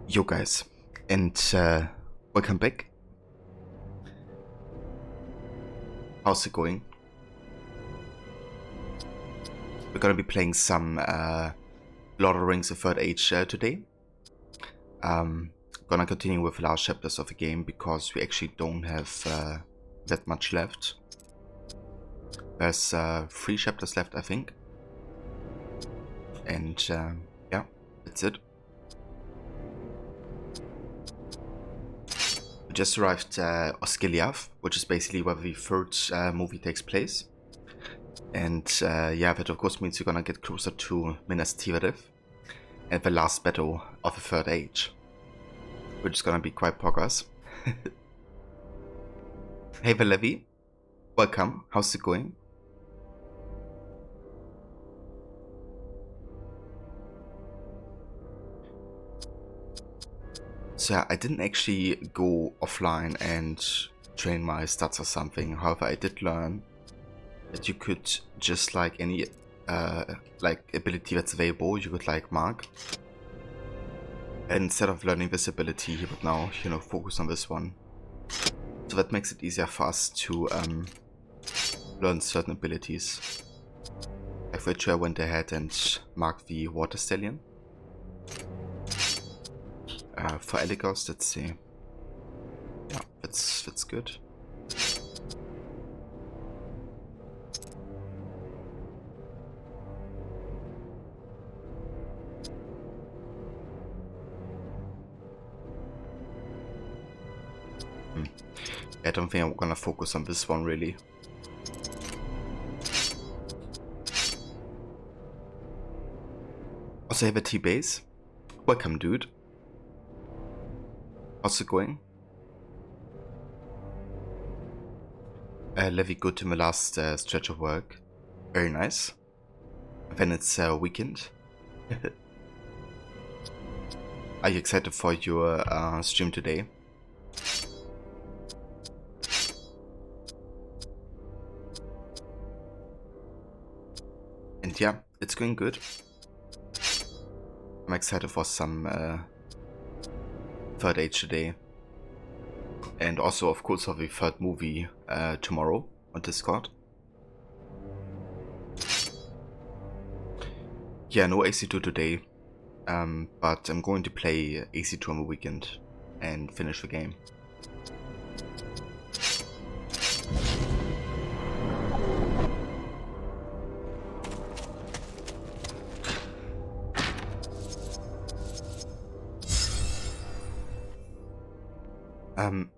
Yo guys, and welcome back. How's it going? We're gonna be playing some Lord of the Rings: The Third Age today. Gonna continue with the last chapters of the game because we actually don't have that much left. There's 3 chapters left, I think. And yeah, that's it. We just arrived Osgiliath, which is basically where the third movie takes place. And yeah, that of course means we're gonna get closer to Minas Tirith and the last battle of the Third Age, which is gonna be quite progress. Hey Valevi, welcome, how's it going? So yeah, I didn't actually go offline and train my stats or something. However, I did learn that you could just like any like ability that's available, you could like mark. And instead of learning this ability, you would now, you know, focus on this one. So that makes it easier for us to learn certain abilities. Like which I went ahead and marked the Water Stallion. For Eligos, let's see. Yeah, that's good. I don't think I'm gonna focus on this one really. Also have a T-base. Welcome, dude. How's it going? Levy good to my last stretch of work. Very nice. Then it's weekend. Are you excited for your stream today? And yeah, it's going good. I'm excited for some Third Age today. And also, of course, for the third movie tomorrow on Discord. Yeah, no AC2 today. But I'm going to play AC2 on the weekend and finish the game.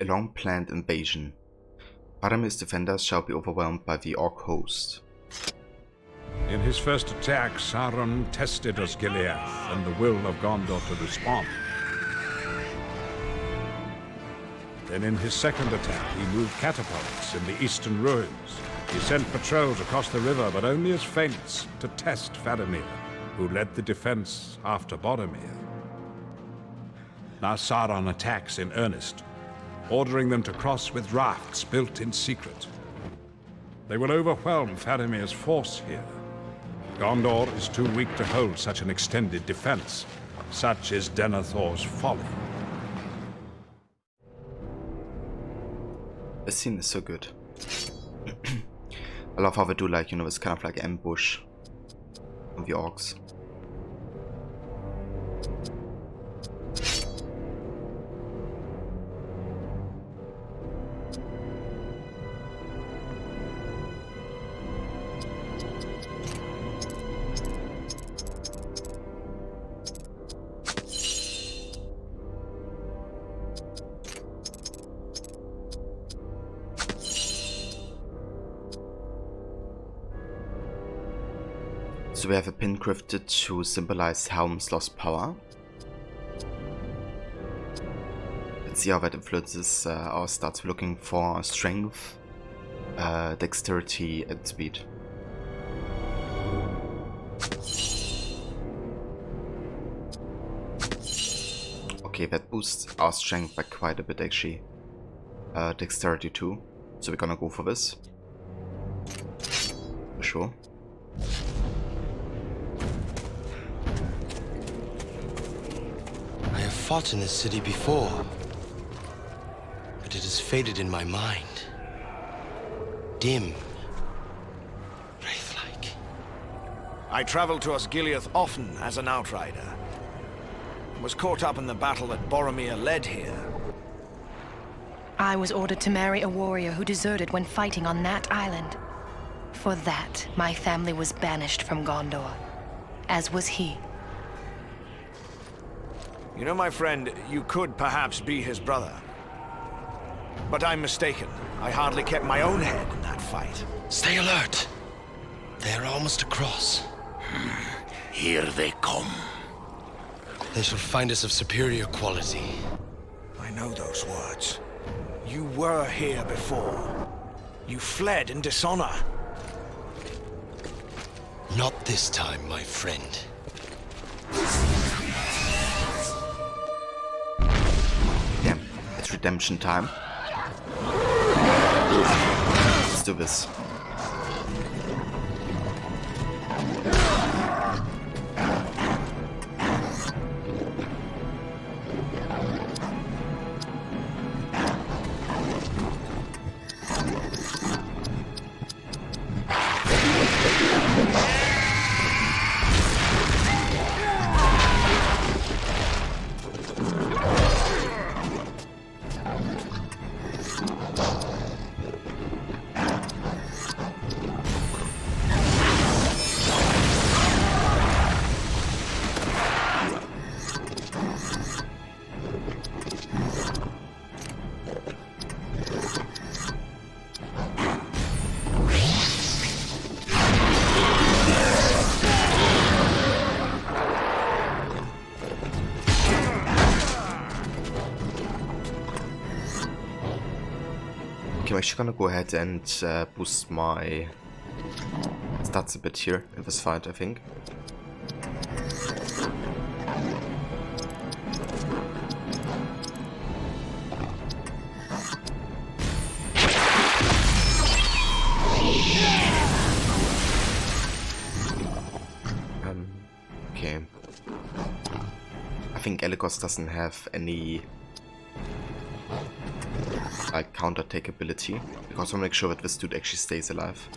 A long-planned invasion. Faramir's defenders shall be overwhelmed by the Orc host. In his first attack, Sauron tested Osgiliath and the will of Gondor to respond. Then in his second attack, he moved catapults in the eastern ruins. He sent patrols across the river, but only as feints to test Faramir, who led the defense after Boromir. Now Sauron attacks in earnest, ordering them to cross with rafts built in secret. They will overwhelm Faramir's force here. Gondor is too weak to hold such an extended defense. Such is Denethor's folly. The scene is so good. I love how they do, like, you know, it's kind of like ambush of the orcs. So we have a pin crafted to symbolize Helm's lost power. Let's see how that influences our stats. We're looking for strength, dexterity, and speed. Okay, that boosts our strength by quite a bit actually. Dexterity too. So we're gonna go for this. sure. I have fought in this city before, but it has faded in my mind. Dim. Wraith-like. I traveled to Osgiliath often as an outrider. Was caught up in the battle that Boromir led here. I was ordered to marry a warrior who deserted when fighting on that island. For that, my family was banished from Gondor, as was he. You know, my friend, you could perhaps be his brother. But I'm mistaken. I hardly kept my own head in that fight. Stay alert. They are almost across. Here they come. They shall find us of superior quality. I know those words. You were here before. You fled in dishonor. Not this time, my friend. Damn, it's redemption time. Let's do this. Okay, I'm actually gonna go ahead and boost my stats a bit here in this fight, I think. Okay. I think Eligos doesn't have any like counter-take ability, because I want to make sure that this dude actually stays alive.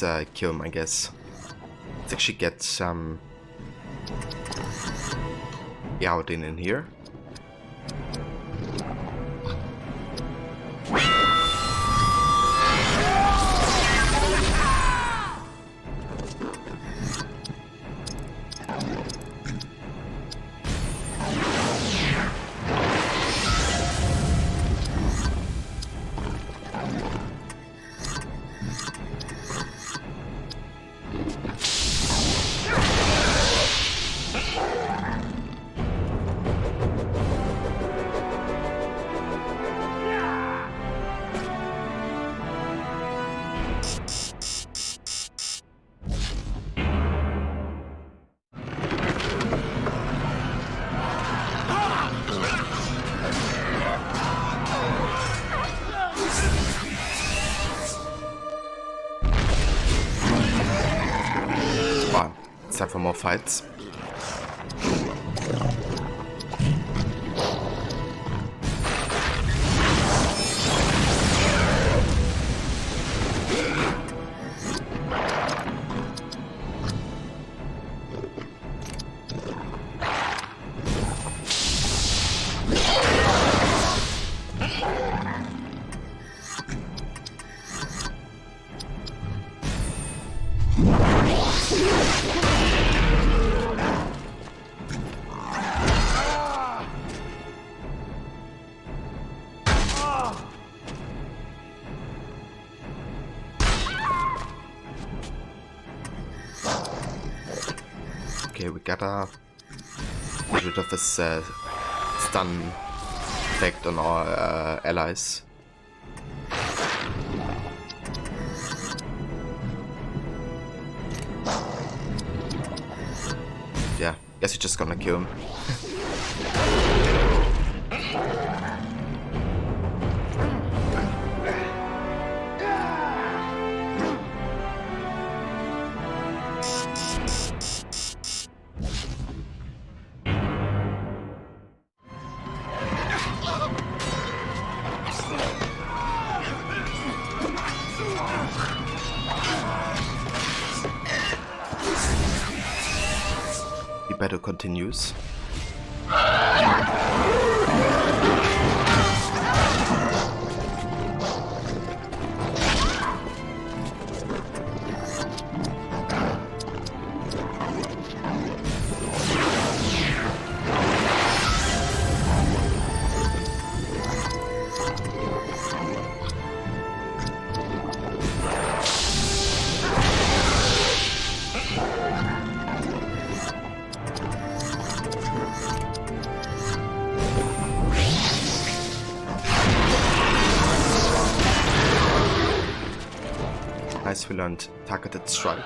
let's kill him, I guess. Let's actually get some Yaodin in here. Time for more fights. Okay, we gotta get rid of this stun effect on our allies. Yeah, guess we're just gonna kill him. The battle continues. Nice, we learned targeted strike.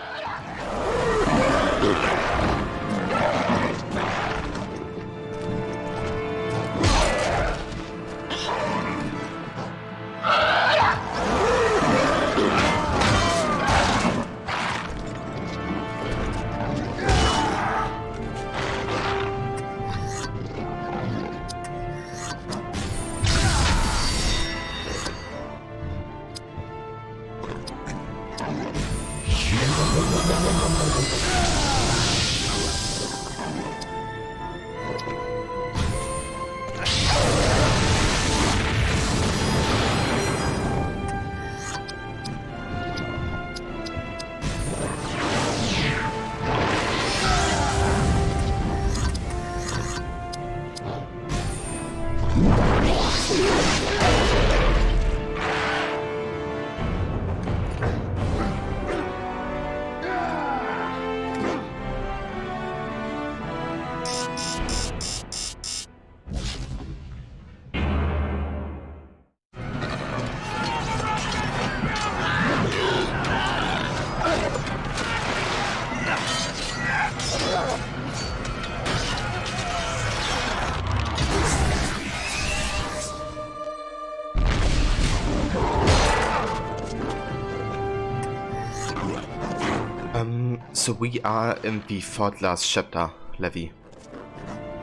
So we are in the third last chapter, Levi.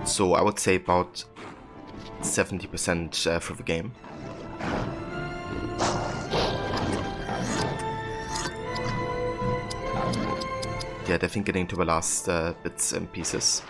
So I would say about 70% through the game. yeah, definitely getting to the last bits and pieces.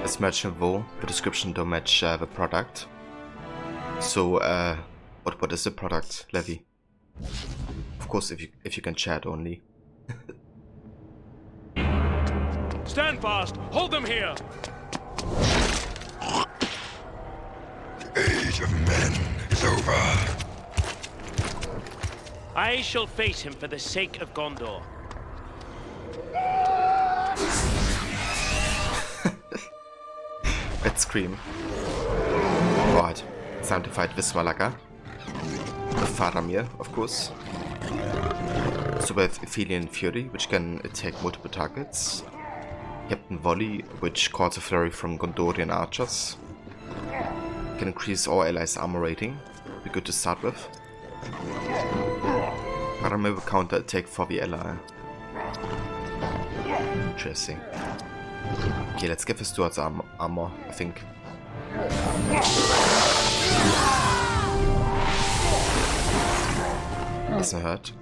As mentioned though, the description don't match the product. So, what is the product, Levi? Of course, if you can chat only. Stand fast! Hold them here! Age of men is over. I shall face him for the sake of Gondor. Let's scream. Right, it's time to fight Vismalaka. With Faramir, of course. So we have Aphelion Fury, which can attack multiple targets. Captain Volley, which calls a flurry from Gondorian archers. Can increase all allies' armor rating. Be good to start with. Faramir will counter attack for the ally. Interesting. Okay, let's give this towards armor, I think. Doesn't hurt.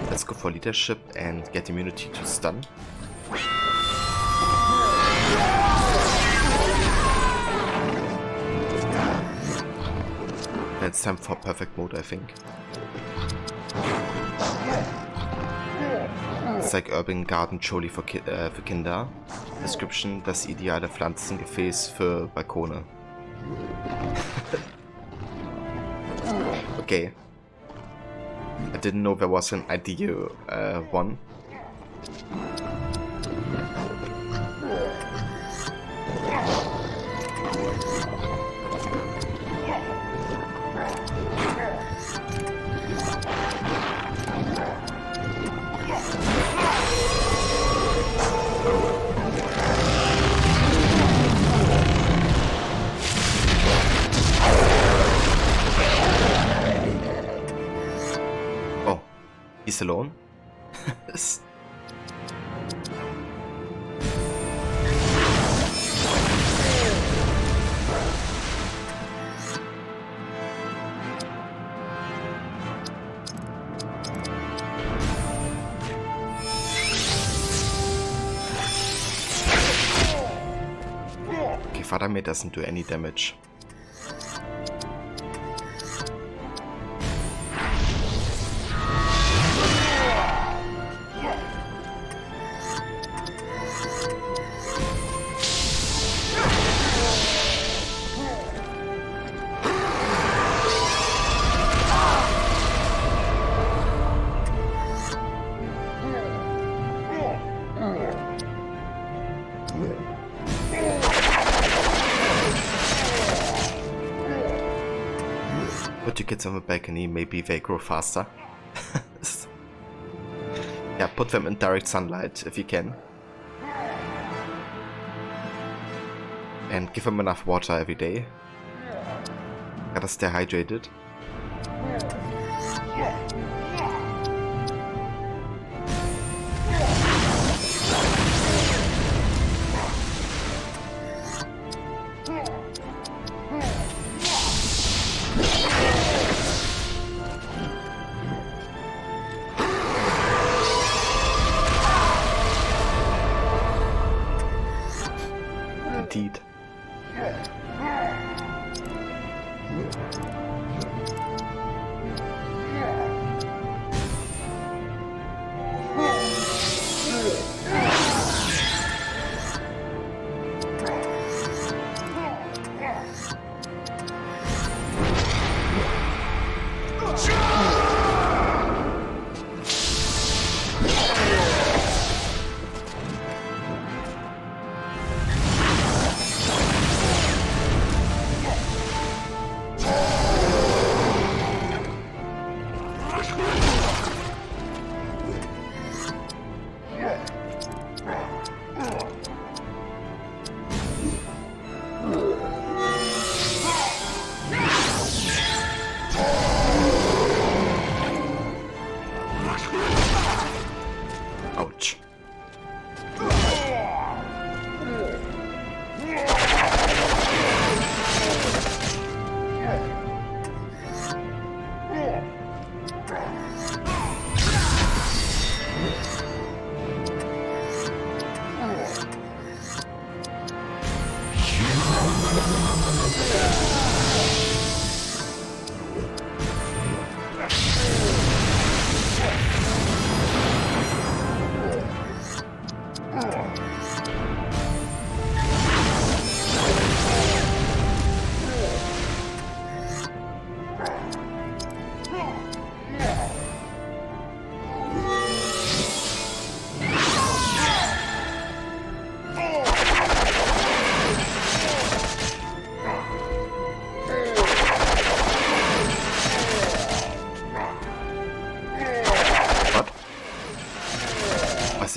Let's go for leadership and get immunity to stun. And it's time for perfect mode, I think. It's like Urban Garden Jolie für Kinder. Description: das ideale Pflanzengefäß für Balkone. Okay. I didn't know there was an ideal one. He's alone? Okay, Faramir doesn't do any damage. Put your kids on the balcony, maybe they grow faster. Yeah, put them in direct sunlight if you can. And give them enough water every day. Gotta stay hydrated. Indeed.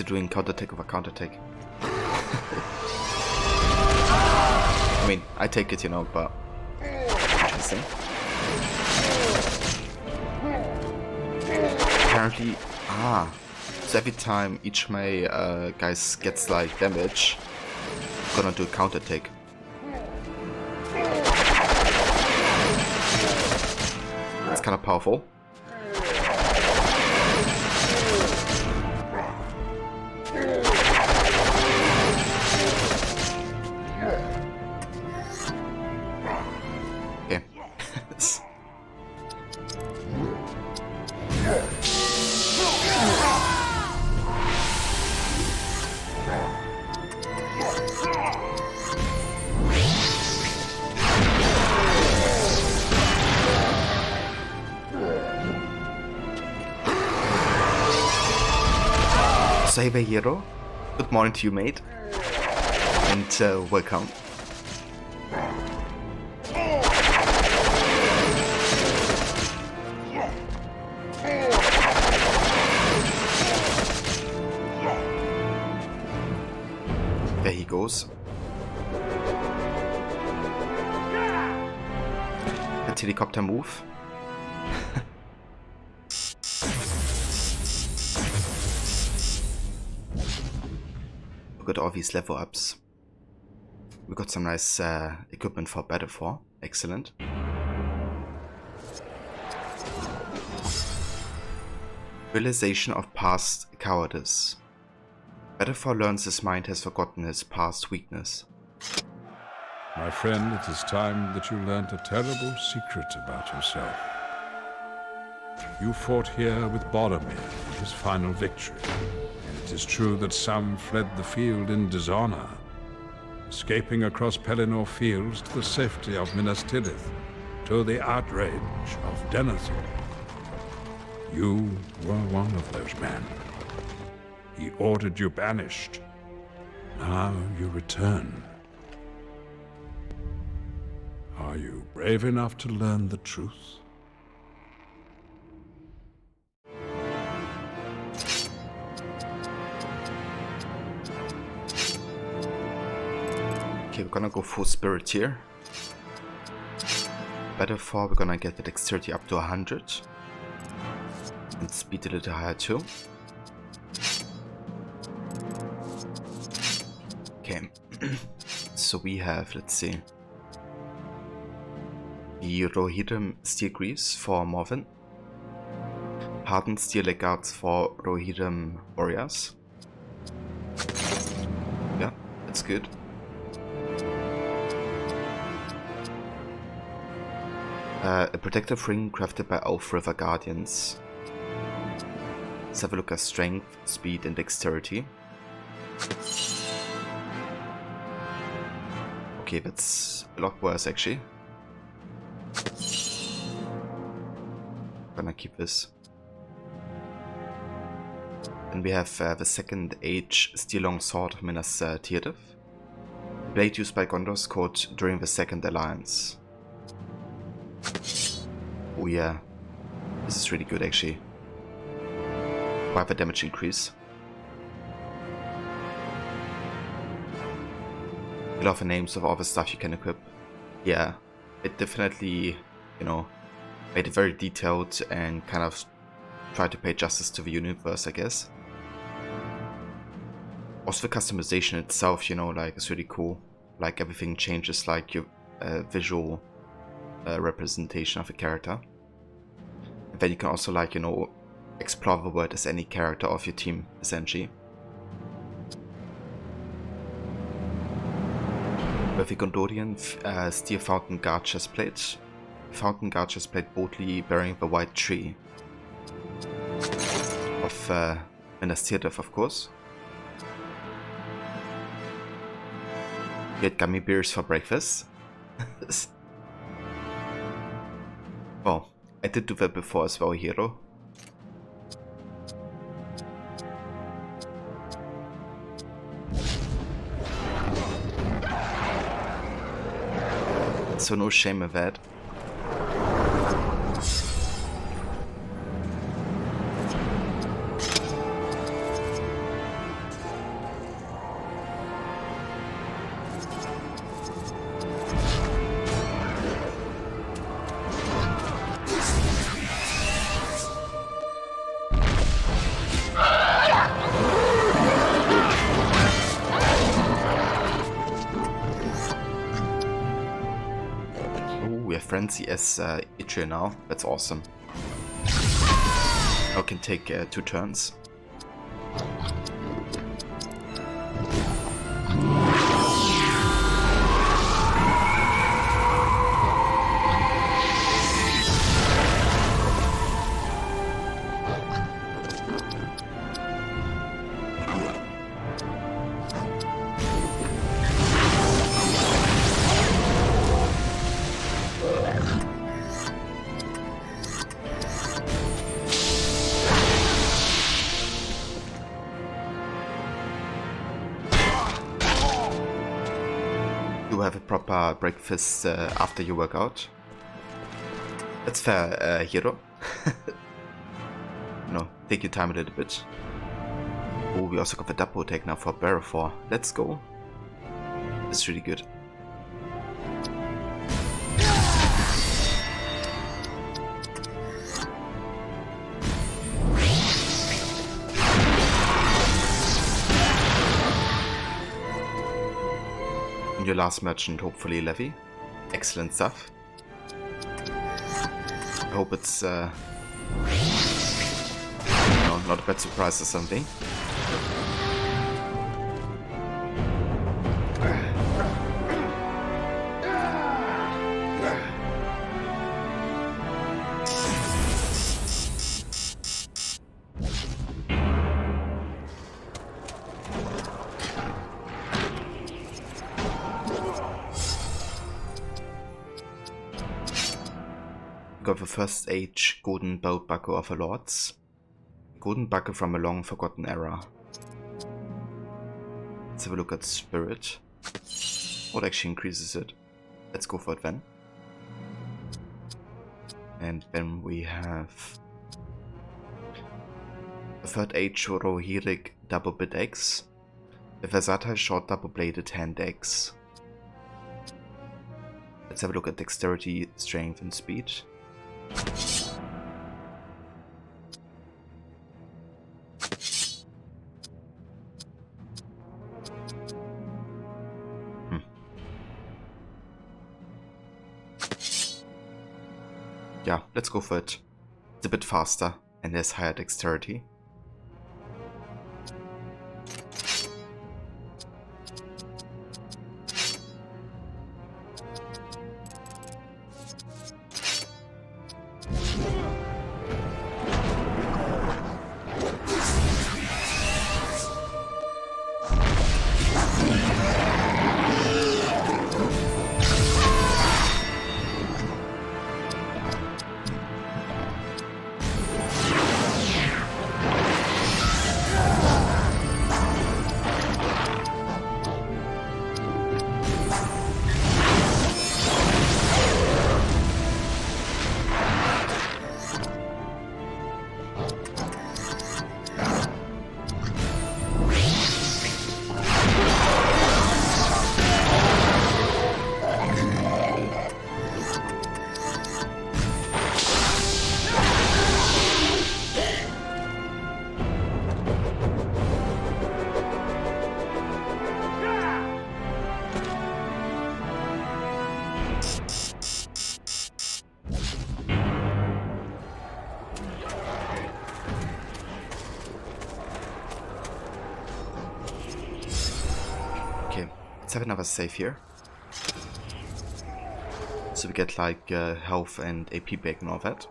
doing counterattack over counterattack. I mean, I take it, you know, but interesting. Apparently, so every time each May guys gets like damage, I'm gonna do a counterattack. It's kind of powerful. Okay. Save a hero. Good morning to you, mate. And welcome. There he goes. That helicopter move. Look at all these level ups. We got some nice equipment for Battle 4. Excellent. Realization of past cowardice. Battle 4 learns his mind has forgotten his past weakness. My friend, it is time that you learned a terrible secret about yourself. You fought here with Boromir in his final victory. It is true that some fled the field in dishonor, escaping across Pelennor fields to the safety of Minas Tirith, to the outrage of Denethor. You were one of those men. He ordered you banished. Now you return. Are you brave enough to learn the truth? Okay, we're gonna go full spirit here. Battle 4, we're gonna get the dexterity up to 100. And speed a little higher too. Okay, so we have, let's see, the Rohirrim Steel Greaves for Morven, Hardened Steel Legates for Rohirrim Warriors. Yeah, that's good. A protective ring crafted by Elf River Guardians. Let's have a look at strength, speed, and dexterity. Okay, that's a lot worse actually. Gonna keep this. Then we have the second age Steel Longsword of Minas Tirith. Blade used by Gondor's court during the Second Alliance. Oh yeah, this is really good actually. Quite the damage increase. I love the names of all the stuff you can equip. Yeah, it definitely, you know, made it very detailed and kind of tried to pay justice to the universe, I guess. Also the customization itself, you know, like, is really cool. Like everything changes, like your visual representation of a character. And then you can also, like, you know, explore the world as any character of your team, essentially. With the Gondorian Steel Fountain Guard chestplate. Fountain Guard chestplate boldly bearing the white tree of Minas Tirith, of course. You had gummy bears for breakfast. Well, I did do that before as well, hero. So no shame in that. We have Frenzy as Itria now. That's awesome. Now can take 2 turns. Have a proper breakfast after your workout. That's fair, Hero. No, take your time a little bit. Oh, we also got the Dapo tag now for Barrow. Let's go. It's really good. Your last merchant, hopefully Levy. Excellent stuff. I hope it's no, not a bad surprise or something. Got the first age golden belt buckle of the lords. Golden buckle from a long forgotten era. Let's have a look at spirit. What actually increases it? Let's go for it then. And then we have the third age Rohirrig double bit X. The versatile short double bladed hand X. Let's have a look at dexterity, strength and speed. Yeah, let's go for it. It's a bit faster and has higher dexterity. Let's have another save here. So we get like health and AP back and all that.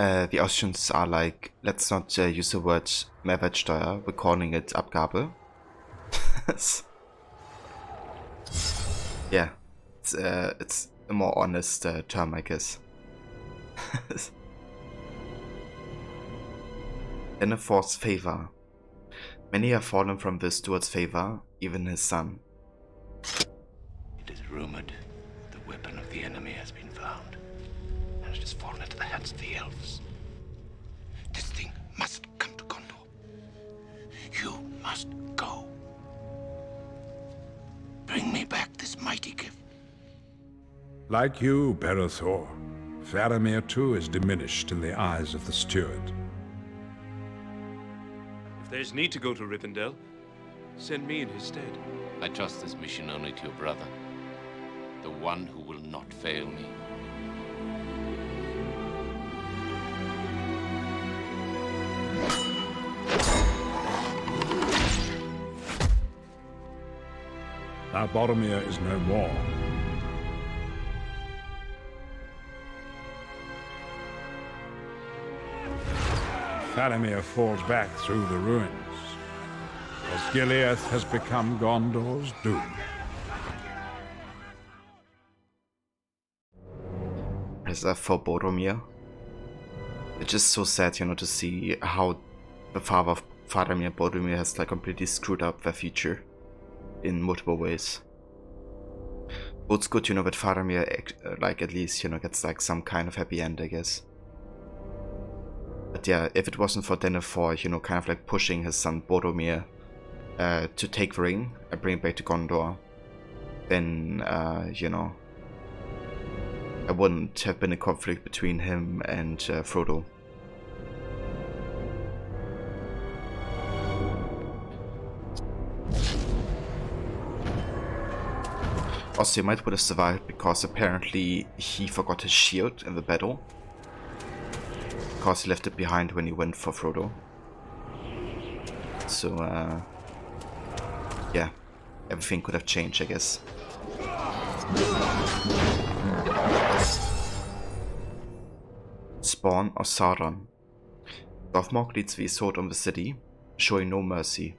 the Austrians are like, let's not use the word Mehrwertsteuer, we're calling it Abgabe. Yeah, it's a more honest term, I guess. Denethor's favor. Many have fallen from the steward's favor, even his son. It is rumored the weapon of the enemy has been found, and it has fallen into the hands of the elves. This thing must come to Gondor. You must go. Bring me back this mighty gift. Like you, Berethor, Faramir too is diminished in the eyes of the steward. If there's need to go to Rivendell, send me in his stead. I trust this mission only to your brother, the one who will not fail me. Now Boromir is no more. Faramir falls back through the ruins, as Gileath has become Gondor's doom. Pressure for Boromir. It's just so sad, you know, to see how the father of Faramir, Boromir, has like completely screwed up their future in multiple ways. But it's good, you know, that Faramir, like, at least, you know, gets like some kind of happy end, I guess. But yeah, if it wasn't for Denethor, you know, kind of like pushing his son Boromir to take the ring and bring it back to Gondor, then, you know, there wouldn't have been a conflict between him and Frodo. Also, he might would have survived because apparently he forgot his shield in the battle. Because he left it behind when he went for Frodo. So, yeah, everything could have changed, I guess. Spawn of Sauron. Gothmog leads the assault on the city, showing no mercy.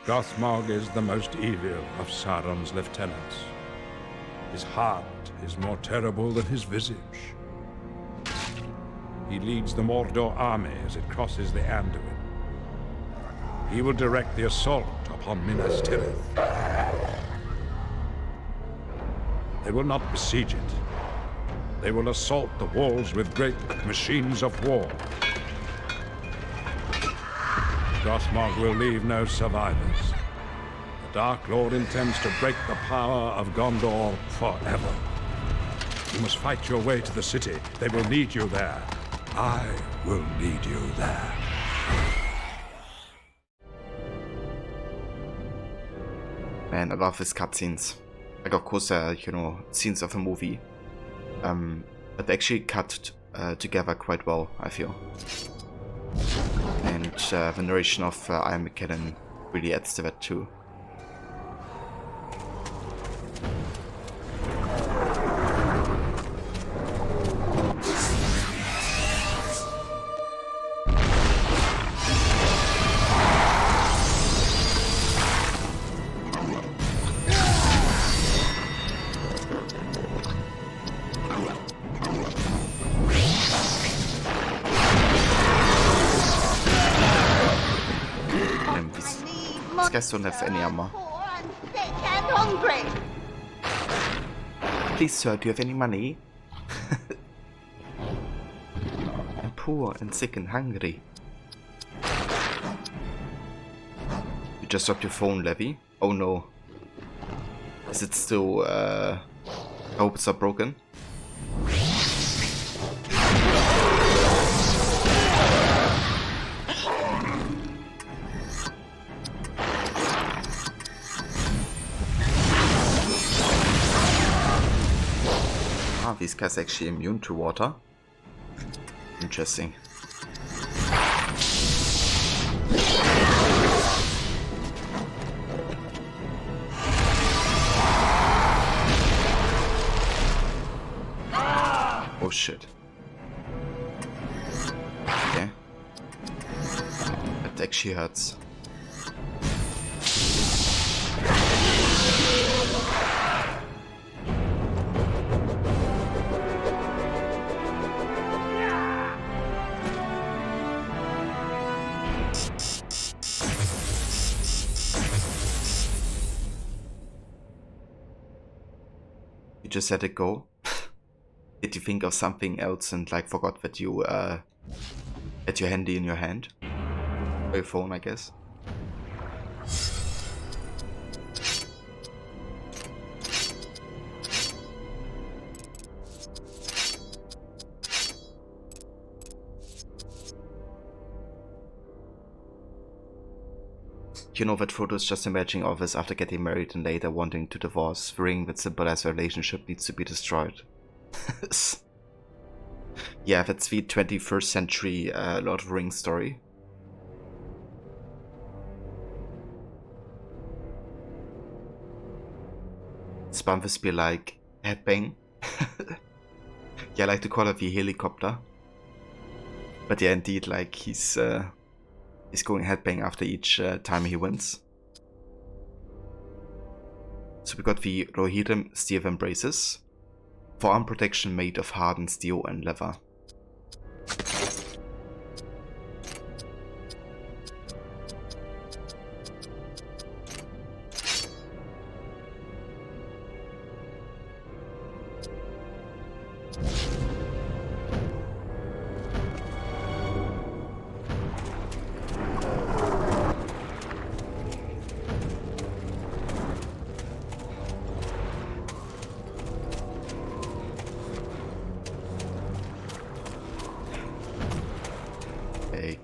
Gothmog is the most evil of Sauron's lieutenants. His heart is more terrible than his visage. He leads the Mordor army as it crosses the Anduin. He will direct the assault upon Minas Tirith. They will not besiege it. They will assault the walls with great machines of war. Gothmog will leave no survivors. The Dark Lord intends to break the power of Gondor forever. You must fight your way to the city. They will need you there. I will lead you there. Man, I love his cutscenes. Like, of course, you know, scenes of a movie. But they actually cut together quite well, I feel. And the narration of Ian McKellen really adds to that too. These guys don't have any armor. Please, sir, do you have any money? I'm poor and sick and hungry. You just dropped your phone, Levi? Oh no. Is it still, I hope it's not broken. These guys are actually immune to water. Interesting. Oh shit. actually hurts. You just let it go? Did you think of something else and like forgot that you had your handy in your hand? Or your phone, I guess. You know that Frodo is just imagining all this after getting married and later wanting to divorce. The ring that symbolizes a relationship needs to be destroyed. Yeah, that's the 21st century Lord of the Rings story. Spam this be like headbang. Yeah, I like to call it the helicopter. But yeah, indeed, like he's going headbang after each time he wins. So we got the Rohirrim Steel Embraces. Forearm protection made of hardened steel and leather.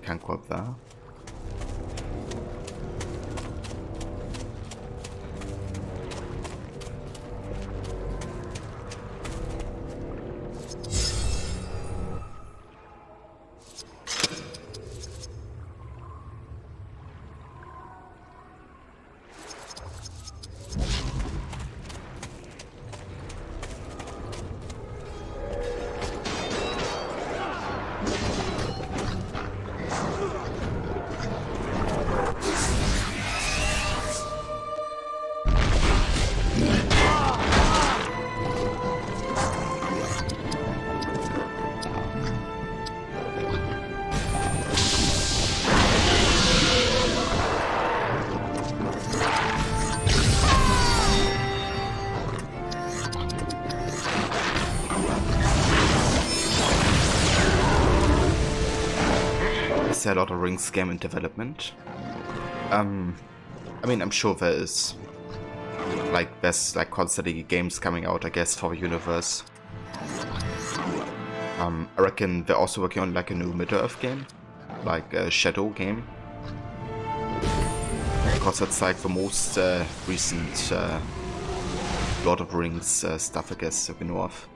Can't go up there. A Lord of the Rings game in development. I mean, I'm sure there's constantly games coming out, I guess, for the universe. I reckon they're also working on like a new Middle-earth game, like a Shadow game, because that's like the most recent Lord of the Rings stuff, I guess, that we know of.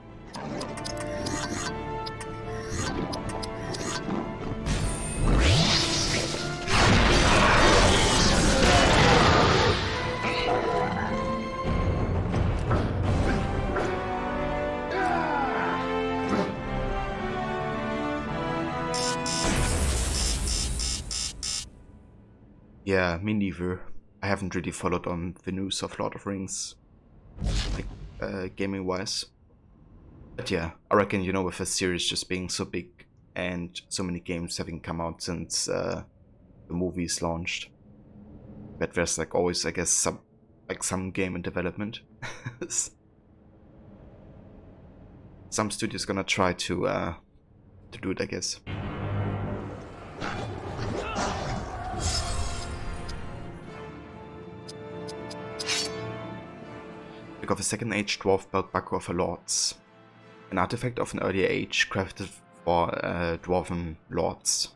Yeah, me neither. I haven't really followed on the news of Lord of the Rings, like gaming wise. But yeah, I reckon, you know, with the series just being so big and so many games having come out since the movies launched, that there's like always, I guess, some game in development. Some studio's gonna try to do it, I guess. Of a second age dwarf belt buckle of the lords, an artifact of an earlier age crafted for dwarven lords.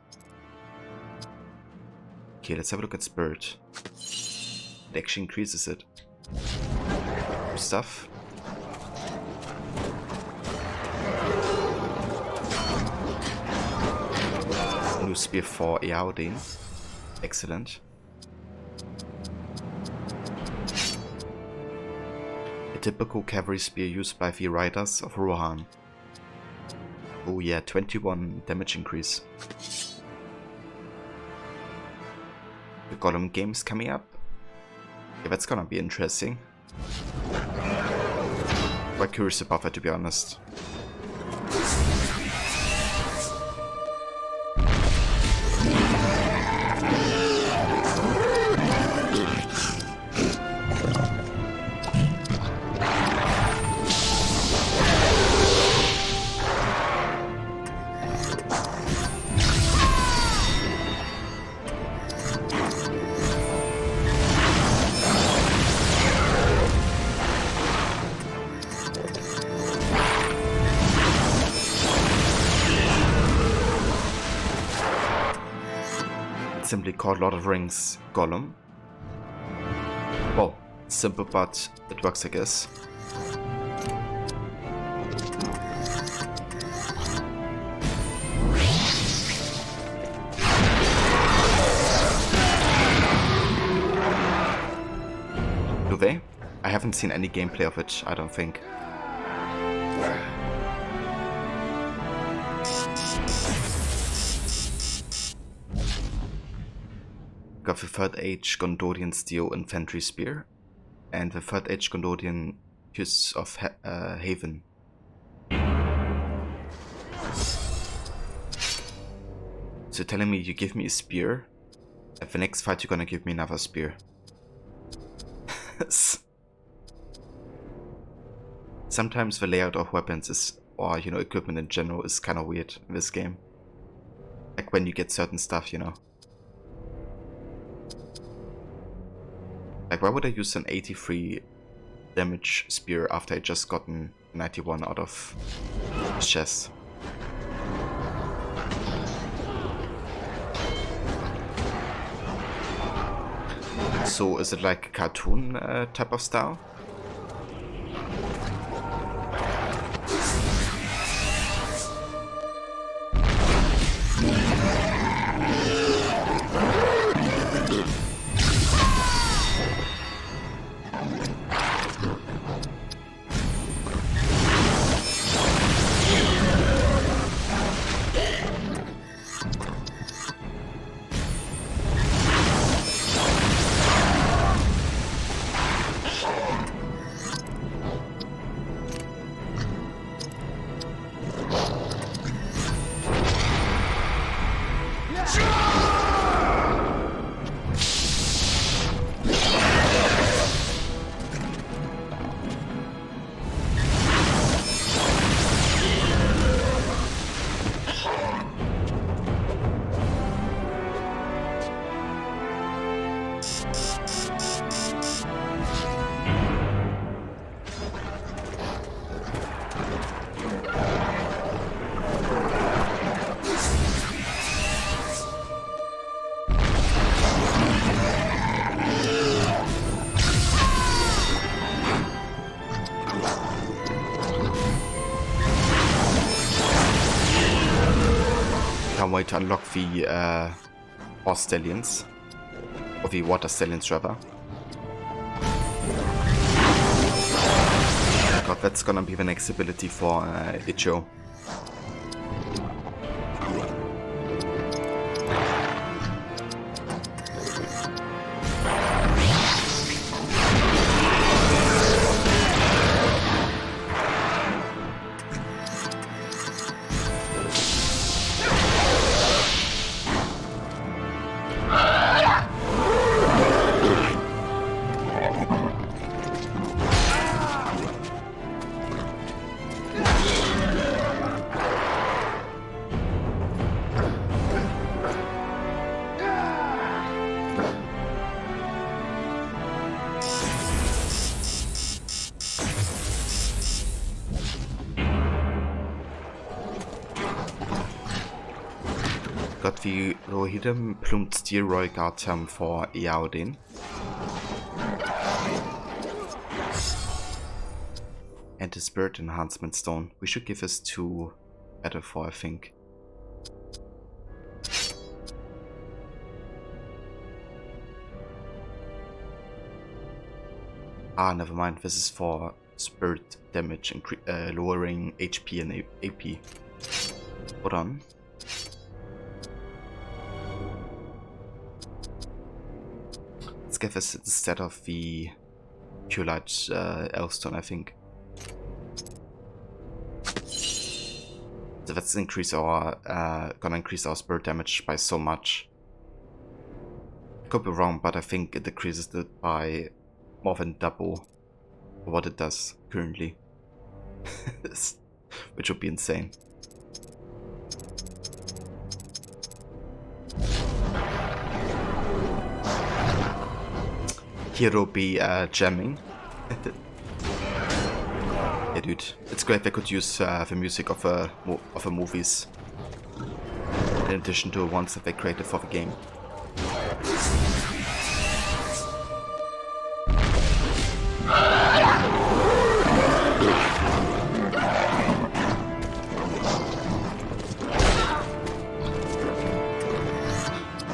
Okay, let's have a look at Spirit. It actually increases it. New stuff. New spear for Eowyn. Excellent. Typical cavalry spear used by the riders of Rohan. Oh yeah, 21 damage increase. Gollum games coming up. Yeah, that's gonna be interesting. Quite curious about that, to be honest. Simply called Lord of the Rings Gollum. Well, simple, but it works, I guess. Do they? I haven't seen any gameplay of it, I don't think. Got the 3rd Age Gondorian Steel Infantry Spear and the 3rd Age Gondorian Kiss of Haven. So you're telling me you give me a spear, at the next fight you're gonna give me another spear. Sometimes the layout of weapons is, or you know, equipment in general is kind of weird in this game. Like when you get certain stuff, you know. Like, why would I use an 83 damage spear after I just gotten 91 out of his chest? So, is it like a cartoon type of style? Can't wait to unlock the horse stallions, or the water stallions rather. Oh god, that's gonna be the next ability for Ichigo. Got the Rohirrim Plumed Steel Royal Guard Helm for Eowyn. And the Spirit Enhancement Stone. We should give this to Battlefor, I think. Ah, never mind. This is for spirit damage and lowering HP and AP. Hold on. Let's get this instead of the Pure Light Elfstone, I think. So that's gonna increase our spirit damage by so much. Could be wrong, but I think it decreases it by more than double what it does currently. Which would be insane. Hero be jamming. Yeah, dude, it's great they could use the music of the movies in addition to the ones that they created for the game.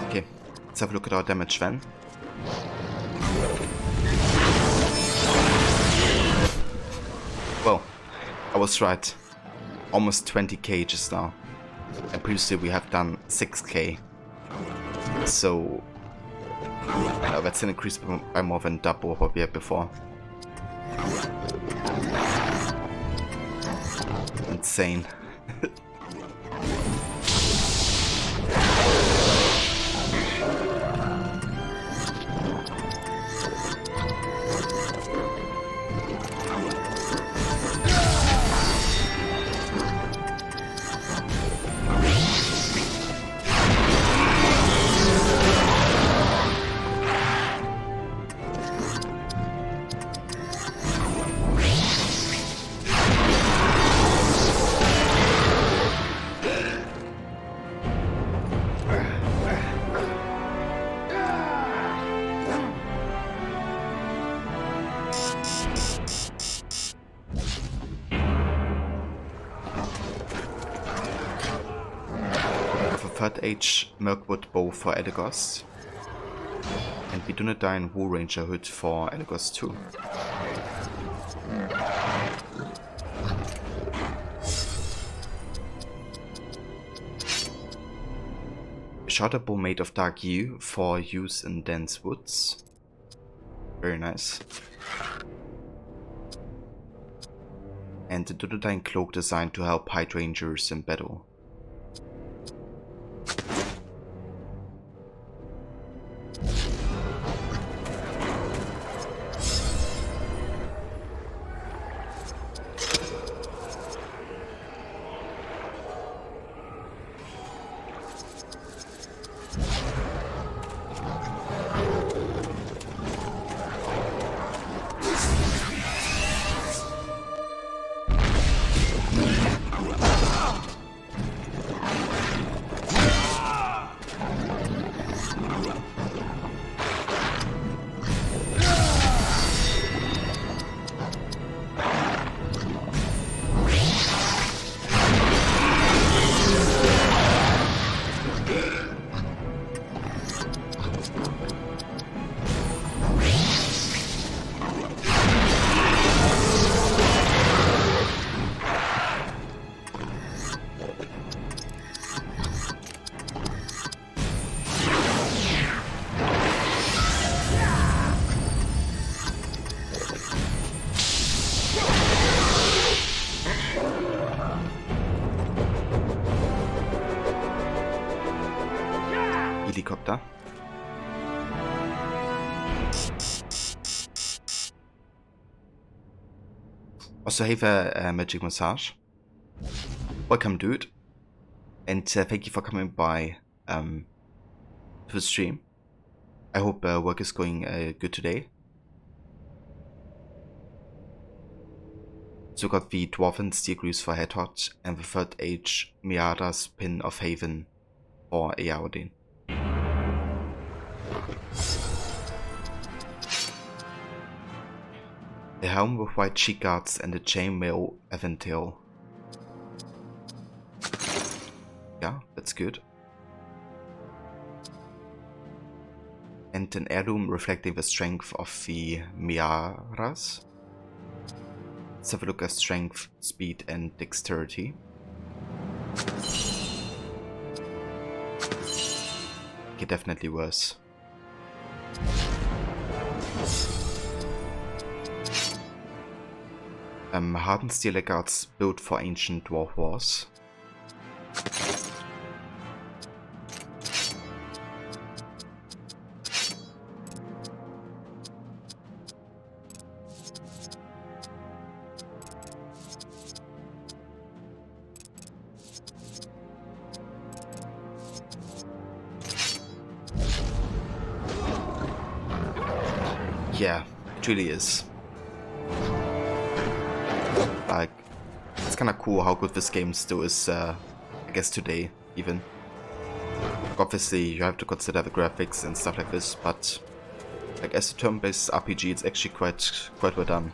Okay, let's have a look at our damage then. Well, I was right. Almost 20k just now. And previously we have done 6k. So that's an increase by more than double what we had before. Insane. Third Age Mirkwood Bow for Elagos. And we Dunedain War Ranger Hood for Elagos too. Shorter bow made of dark yew for use in dense woods. Very nice. And the Dunedain Cloak designed to help hide rangers in battle. Helikopter. Also, have a magic massage. Welcome, dude, and thank you for coming by to the stream. I hope work is going good today. So got the Dwarven Steel Greaves for Headhot and the Third Age Miara's Pin of Haven for Eowyn. The helm with white cheek guards and the chainmail Aventail. Yeah, that's good. And an heirloom reflecting the strength of the Miaras. Let's have a look at strength, speed and dexterity. Okay, definitely worse. Hardened steel laggards built for ancient dwarf wars. Yeah, it really is. Like, it's kinda cool how good this game still is, I guess today, even. Obviously, you have to consider the graphics and stuff like this, but like as a turn-based RPG, it's actually quite well done.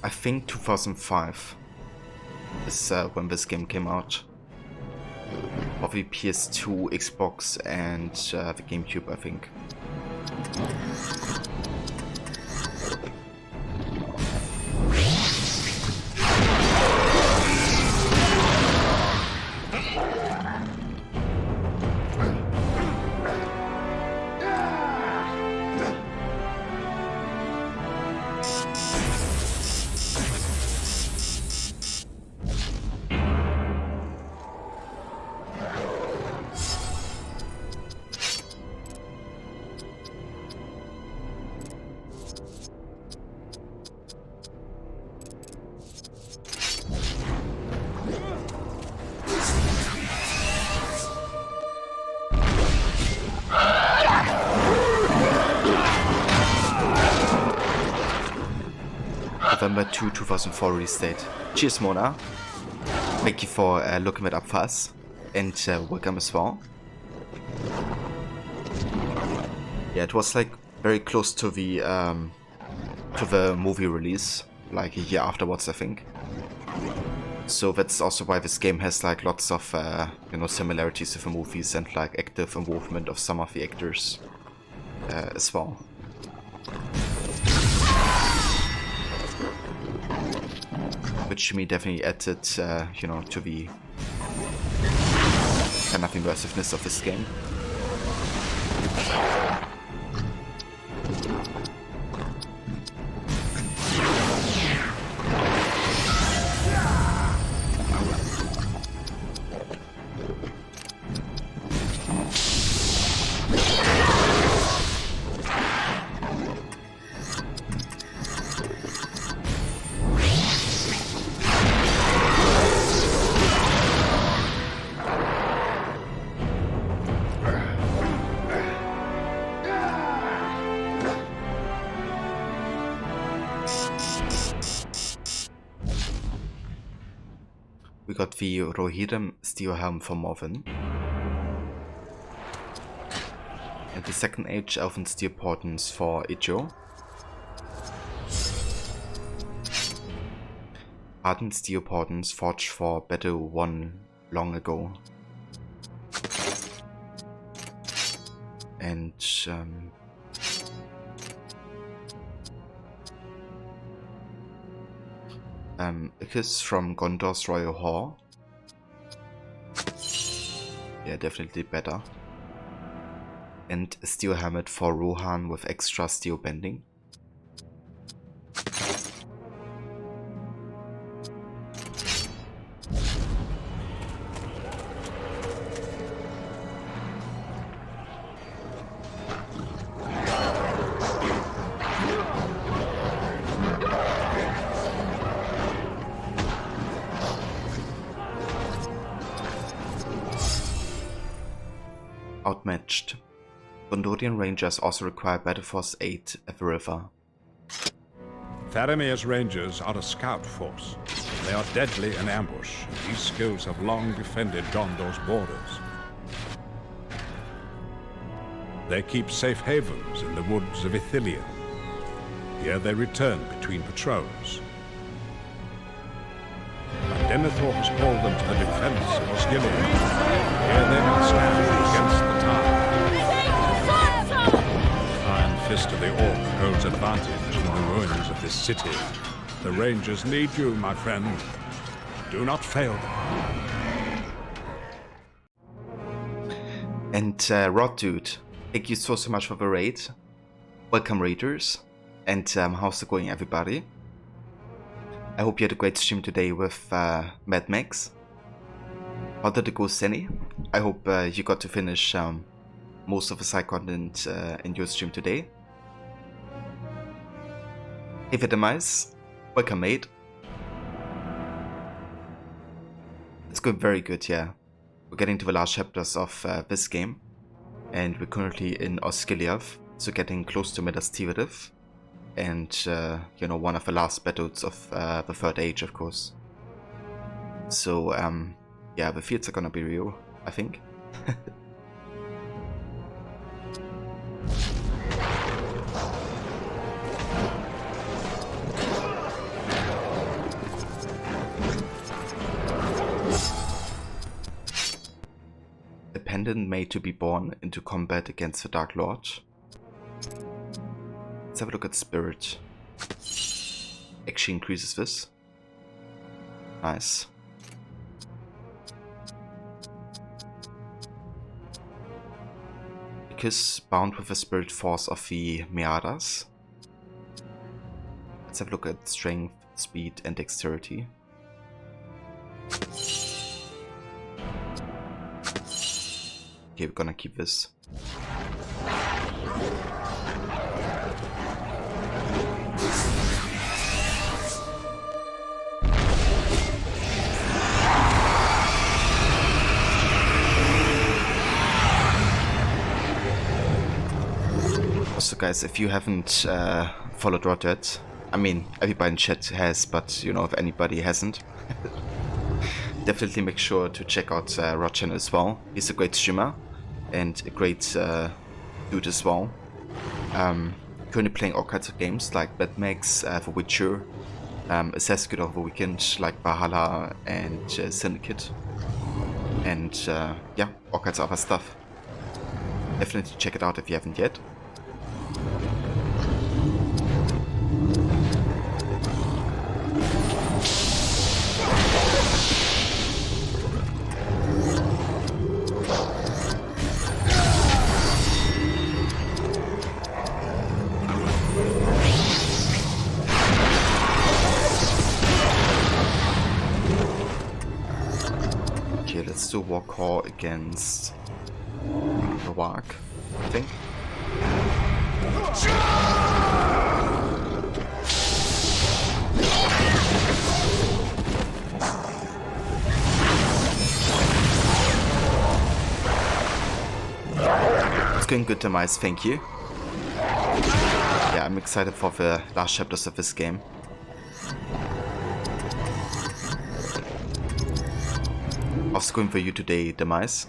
I think 2005 is when this game came out. Probably PS2, Xbox, and the GameCube, I think. November 2, 2004 release date. Cheers, Mona. Thank you for looking it up for us, and welcome as well. Yeah, it was like very close to the movie release, like a year afterwards, I think. So that's also why this game has like lots of similarities with the movies and like active involvement of some of the actors as well. Which to me definitely added, to the kind of immersiveness of this game. We got the Rohirrim steel helm for Morven. And the Second Age elven steel portents for Ijo. Hardened steel portents forged for battle won long ago. And a kiss from Gondor's Royal Hall. Yeah, definitely better. And a steel helmet for Rohan with extra steel bending. Outmatched. Gondorian Rangers also require Battle Force 8 at the river. Faramir's rangers are a scout force. They are deadly in ambush, and these skills have long defended Gondor's borders. They keep safe havens in the woods of Ithilien. Here they return between patrols. And Denethor has called them to the defense of Osgiliath. Here they must stand against the tower. The iron fist of the Orc holds advantage in the ruins of this city. The Rangers need you, my friend. Do not fail them. And Rod Dude, thank you so much for the raid. Welcome raiders. And how's it going, everybody? I hope you had a great stream today with Mad Max. How did it go, Senny? I hope you got to finish most of the side content in your stream today. Hey Vitamize, welcome mate. It's going very good, yeah. We're getting to the last chapters of this game. And we're currently in Osgiliath, so getting close to Midas Tirith. And, you know, one of the last battles of the Third Age, of course. So, yeah, the fields are gonna be real, I think. A pendant made to be born into combat against the Dark Lord. Let's have a look at Spirit. Actually increases this. Nice. Because bound with the spirit force of the Meadas. Let's have a look at strength, speed and dexterity. Okay, we're gonna keep this. Also guys, if you haven't followed Rod yet, I mean, everybody in chat has, but you know, if anybody hasn't, definitely make sure to check out Rod channel as well. He's a great streamer and a great dude as well. Currently playing all kinds of games like Mad Max, The Witcher, Assassin's Creed over the weekend like Valhalla and Syndicate, and yeah, all kinds of other stuff. Definitely check it out if you haven't yet. Okay, let's do War Call against the Warg, I think. It's going good, Demise, thank you. Yeah, I'm excited for the last chapters of this game. How's it going for you today, Demise?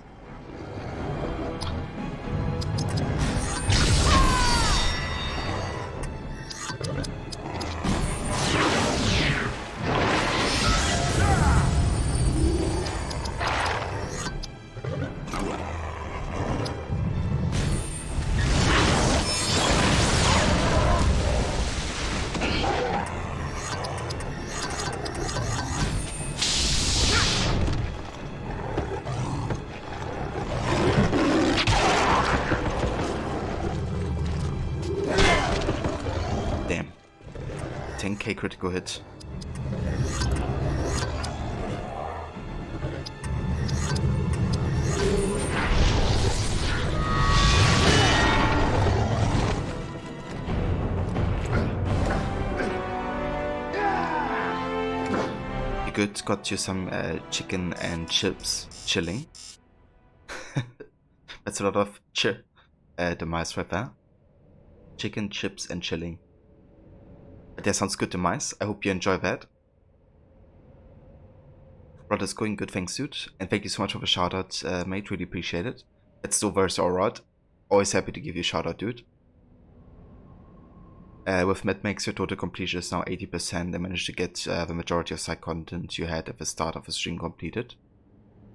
Damn. 10k critical hit. You good? Got you some chicken and chips chilling. That's a lot of demise right there. Chicken, chips and chilling. But that sounds good to mice. I hope you enjoy that. Brother's going good, thanks, dude. And thank you so much for the shout out, mate. Really appreciate it. It's still very alright. Always happy to give you a shout out, dude. With Mad Max, your total completion is now 80%. I managed to get the majority of side content you had at the start of the stream completed.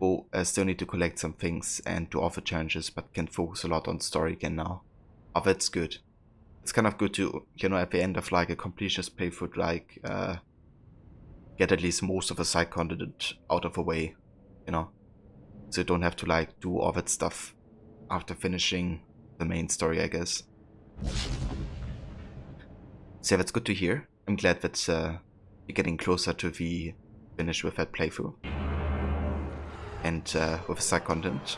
Oh, I still need to collect some things and do offer challenges, but can focus a lot on story again now. Oh, that's good. It's kind of good to, you know, at the end of like a completionist playthrough, like, get at least most of the side content out of the way, you know? So you don't have to like do all that stuff after finishing the main story, I guess. So yeah, that's good to hear. I'm glad that you're getting closer to the finish with that playthrough. And with the side content.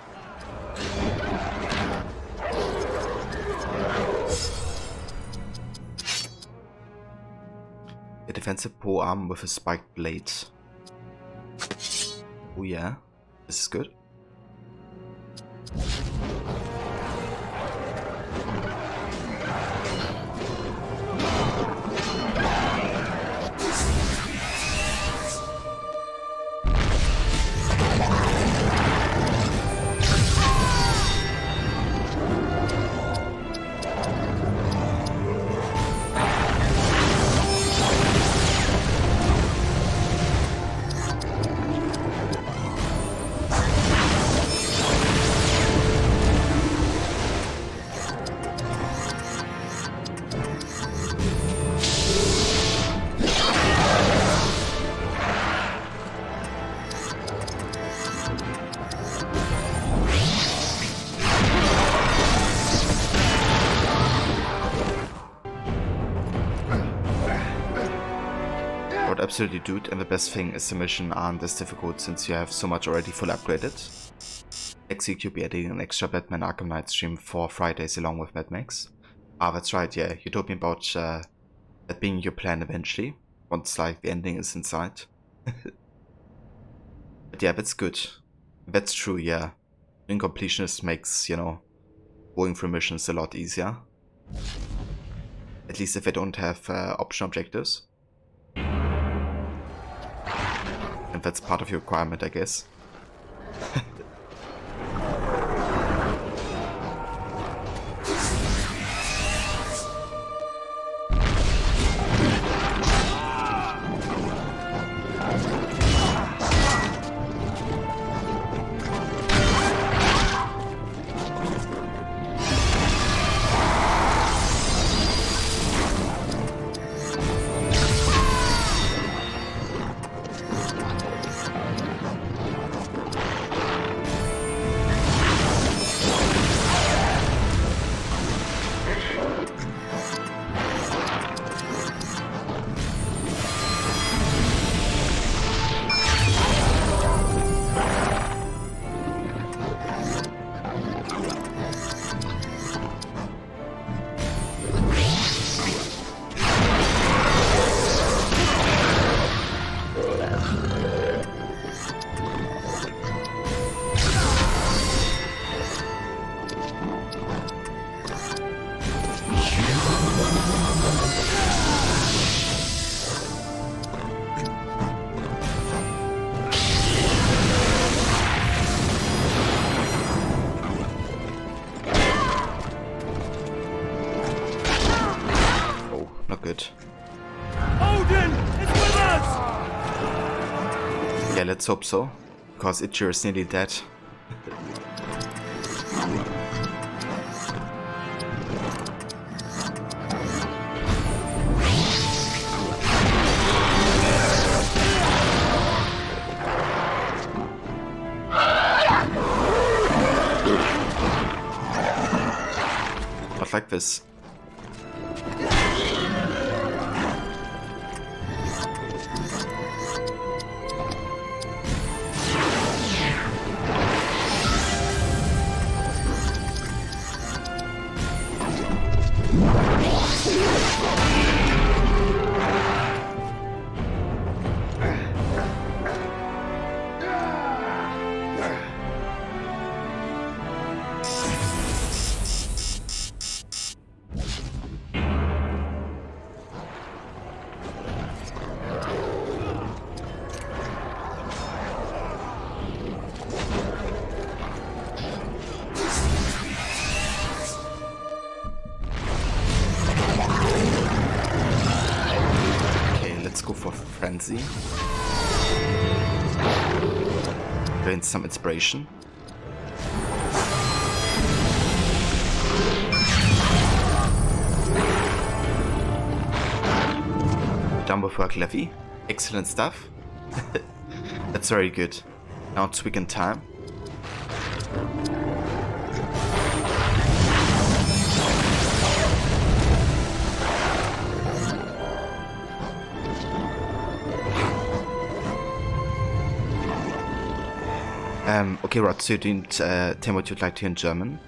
A defensive polearm with a spiked blade. Oh yeah, this is good. Absolutely, dude, and the best thing is the mission aren't as difficult since you have so much already full upgraded. XQB adding an extra Batman Arkham Knight stream for Fridays along with Mad Max. Ah, that's right, yeah, you told me about that being your plan eventually, once like the ending is in sight. But yeah, that's good. That's true, yeah. Doing completionist makes, you know, going through missions a lot easier. At least if they don't have option objectives. And that's part of your requirement, I guess. Yeah, let's hope so, because Ichiro is nearly dead. Not like this. go for Frenzy. Gain some inspiration. Done with work, Levy. Excellent stuff. That's very good. Now it's weekend time. Okay, Rod, so you didn't tell me what you'd like to hear in German.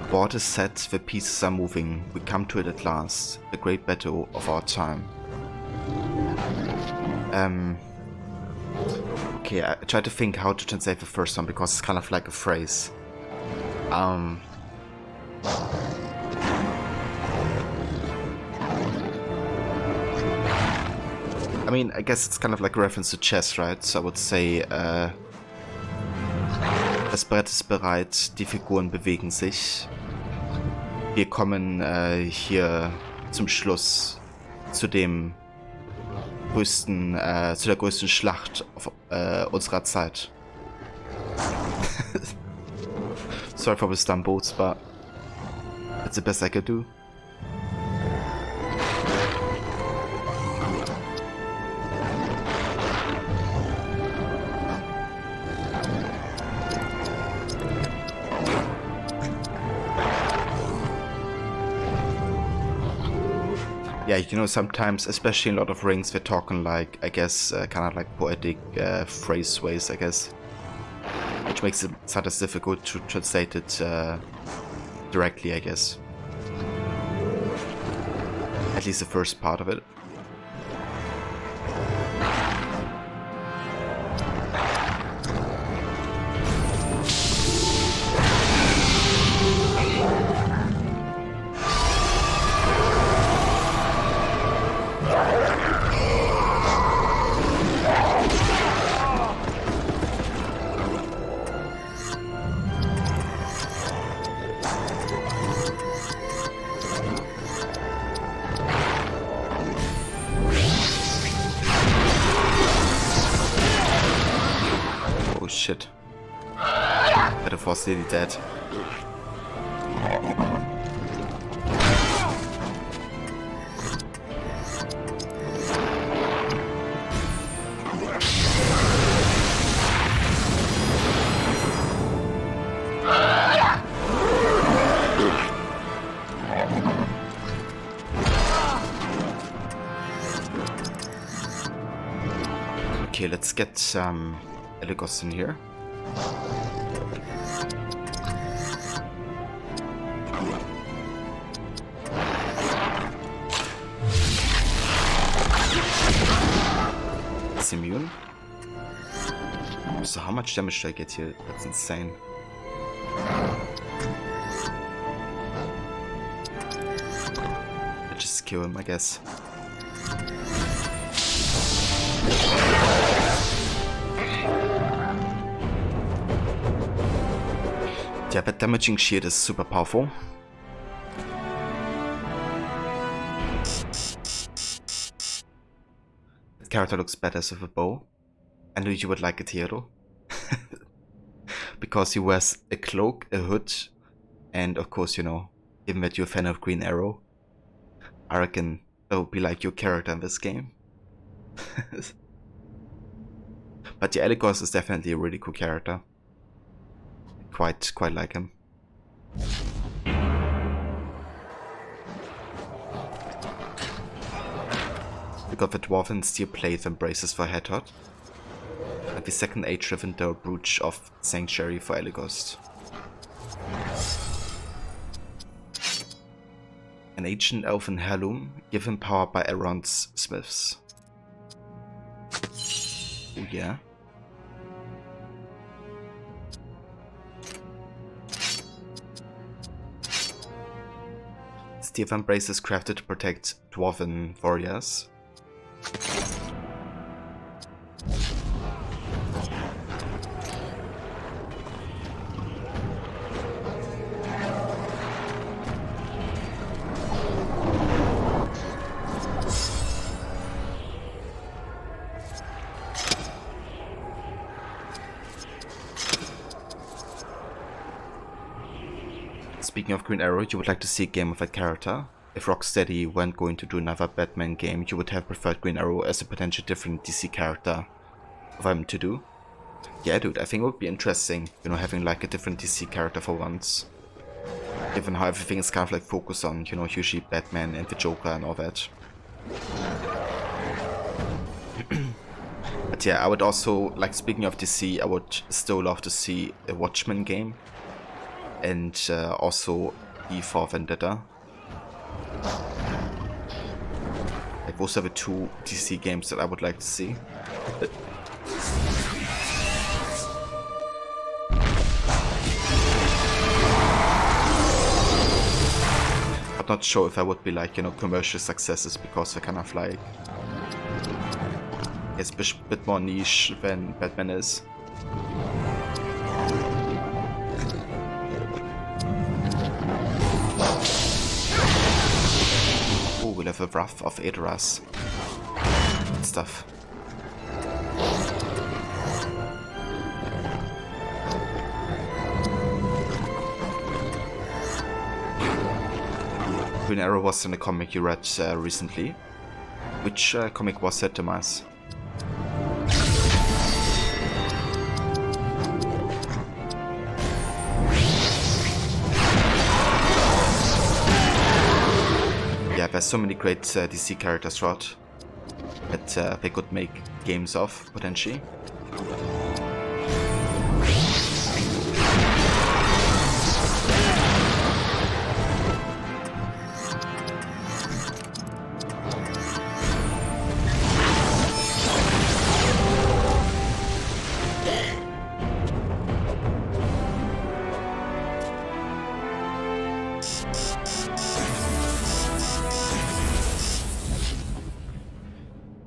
The board is set, the pieces are moving. We come to it at last. The great battle of our time. Okay, I try to think how to translate the first one because it's kind of like a phrase. I mean, I guess it's kind of like a reference to chess, right? So I would say, das Brett ist bereit, die Figuren bewegen sich. Wir kommen hier zum Schluss zu dem größten, zu der größten Schlacht unserer Zeit. Sorry for the stumbles, but it's the best I could do. Yeah, you know, sometimes, especially in Lord of Rings, we're talking like, I guess, kind of like poetic phraseways, I guess. Which makes it sometimes difficult to translate it directly, I guess. At least the first part of it. Shit. Metaphor's nearly dead. Okay, let's get Elegos in here. It's immune. So how much damage do I get here? That's insane. I just kill him, I guess. Yeah, that damaging shield is super powerful. The character looks badass with a bow. I knew you would like it, Hero. Because he wears a cloak, a hood, and of course, you know, given that you're a fan of Green Arrow, I reckon that would be like your character in this game. But yeah, Elegos is definitely a really cool character. Quite like him. We got the Dwarven Steel Plate and Braces for Hedhot, and the second Age Rivendell Brooch of Sanctuary for Elegos. An ancient elven heirloom, given power by Elrond's smiths. Oh yeah. Steel Braces crafted to protect Dwarven warriors. speaking of Green Arrow, you would like to see a game of that character. If Rocksteady weren't going to do another Batman game, you would have preferred Green Arrow as a potential different DC character for them to do. Yeah, dude, I think it would be interesting, you know, having like a different DC character for once. Given how everything is kind of like focused on, you know, usually Batman and the Joker and all that. But yeah, I would also, like, speaking of DC, I would still love to see a Watchmen game. And also V for Vendetta. Like, those are the two DC games that I would like to see. I'm not sure if I would be like, you know, commercial successes because they're kind of like, it's a bit more niche than Batman is. Oh, we'll have a Wrath of Edoras and stuff. Green Arrow was in a comic you read recently. Which comic was that, Tomas? Yeah, there's so many great DC characters, Rod, that they could make games of, potentially.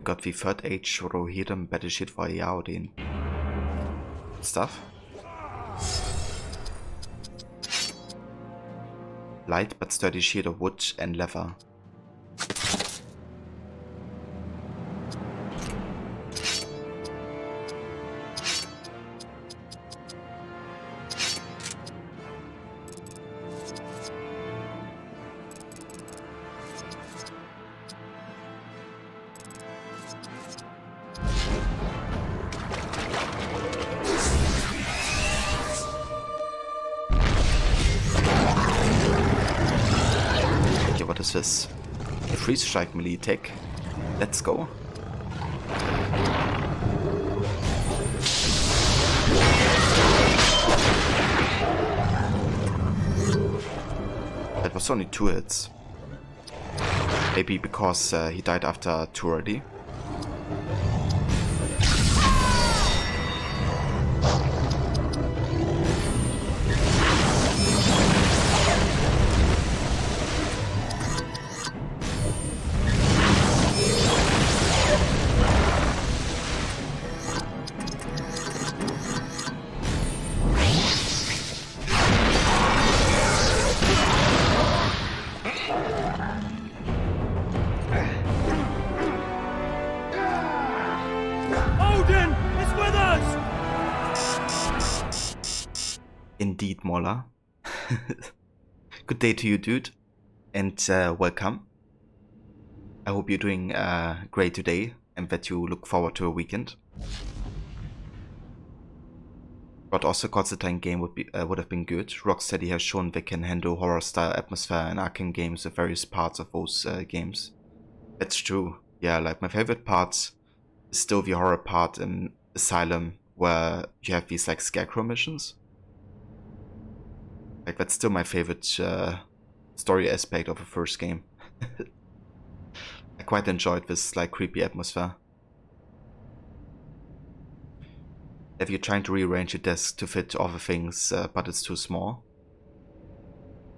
Got the third age Rohirrim battleship for Yaodin. Stuff. Light but sturdy shield of wood and leather. What is this? A freeze strike melee tech. Let's go. That was only 2 hits. Maybe because he died after 2 already. Indeed, Mola. Good day to you, dude, and welcome. I hope you're doing great today and that you look forward to a weekend. But also Constantine game would have been good. Rocksteady has shown they can handle horror-style atmosphere and Arkham games with various parts of those games. That's true. Yeah, like my favorite part is still the horror part in Asylum, where you have these like scarecrow missions. Like, that's still my favorite story aspect of the first game. I quite enjoyed this like creepy atmosphere. If you're trying to rearrange your desk to fit all the things, but it's too small.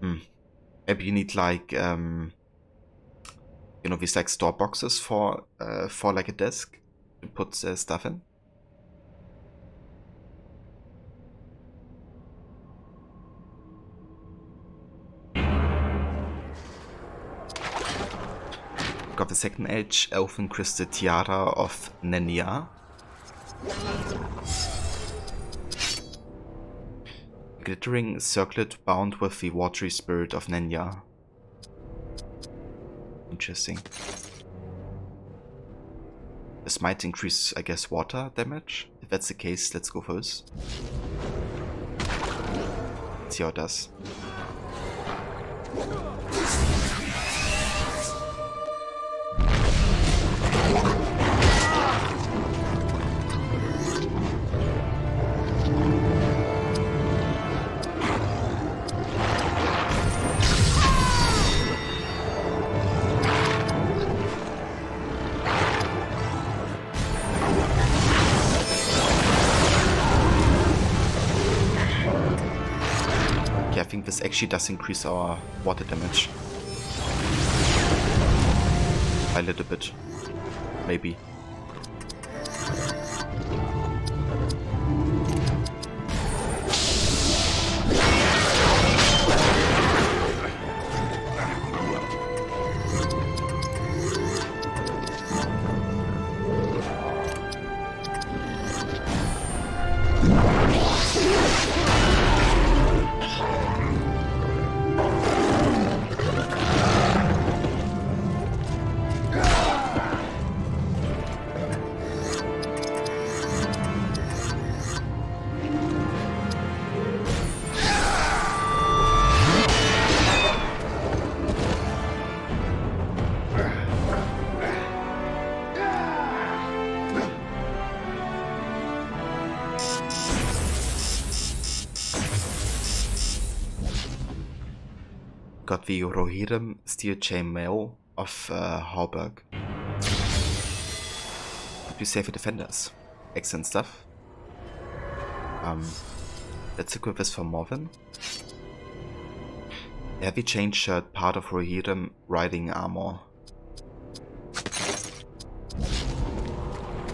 Maybe you need like, you know, these like store boxes for like a desk to put stuff in. Got the second age Elfin Crystal Tiara of Nenya. glittering circlet bound with the watery spirit of Nenya. Interesting. This might increase, I guess, water damage. If that's the case, let's go for this. Let's see how it does. I think this actually does increase our water damage. A little bit. Maybe. Got the Rohirrim steel chainmail of Harburg. Could we save the defenders? Excellent stuff. Let's equip this for Morven. Heavy chain shirt, part of Rohirrim riding armor.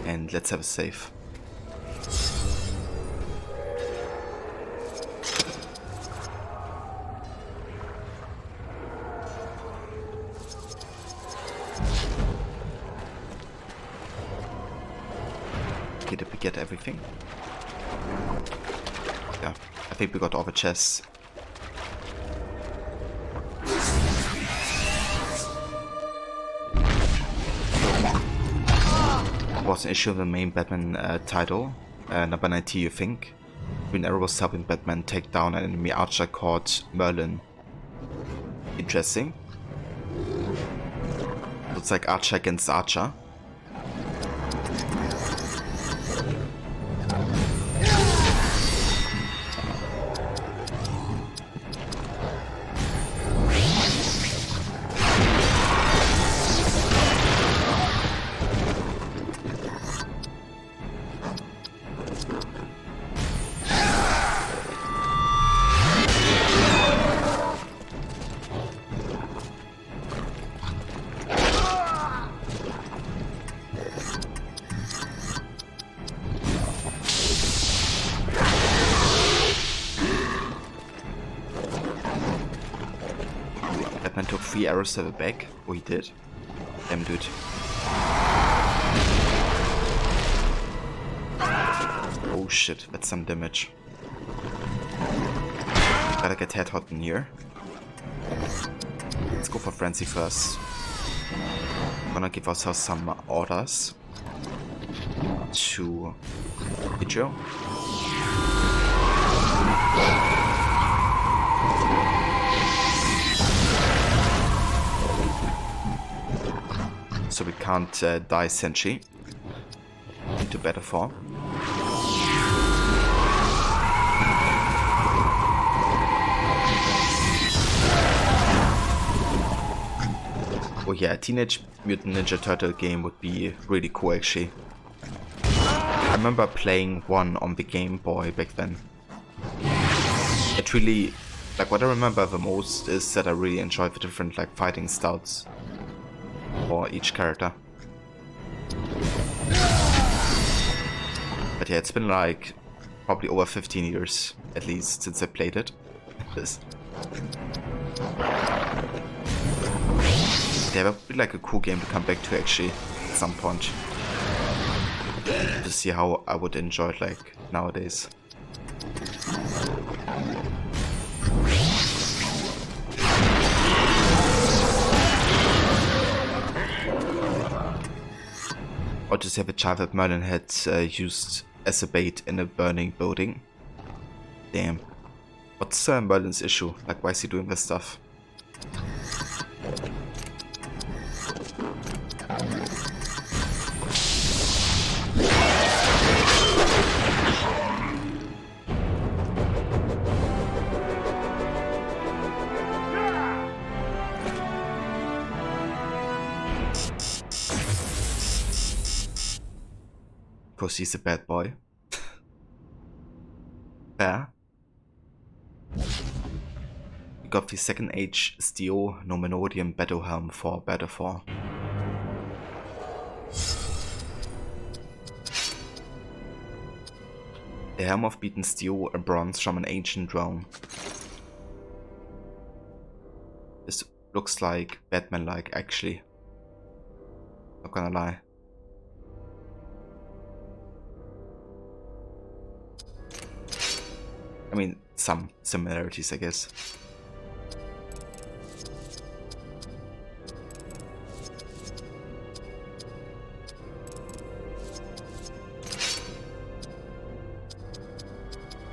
And let's have a save. Okay, did we get everything? Yeah, I think we got all the chests. Was an issue of the main Batman title, number 90, you think? Green Arrow was helping Batman take down an enemy archer called Merlin. Interesting. Looks like Archer against Archer. Batman took 3 arrows to the back. Oh, he did. Damn, dude. Oh shit, that's some damage. Gotta get head hot in here. Let's go for Frenzy first. Gonna give ourselves some orders to Ichigo. So we can't die Senshi into better form. Oh yeah, a Teenage Mutant Ninja Turtle game would be really cool actually. I remember playing one on the Game Boy back then. It really, like what I remember the most is that I really enjoyed the different like fighting styles for each character. But yeah, it's been like probably over 15 years at least since I played it. Yeah, that would be like a cool game to come back to actually at some point. To see how I would enjoy it like nowadays. Or just have a child that Merlin had used as a bait in a burning building. Damn. What's Merlin's issue? Like, why is he doing this stuff? Because he's a bad boy. Fair. We got the second age Steel Nomenodium Battle Helm for Battle 4. The Helm of Beaten Steel and Bronze from an ancient Rome. This looks like Batman-like, actually. Not gonna lie. I mean, some similarities, I guess.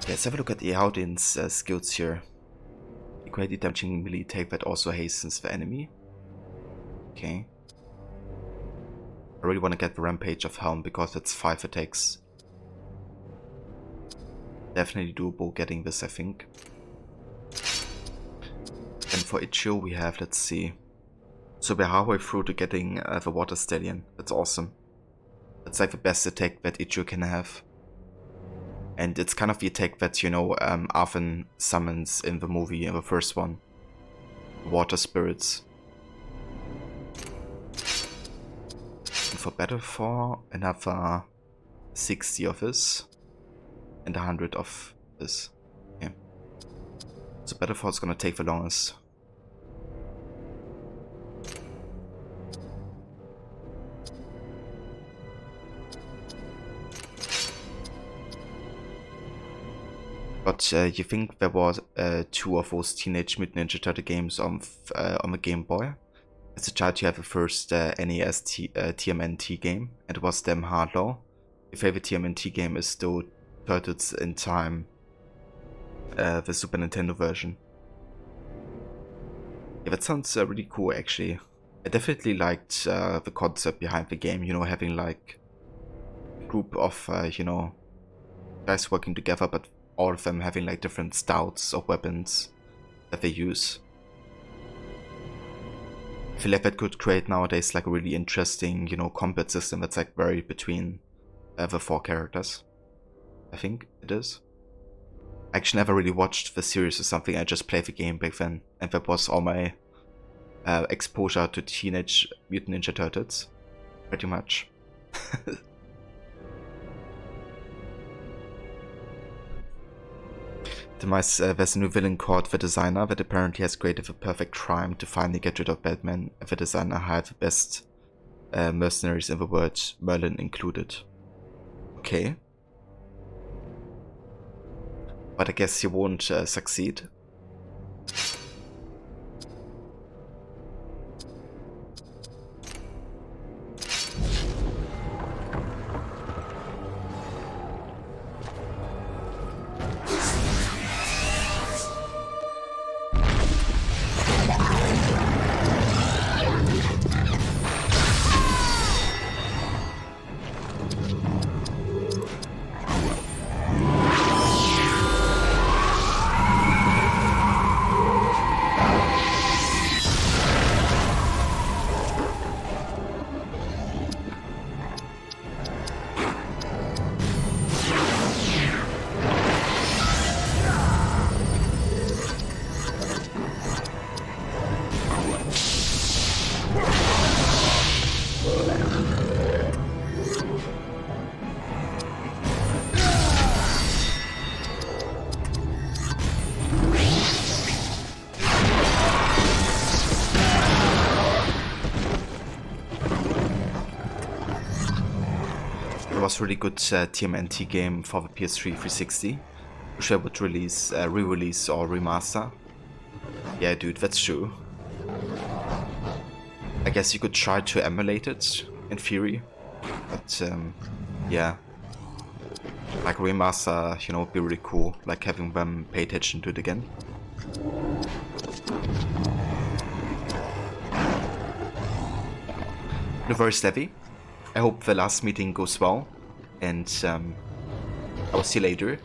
Let's have a look at Eowdin's skills here. Equally damaging melee attack that also hastens the enemy. Okay. I really want to get the Rampage of Helm because it's 5 attacks. Definitely doable getting this, I think. And for Ichio we have, let's see. So we're halfway through to getting the Water Stallion. That's awesome. That's like the best attack that Ichio can have. And it's kind of the attack that, you know, Arthur summons in the movie, in the first one. Water spirits. And for Battle 4, another 60 of this. And 100 of this. Yeah. So Battle 4 is gonna take the longest. But you think there was 2 of those Teenage Mutant Ninja Turtle games on the Game Boy? As a child you have the first NES TMNT game, and it was them Hardlaw. Your favorite TMNT game is still Turtles in Time, the Super Nintendo version. Yeah, that sounds really cool actually. I definitely liked the concept behind the game, you know, having like a group of, you know, guys working together, but all of them having like different stouts of weapons that they use. I feel like that could create nowadays like a really interesting, you know, combat system that's like varied between the 4 characters. I think it is. I actually never really watched the series or something, I just played the game back then, and that was all my exposure to Teenage Mutant Ninja Turtles, pretty much. There's a new villain called the Designer that apparently has created the perfect crime to finally get rid of Batman, and the Designer hired the best mercenaries in the world, Merlin included. Okay. But I guess he won't succeed. Was really good TMNT game for the PS3 360, which I would release, re-release or remaster. Yeah, dude, that's true. I guess you could try to emulate it, in theory, But yeah, like remaster, you know, would be really cool. Like having them pay attention to it again. Universe Levy. I hope the last meeting goes well, and I'll see you later.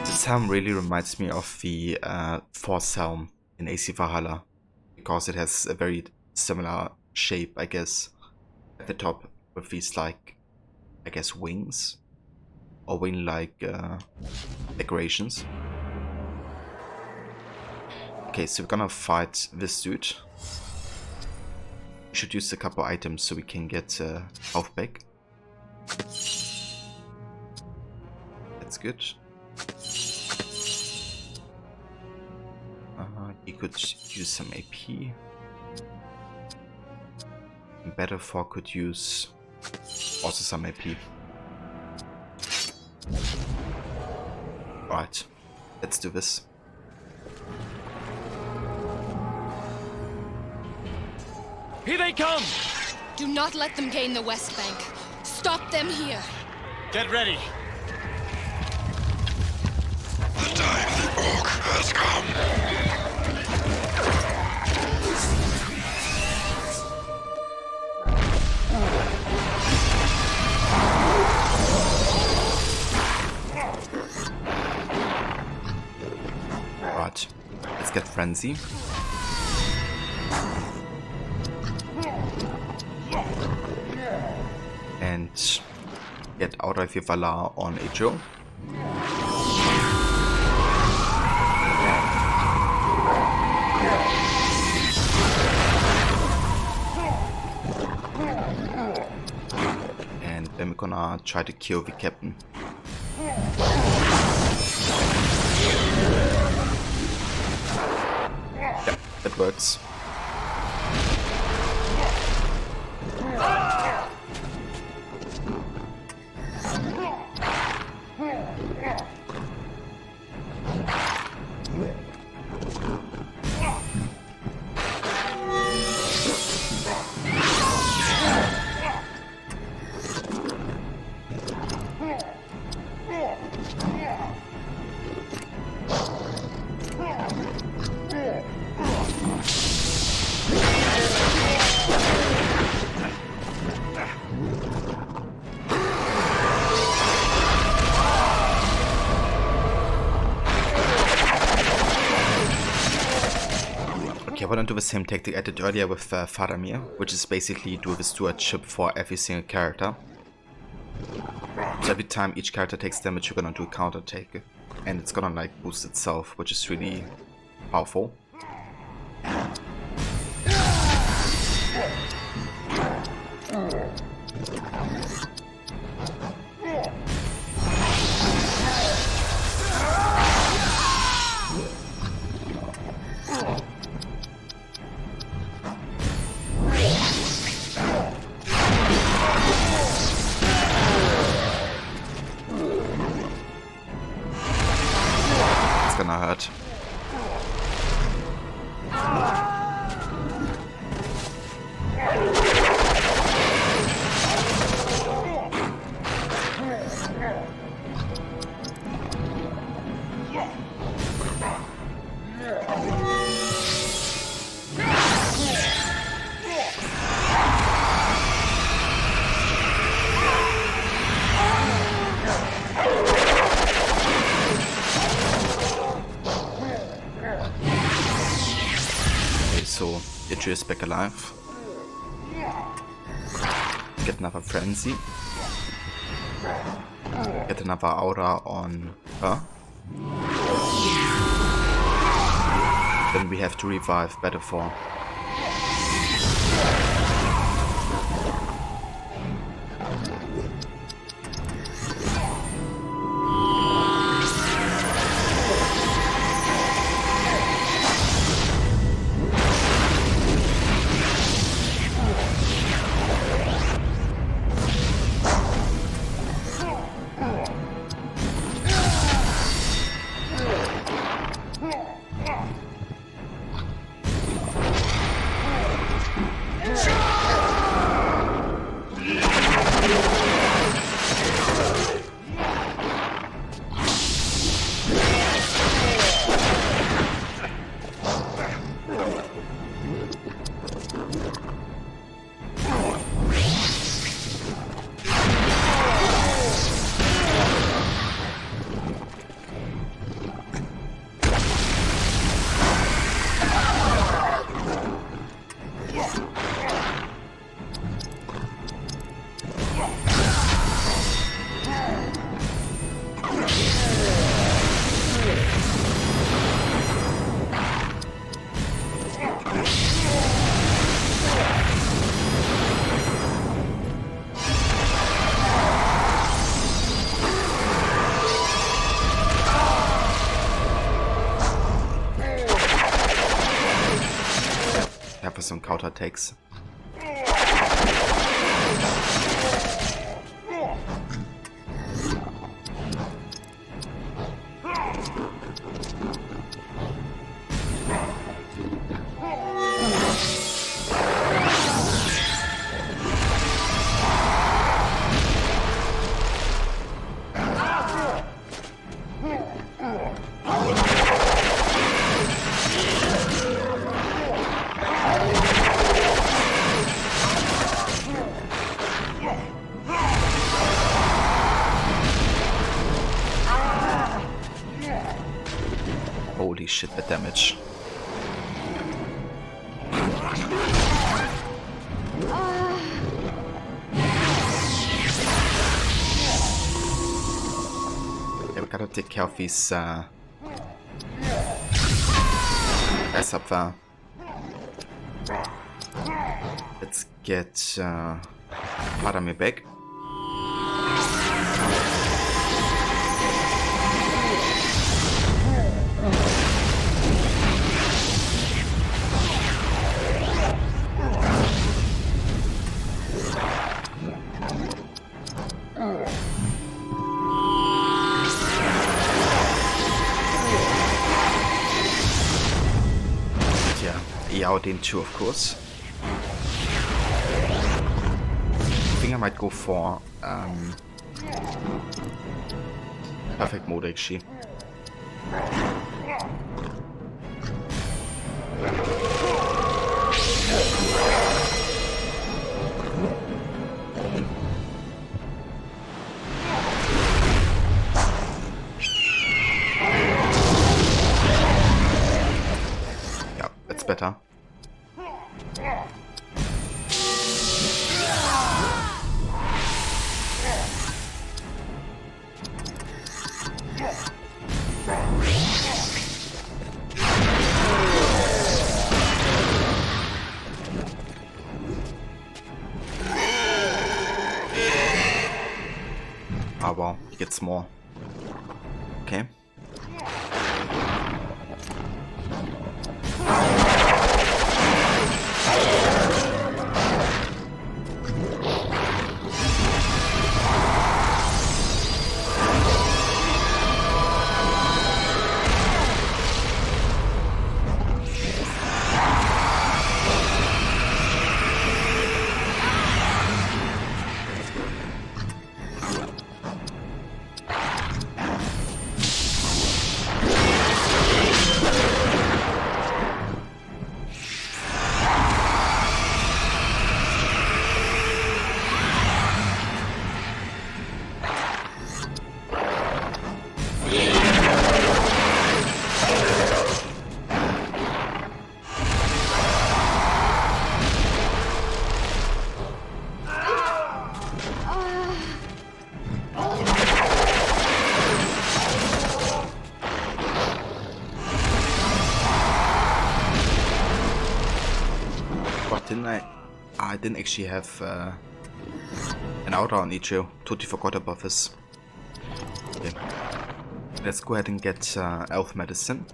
This helm really reminds me of the Force helm in AC Valhalla, because it has a very similar shape, I guess, at the top with these, like, I guess wings or wing-like decorations. Okay, so we're gonna fight this dude. We should use a couple items so we can get health back. That's good. You could use some AP. Battlefor could use also some AP. Right, let's do this. Here they come! Do not let them gain the West Bank. Stop them here. Get ready! The time of the Orc has come. Right, let's get Frenzy. And get out of Valar on Ejo. And then we're gonna try to kill the captain. Yeah, that works. Okay, I want to do the same tactic I did earlier with Faramir, which is basically do the stewardship for every single character. So every time each character takes damage, you're gonna do a counter take, and it's gonna like boost itself, which is really powerful. Gonna hurt. Demetri is back alive. Get another frenzy. Get another aura on her. Then we have to revive Battlefor. For some counter attacks. Holy shit, the damage. Yeah, we gotta take care of these guys up there. Let's get Faramir back. Eowyn too, of course. I think I might go for perfect mode actually. Yeah, that's better. Ah, wow, he gets more. Okay. But didn't I didn't actually have an outer on Ichio. Totally forgot about this. Okay. Let's go ahead and get elf medicine.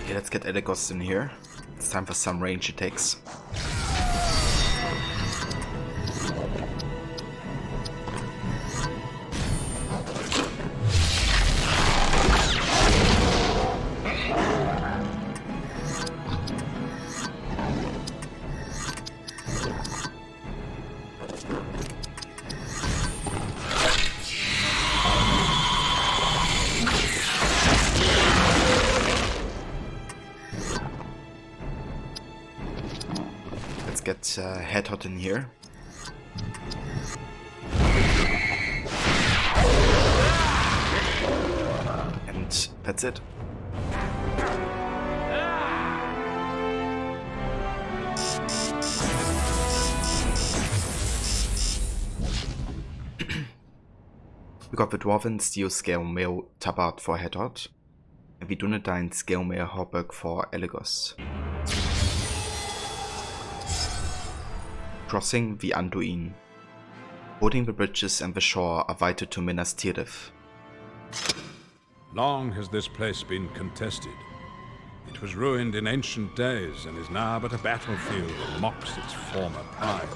Okay, let's get Elegos in here. It's time for some range attacks. Get Headhot in here. And that's it. We got the Dwarven Steel Scale Mail Tabard for Headhot, and the Dunedain Scale Mail Hauberk for Elegos. Crossing the Anduin. Boarding the bridges and the shore are vital to Minas Tirith. Long has this place been contested. It was ruined in ancient days and is now but a battlefield that mocks its former pride.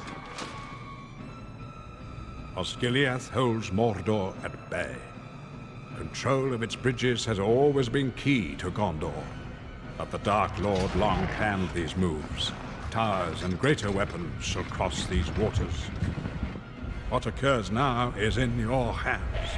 Osgiliath holds Mordor at bay. Control of its bridges has always been key to Gondor, but the Dark Lord long planned these moves. Towers and greater weapons shall cross these waters. What occurs now is in your hands.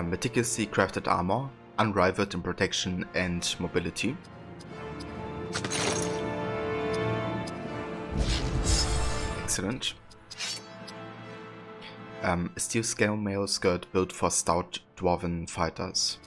Meticulously crafted armor, unrivaled in protection and mobility. Excellent. A steel scale mail skirt built for stout dwarven fighters.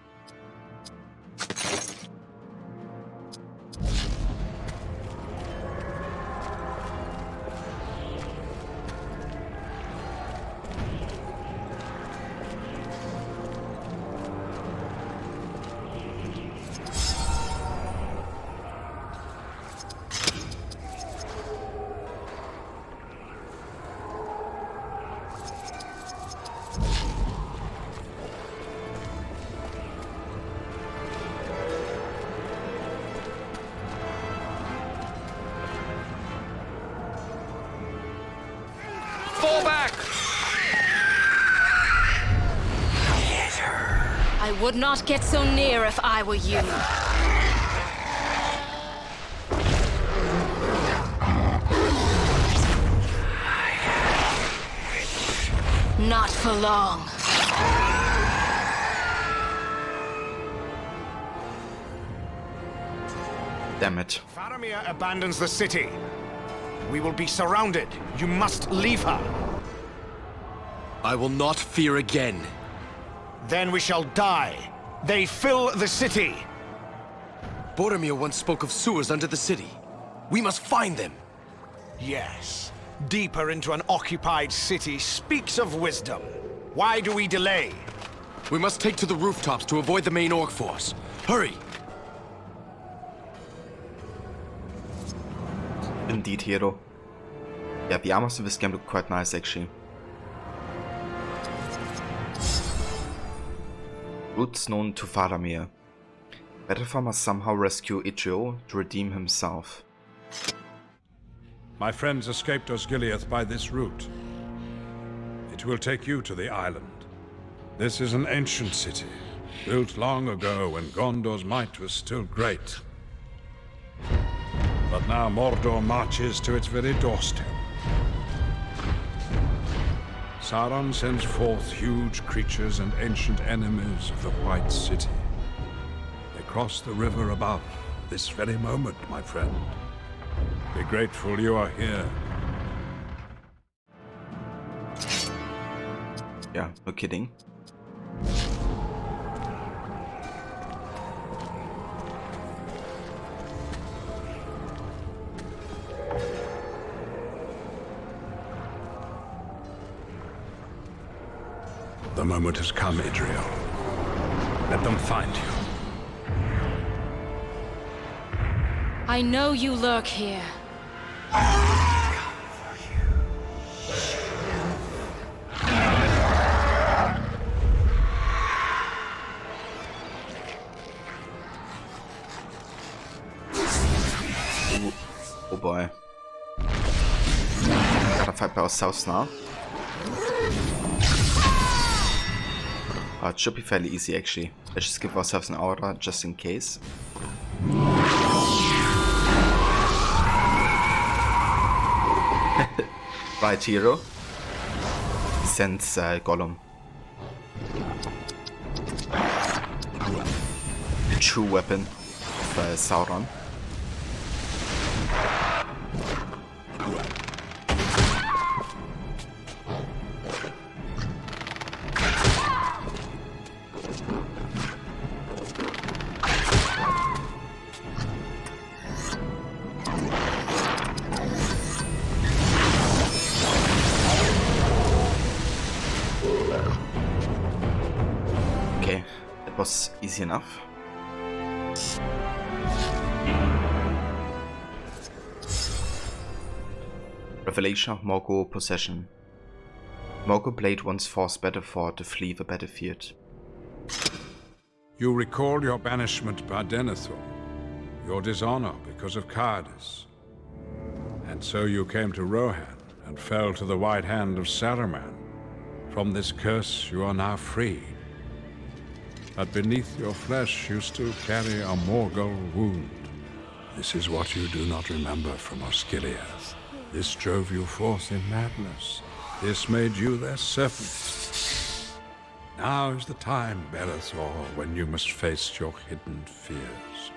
Fall back! I would not get so near if I were you. Not for long. Damn it. Faramir abandons the city. We will be surrounded. You must leave her. I will not fear again. Then we shall die. They fill the city. Boromir once spoke of sewers under the city. We must find them. Yes. Deeper into an occupied city speaks of wisdom. Why do we delay? We must take to the rooftops to avoid the main orc force. Hurry! Indeed, hero. Yeah, the armors of this game look quite nice, actually. Roots known to Faramir. Betelgeuse must somehow rescue Idrio to redeem himself. My friends escaped Osgiliath by this route. It will take you to the island. This is an ancient city, built long ago when Gondor's might was still great. But now Mordor marches to its very doorstep. Sauron sends forth huge creatures and ancient enemies of the White City. They cross the river above this very moment, my friend. Be grateful you are here. Yeah, no kidding. The moment has come, Idrio. Let them find you. I know you lurk here. Oh boy. Gotta fight by ourselves now. It should be fairly easy actually. Let's just give ourselves an aura just in case. Right, hero. He sends Gollum. The true weapon of Sauron. Okay, that was easy enough. Revelation of Morgul Possession. Morgul Blade once forced Betelgeuse to flee the battlefield. You recall your banishment by Denethor, your dishonor because of Caiadas. And so you came to Rohan and fell to the white hand of Saruman. From this curse you are now free. But beneath your flesh you still carry a Morgul wound. This is what you do not remember from Osgiliath. This drove you forth in madness. This made you their servant. Now is the time, Betelgeuse, when you must face your hidden fears.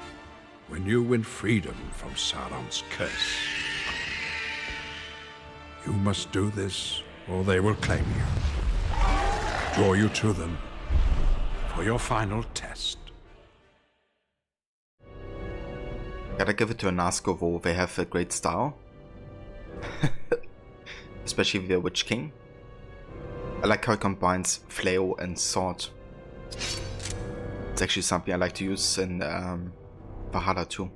When you win freedom from Sauron's curse. You must do this, or they will claim you. Draw you to them for your final test. Gotta give it to a Nazgul, they have a great style. Especially the Witch King. I like how it combines flail and sword. It's actually something I like to use in Valhalla too.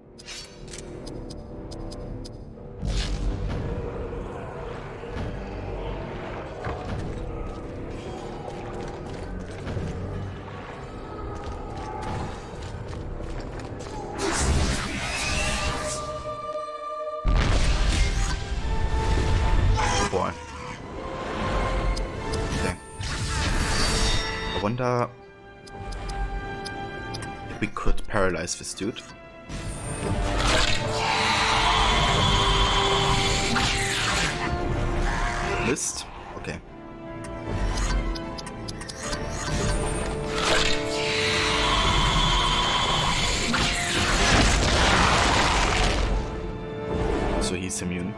I wonder if we could paralyze this dude. Missed? Okay. So he's immune.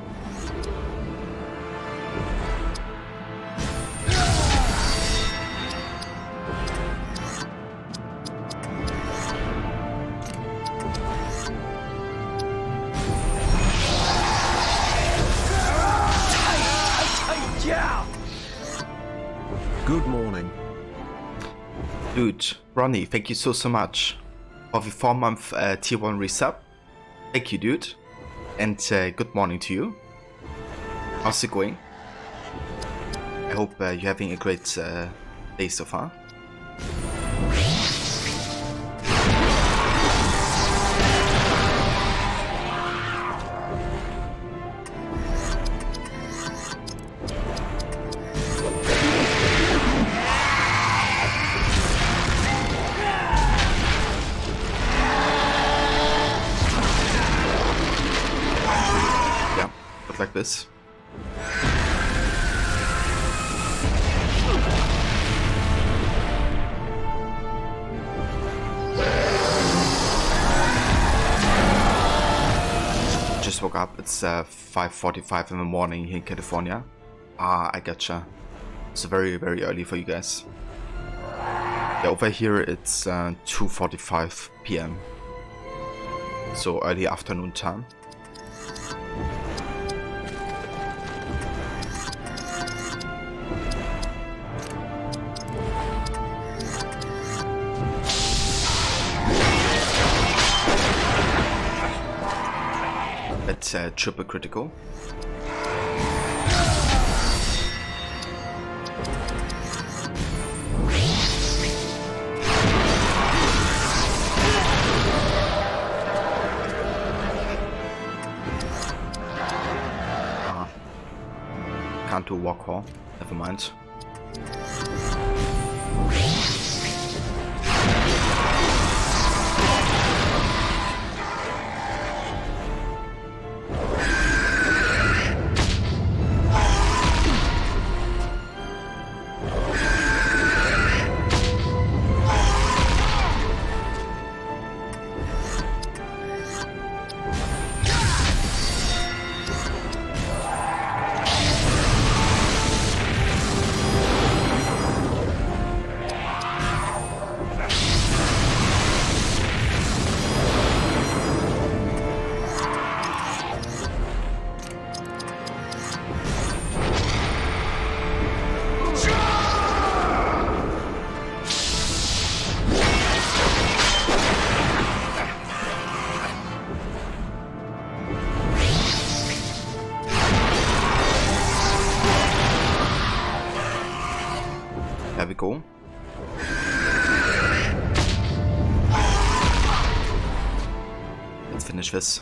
Good morning. Dude, Ronnie, thank you so much for the 4-month tier 1 resub. Thank you, dude. And good morning to you. How's it going? I hope you're having a great day so far. look like this. Just woke up. It's 5:45 in the morning here in California. Ah, I gotcha. It's very, very early for you guys. Yeah, over here it's 2:45 p.m. So early afternoon time. That's triple critical. Can't do walk call. Never mind. There we go. Let's finish this.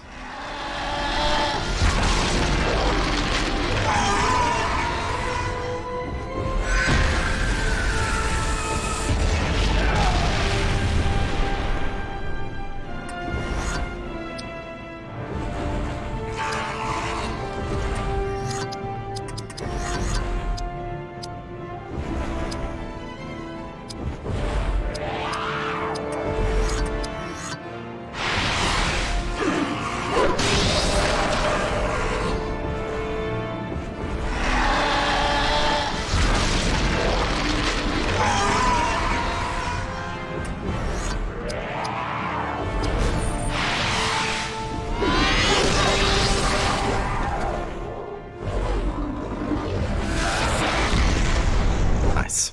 Nice.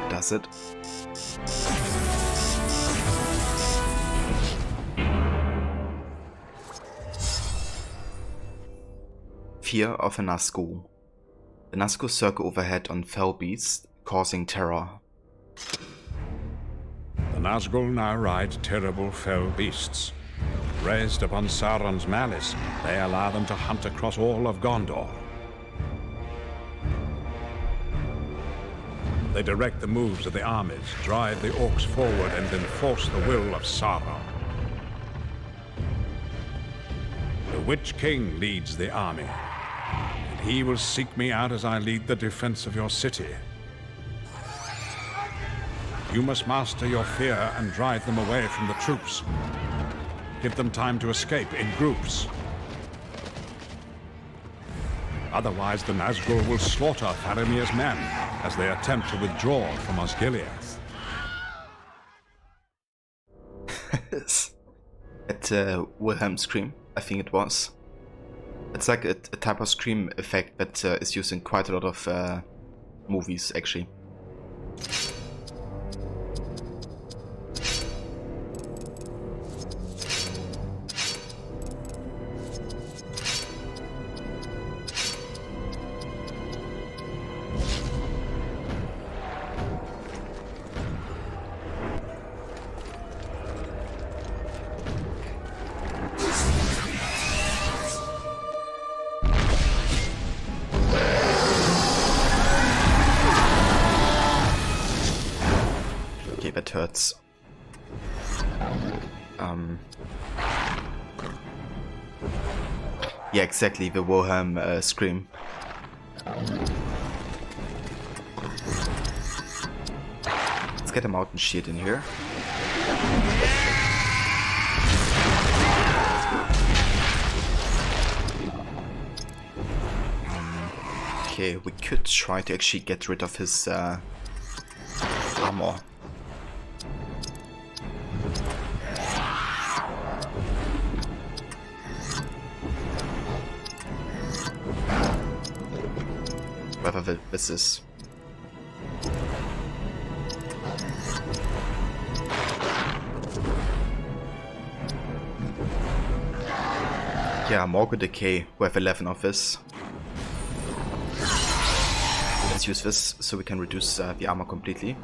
Does it? Fear of a Nazgul. The Nazgul circle overhead on fell beasts, causing terror. The Nazgul now ride terrible fell beasts. Raised upon Sauron's malice, they allow them to hunt across all of Gondor. They direct the moves of the armies, drive the orcs forward, and enforce the will of Sauron. The Witch King leads the army, and he will seek me out as I lead the defense of your city. You must master your fear and drive them away from the troops. Give them time to escape in groups. Otherwise, the Nazgul will slaughter Faramir's men as they attempt to withdraw from Osgiliath. At Wilhelm Scream, I think it was. It's like a type of scream effect that is used in quite a lot of movies, actually. That hurts. Yeah, exactly, the Wilhelm scream. Let's get a mountain shield in here. Okay, we could try to actually get rid of his armor. Whatever this is. Yeah, Morgue Decay. We have 11 of this. Let's use this so we can reduce the armor completely.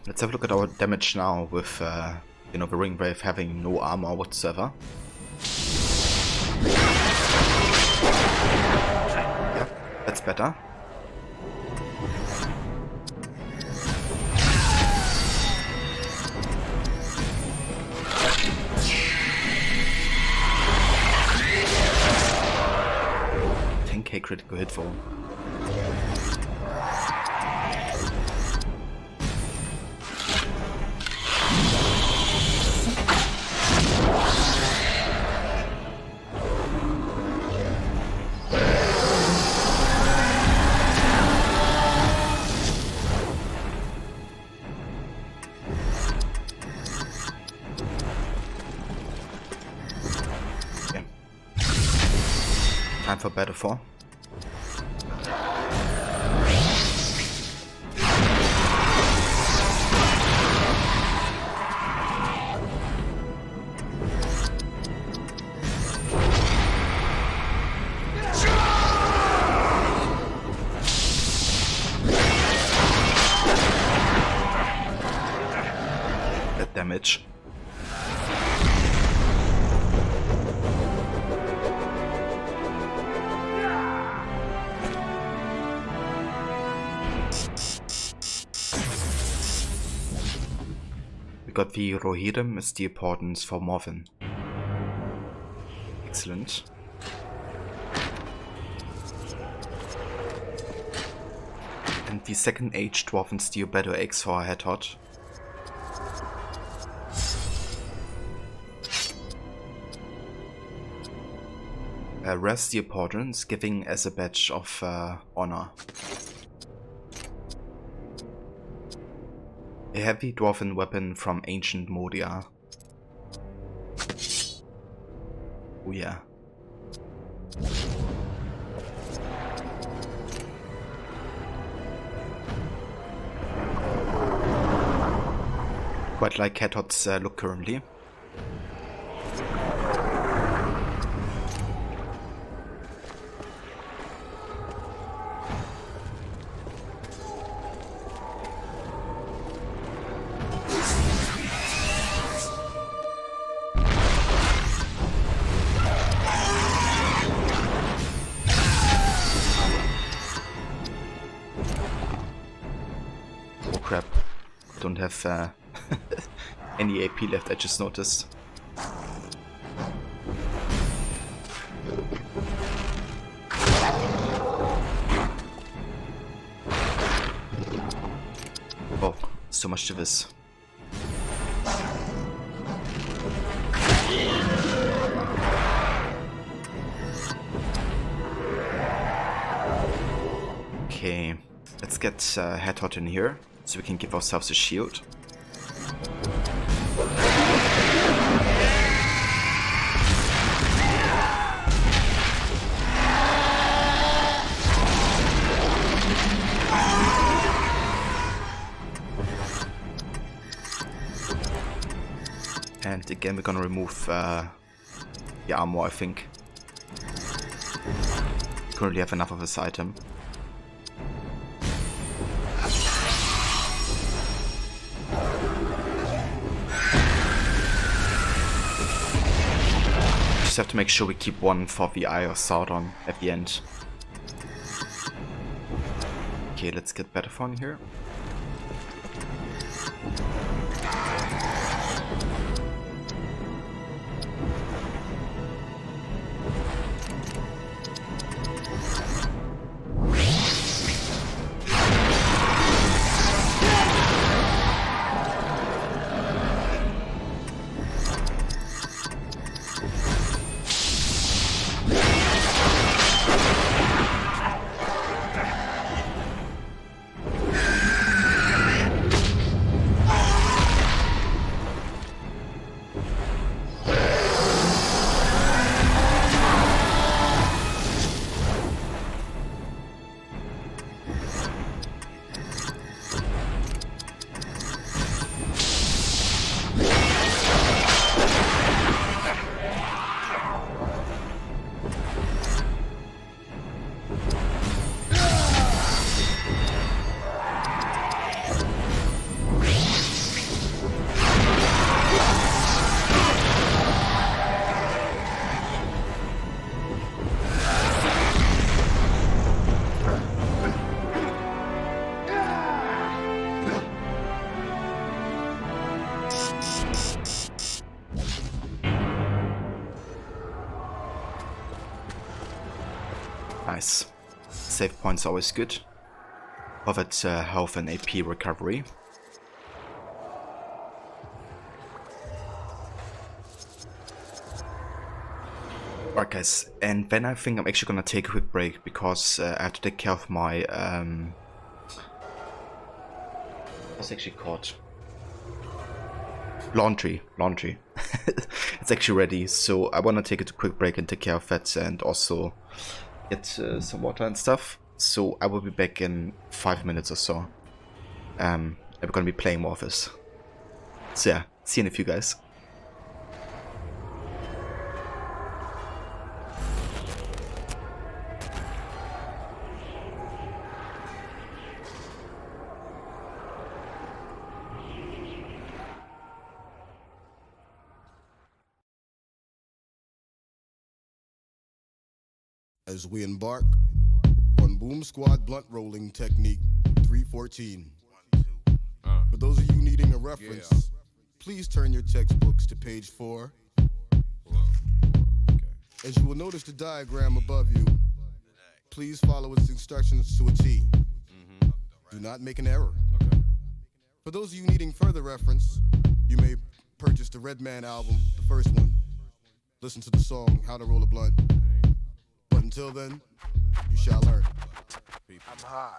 Let's have a look at our damage now with, you know, the Ringwraith having no armor whatsoever. Yeah, that's better. $10k critical hit for. Time for Battle 4. That damage. We got the Rohirrim as the importance for Morven. Excellent. And the second age Dwarven Steel Battle Axe for our Head Hot. Rare Steel Portents, giving as a badge of honor. A heavy dwarven weapon from ancient Moria. Oh yeah. Quite like Head Hot's look currently. Crap, don't have any AP left, I just noticed. Oh, so much to this. Okay, let's get Head Hot in here. So we can give ourselves a shield. And again, we're gonna remove the armor, I think. We currently have enough of this item. Just have to make sure we keep one for the Eye of Sauron at the end. Okay, let's get Bettaphon here. Nice. Save points always good. Of its health and AP recovery. Alright guys, and then I think I'm actually gonna take a quick break because I have to take care of my what's actually called? Laundry. It's actually ready, so I wanna take a quick break and take care of that and also get some water and stuff. So I will be back in 5 minutes or so. And we're gonna be playing more of this. So yeah, see you in a few, guys. As we embark on Boom Squad blunt rolling technique 314. For those of you needing a reference, please turn your textbooks to page 4. As you will notice the diagram above you, please follow its instructions to a T. Do not make an error. For those of you needing further reference, you may purchase the Redman album, the first one. Listen to the song, How to Roll a Blunt. Until then, you shall learn. I'm high.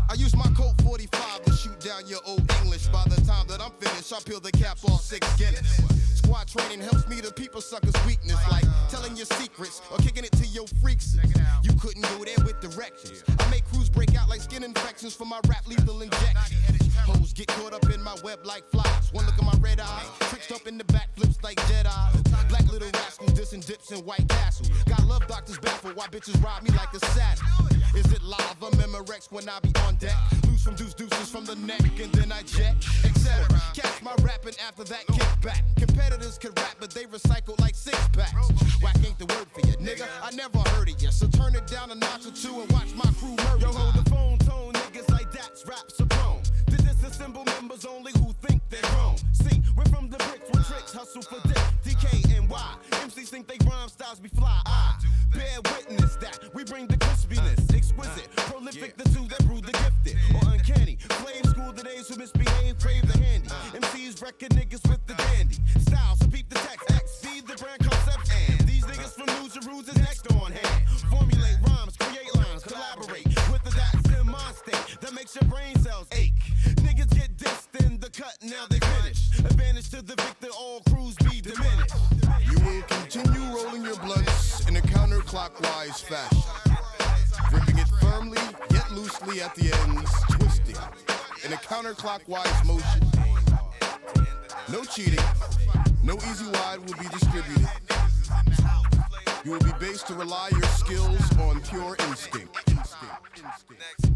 I use my Colt 45 to shoot down your old English. By the time that I'm finished, I peel the cap off 6 Guinness. Squad training helps me to people suckers' weakness, like telling your secrets or kicking it to your freaks. You couldn't go there with directions. I make crews break out like skin infections for my rap lethal injections. Hoes get caught up in my web like flies. One look at my red eyes, tricked up in the backflips like Jedi. Black little rascals dissing dips in White Castle. Got love doctors baffled why bitches ride me like a saddle. Is it live? I'm Memorex when I be on deck. Loose from deuces from the neck and then I jet, etc. Catch my rapping after that kick back. Competitors could rap but they recycle like 6-packs. Whack ain't the word for you, nigga. I never heard of you. So turn it down a notch or two and watch my crew murder. Yo, hold the phone tone, niggas like that's raps are prone. To disassemble members only who think they're wrong. See, we're from the bricks with tricks, hustle for dick, DK and Y. MCs think they rhyme styles be fly. I bear witness that we bring the crispiness, exquisite, prolific, the two that brew the gifted, or uncanny. Flame school the days who misbehave, crave the handy. MCs reckon niggas with the dandy style, so peep the text, X, feed the brand concept, and these niggas from New Jerusalem is next on hand. Formulate rhymes, create lines, collaborate with the that's in mind state that makes your brain cells ache. Niggas get dissed in the cut, now they finish. Advantage to the victor, all crews be diminished. You will continue rolling your blunts in a counterclockwise fashion, gripping it firmly yet loosely at the ends, twisting in a counterclockwise motion. No cheating, No easy wide will be distributed. You will be based to rely your skills on pure instinct.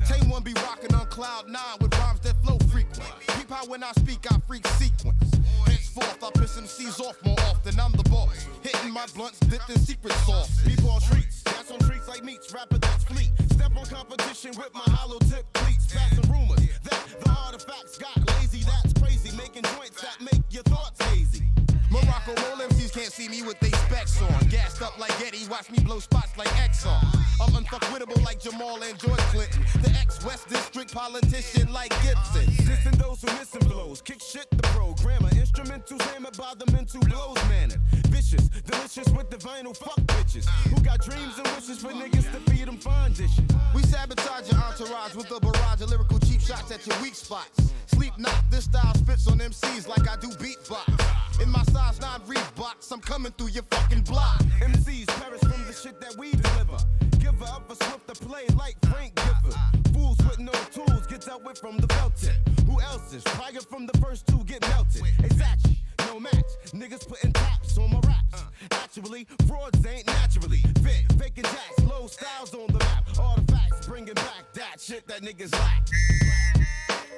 Tame one be rocking on cloud 9 with rhymes that flow frequent. Peep how when I speak I freak sequence. Henceforth I piss MCs off more often. I'm the boss, hitting my blunts dipped in secret sauce. People on streets, that's on treats like meats. Rapper that's fleet. Step on competition with my hollow tip cleats. Passing rumors that the artifacts got lazy. That's crazy, making joints that make your thoughts hazy. Morocco roll MCs can't see me with they specs on. Gassed up like Getty, watch me blow spots like Exxon. I'm unfuckwittable like Jamal and George Clinton. The ex-West District politician like Gibson. Dissing those who missing blows, kick shit the programmer. Instrumentals hammered by the mental blows mannered. Vicious, delicious with the vinyl fuck bitches. Who got dreams and wishes for niggas to feed them fine dishes. We sabotage your entourage with a barrage of lyrical cheap shots at your weak spots. Sleep not, this style spits on MCs like I do beatbox. In my size 9 Reeboks, I'm coming through your fucking block. MCs perish from the shit that we deliver. Give her up a swift to play like Frank Gifford. Fools with no tools get dealt with from the felt tip. Who else is? Prior from the first two get melted. Exactly, no match. Niggas putting taps on my raps. Actually, frauds ain't naturally fit. Faking jacks, low styles on the map. Artifacts bringing back that shit that niggas lack.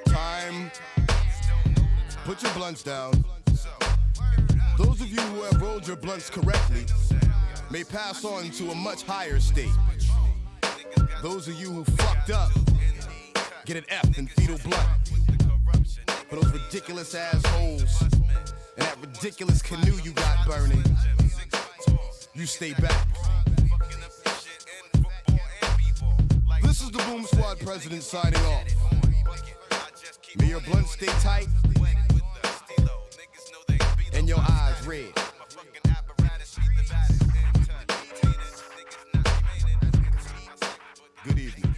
Time. Put your blunts down. Those of you who have rolled your blunts correctly may pass on to a much higher state. Those of you who fucked up get an F in fetal blunt. For those ridiculous assholes and that ridiculous canoe you got burning, you stay back. This is the Boom Squad president signing off. May your blunt stay tight and your eyes red. Good evening.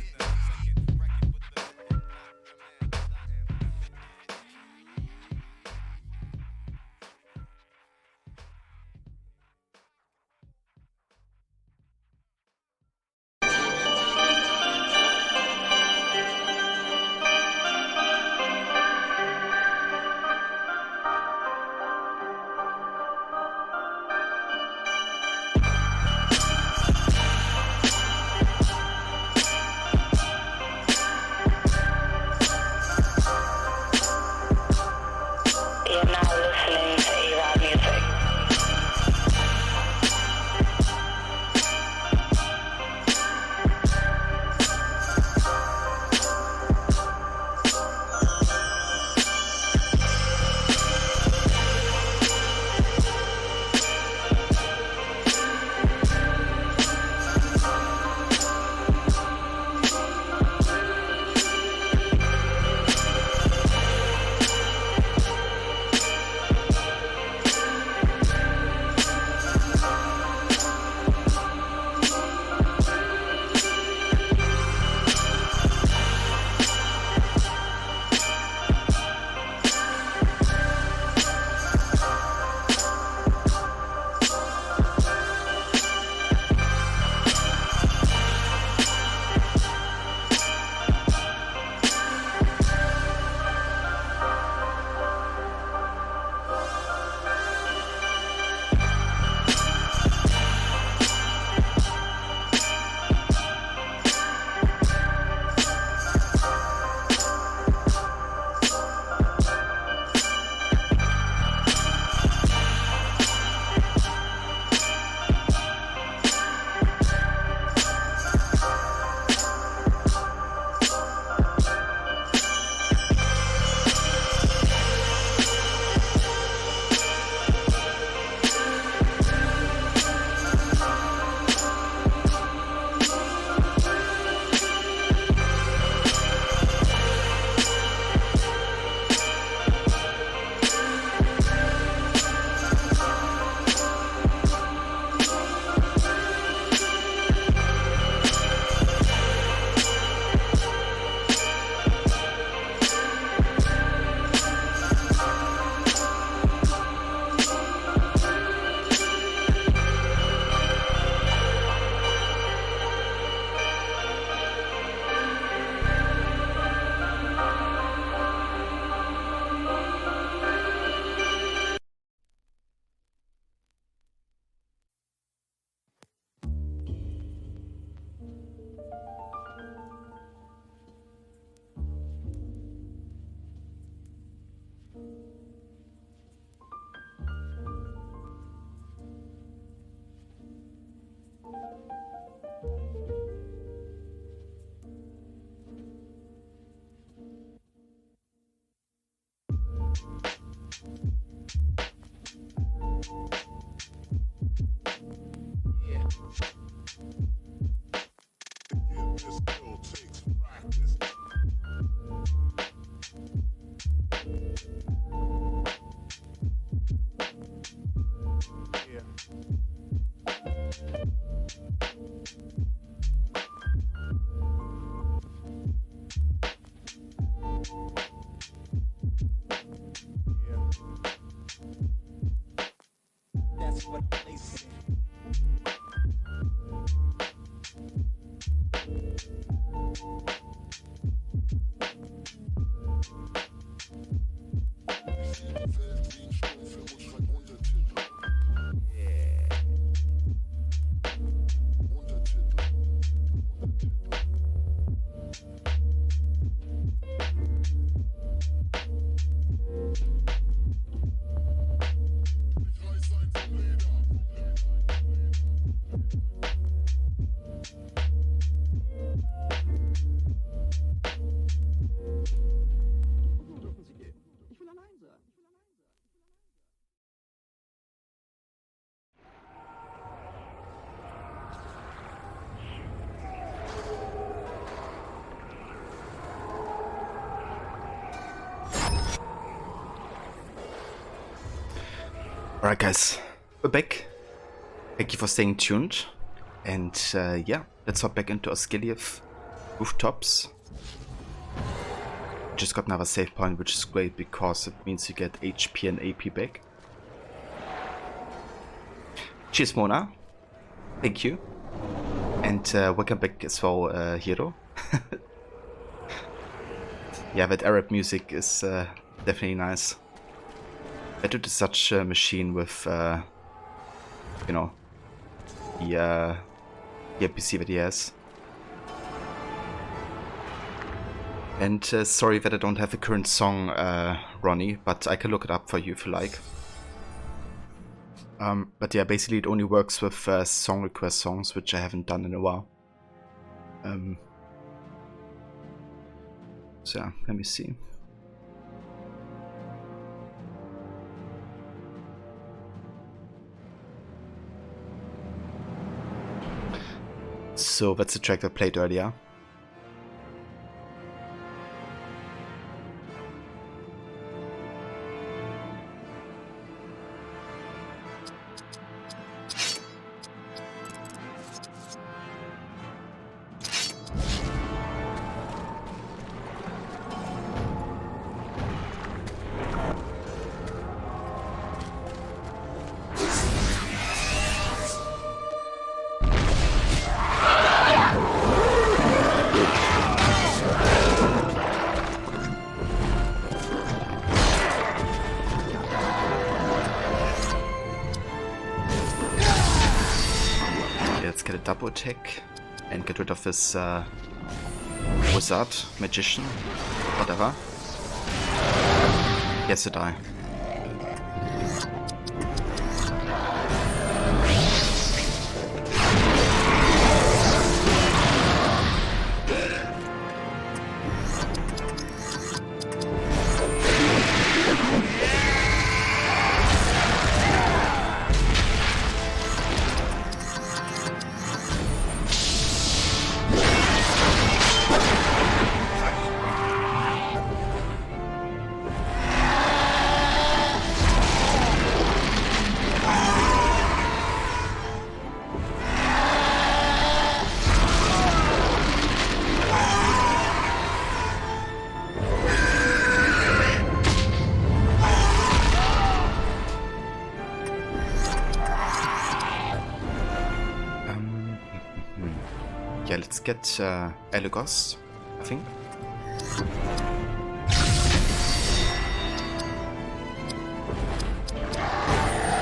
Alright guys, we're back. Thank you for staying tuned. And yeah, let's hop back into Osgiliath rooftops. Just got another save point, which is great because it means you get HP and AP back. Cheers Mona, thank you. And welcome back as well, Hero. Yeah, that Arab music is definitely nice. I did such a machine with, you know, the NPC that he has. And sorry that I don't have the current song, Ronnie, but I can look it up for you if you like. But yeah, basically it only works with song request songs, which I haven't done in a while. So yeah, let me see. So that's the track I played earlier. Double attack and get rid of this wizard, magician, whatever. Yes, I die. Yeah, let's get Elagos, I think.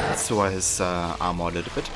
Let's lower his armor a little bit.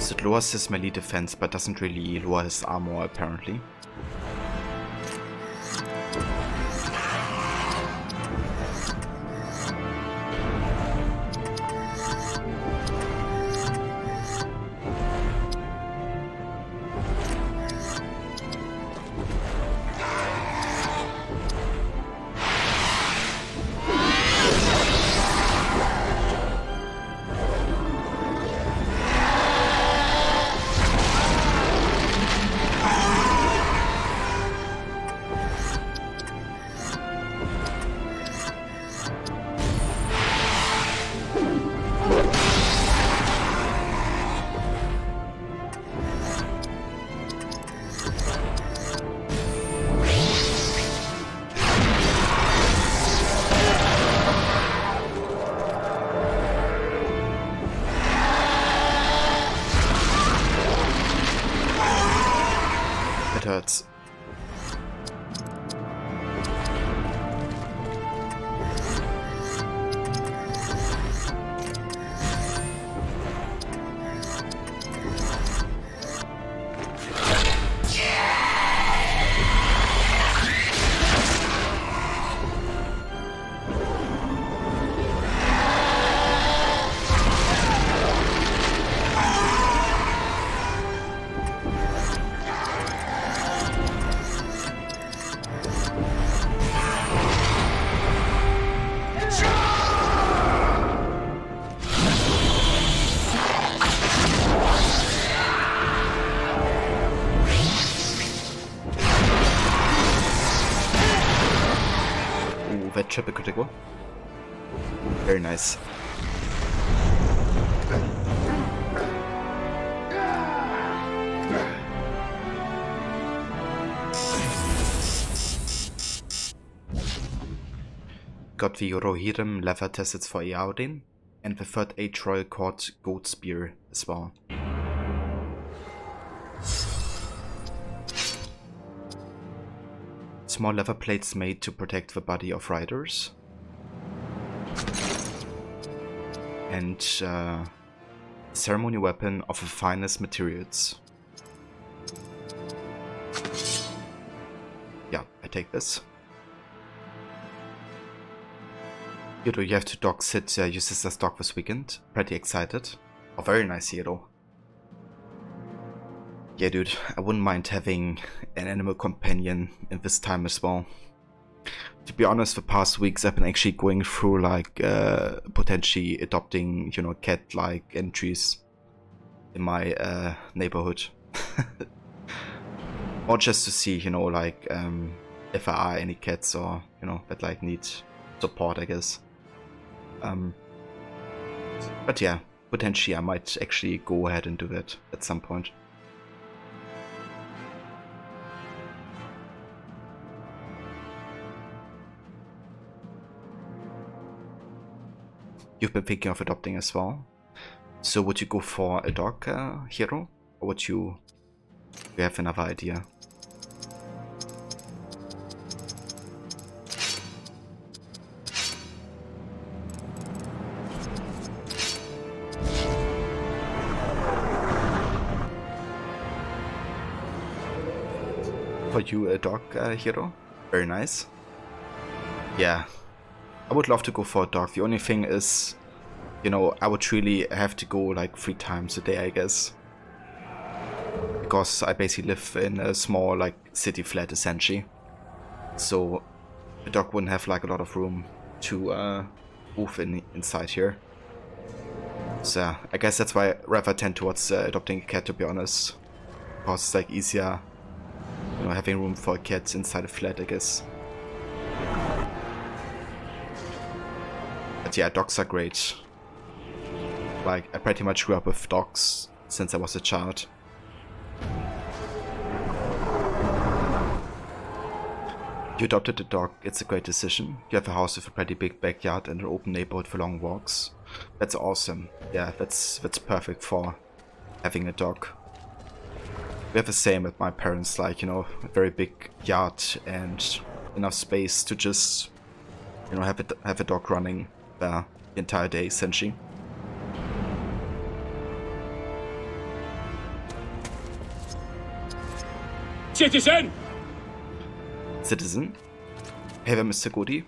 So it lowers his melee defense, but doesn't really lower his armor apparently. Hurts. That triple critical. Very nice. Got the Rohirrim leather tested for Eowyn, and the third Age Royal Court Goat Spear as well. Small leather plates made to protect the body of riders. And ceremony weapon of the finest materials. Yeah, I take this. Hero, you have to dock sit uses as dock this weekend. Pretty excited. Oh, very nice hero. Yeah, dude, I wouldn't mind having an animal companion in this time as well. To be honest, the past weeks I've been actually going through like potentially adopting, you know, cat-like entries in my neighborhood. Or just to see, you know, like if there are any cats or, you know, that like need support, I guess. But yeah, potentially I might actually go ahead and do that at some point. You've been thinking of adopting as well. So would you go for a dog hero? Or would you have another idea? For you a dog hero? Very nice. Yeah. I would love to go for a dog. The only thing is, you know, I would really have to go like 3 times a day, I guess. Because I basically live in a small like city flat essentially. So a dog wouldn't have like a lot of room to move inside here. So I guess that's why I rather tend towards adopting a cat, to be honest. Because it's like easier, you know, having room for a cat inside a flat, I guess. But yeah, dogs are great. Like, I pretty much grew up with dogs since I was a child. You adopted a dog, it's a great decision. You have a house with a pretty big backyard and an open neighborhood for long walks. That's awesome. Yeah, that's perfect for having a dog. We have the same with my parents, like, you know, a very big yard and enough space to just, you know, have a dog running the entire day, essentially. Citizen! Citizen? Hey there, Mr. Goody.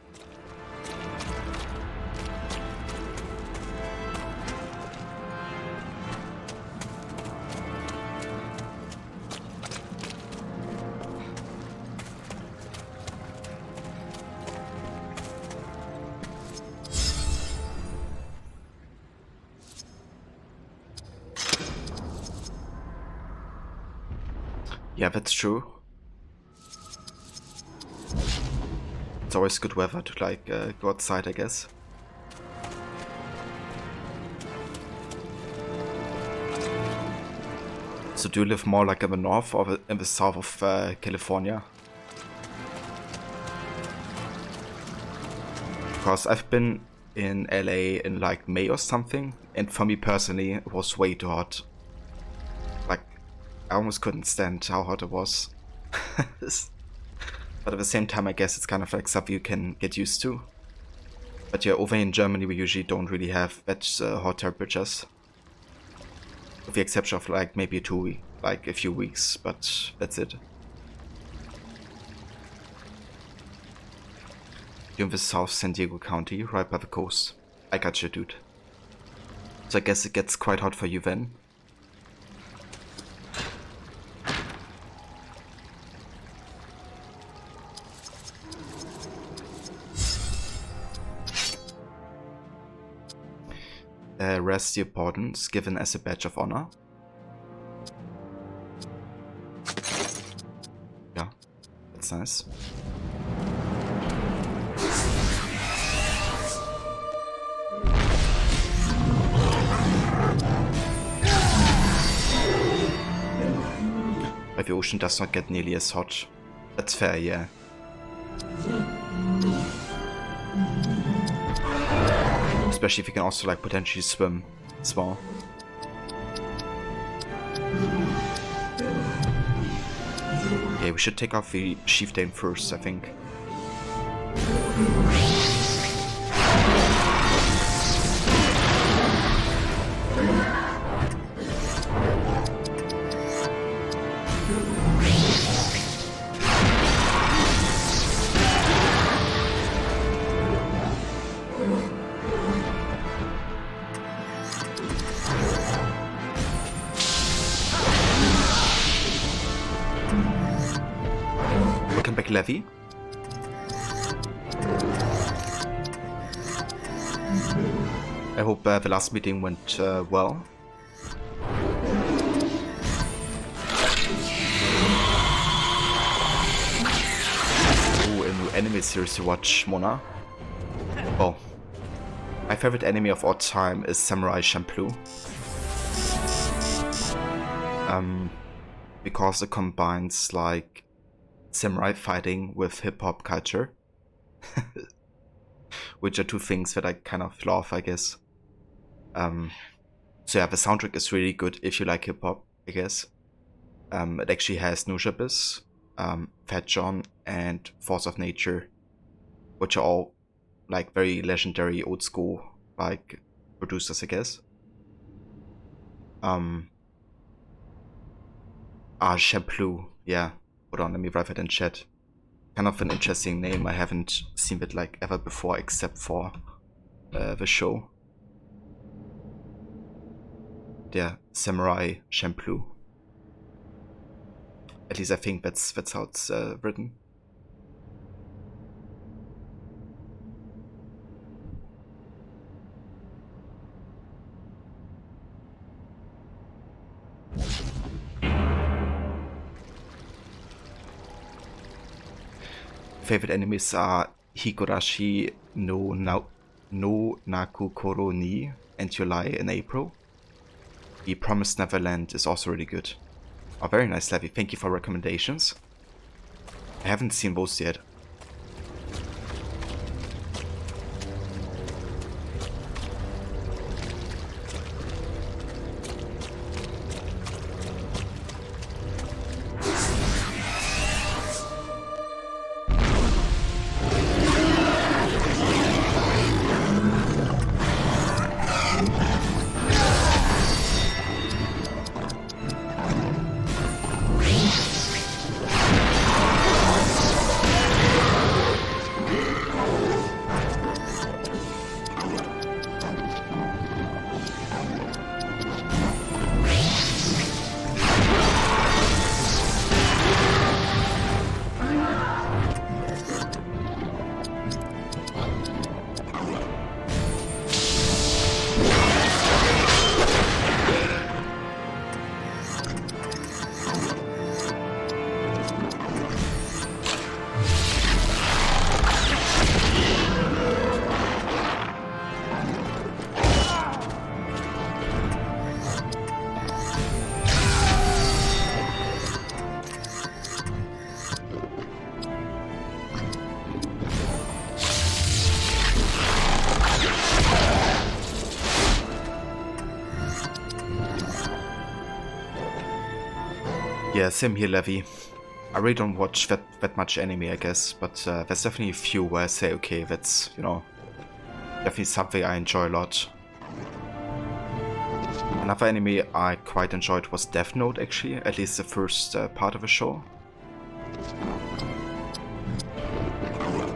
Yeah, that's true. It's always good weather to like go outside, I guess. So do you live more like in the north or in the south of California? Because I've been in LA in like May or something, and for me personally it was way too hot. Like, I almost couldn't stand how hot it was. But at the same time, I guess it's kind of like something you can get used to. But yeah, over in Germany we usually don't really have that hot temperatures. With the exception of like maybe a few weeks, but that's it. You're in the South San Diego County, right by the coast. I got you, dude. So I guess it gets quite hot for you then. Rest your pardons given as a badge of honor. Yeah, that's nice. But the ocean does not get nearly as hot. That's fair, yeah. Especially if you can also like potentially swim as well. Yeah, we should take off the chieftain first, I think. Levy. I hope the last meeting went well. Ooh, a new anime series to watch, Mona. Oh. My favorite anime of all time is Samurai Champloo. Because it combines like samurai fighting with hip-hop culture. Which are two things that I kind of love, I guess. So yeah, the soundtrack is really good if you like hip-hop, I guess. It actually has Nujabes, Fat John, and Force of Nature, which are all like very legendary old school like producers, I guess. Champloo, yeah. Hold on, let me write it in chat. Kind of an interesting name. I haven't seen it like ever before except for the show. Yeah, Samurai Champloo. At least I think that's how it's written. Favorite enemies are Higurashi no Nakukoro ni and July in April. The Promised Neverland is also really good. Oh, very nice, Levy. Thank you for recommendations. I haven't seen those yet. Yeah, same here, Levi. I really don't watch that much anime, I guess, but there's definitely a few where I say, okay, that's, you know, definitely something I enjoy a lot. Another anime I quite enjoyed was Death Note, actually, at least the first part of the show.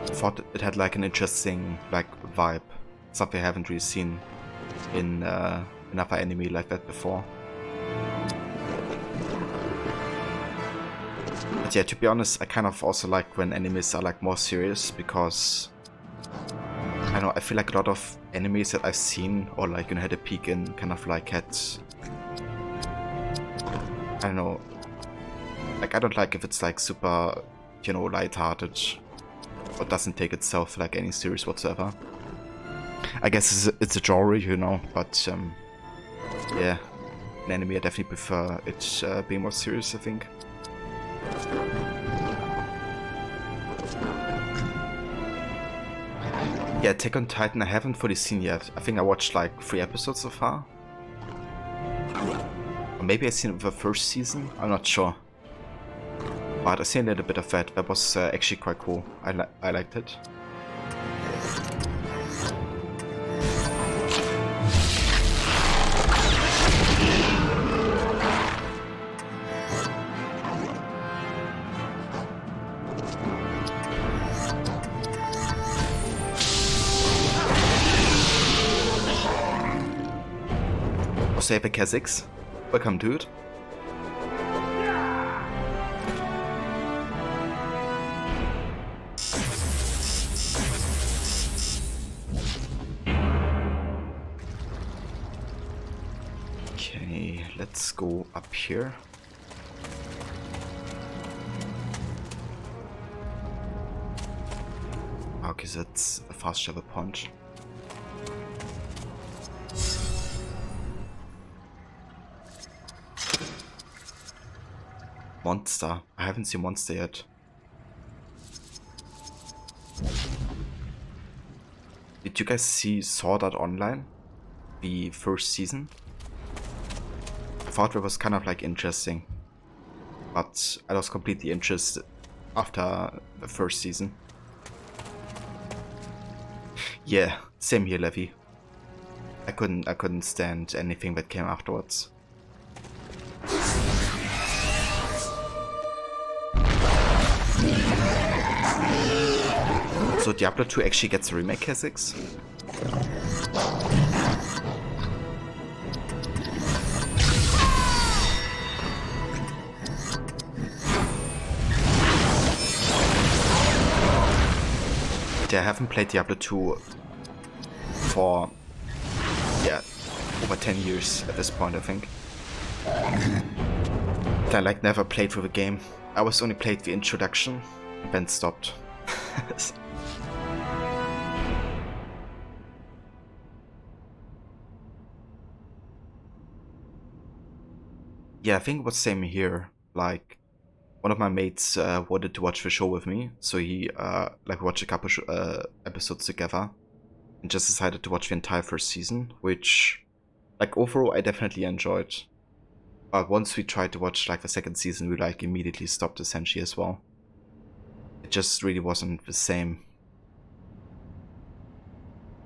I thought it had like an interesting like vibe, something I haven't really seen in another anime like that before. But yeah, to be honest, I kind of also like when animes are like more serious, because I know I feel like a lot of animes that I've seen or like, you know, had a peek in kind of like had, I don't know, like I don't like if it's like super, you know, lighthearted or doesn't take itself like any serious whatsoever. I guess it's a genre, you know, but yeah, in anime I definitely prefer it being more serious, I think. Yeah, Attack on Titan I haven't fully seen yet. I think I watched like 3 episodes so far. Or maybe I've seen the first season, I'm not sure. But I've seen a little bit of that. That was actually quite cool. I liked it. Save Kha'Zix, welcome dude. Okay, let's go up here. Okay, so that's a fast travel point. Monster. I haven't seen Monster yet. Did you guys see Sword Art Online? The first season? I thought it was kind of like interesting, but I lost completely interest after the first season. Yeah, same here, Levi. I couldn't stand anything that came afterwards. So Diablo 2 actually gets a remake, Kha'Zix? Yeah, I haven't played Diablo 2 for, yeah, over 10 years at this point, I think. I like never played through the game. I was only played the introduction, then stopped. Yeah, I think it was same here. Like, one of my mates wanted to watch the show with me, so he like watched a couple episodes together, and just decided to watch the entire first season, which, like, overall I definitely enjoyed. But once we tried to watch like the second season, we like immediately stopped essentially as well. It just really wasn't the same.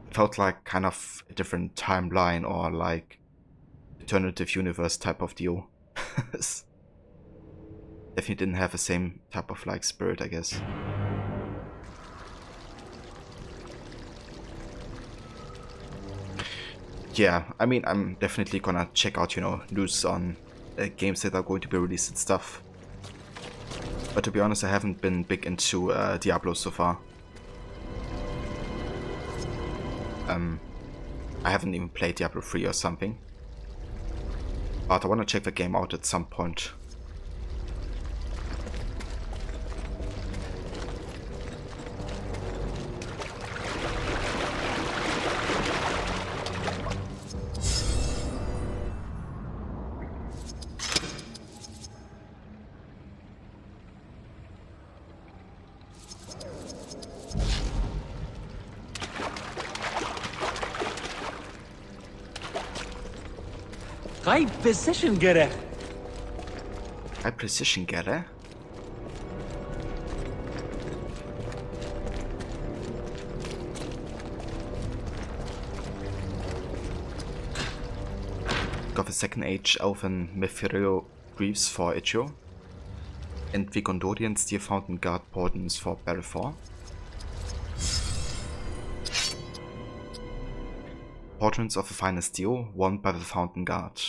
It felt like kind of a different timeline or like alternative universe type of deal. Definitely didn't have the same type of like spirit, I guess. Yeah, I mean, I'm definitely gonna check out, you know, news on games that are going to be released and stuff. But to be honest, I haven't been big into Diablo so far. I haven't even played Diablo 3 or something. But I want to check the game out at some point. غايب في السيشن قرأ. high precision getter. Of the Second Age Elven Mephirio Greaves for Itcho, and the Gondorian Steel Fountain Guard Portents for Belfor. Portraits of the Finest Steel, won by the Fountain Guard.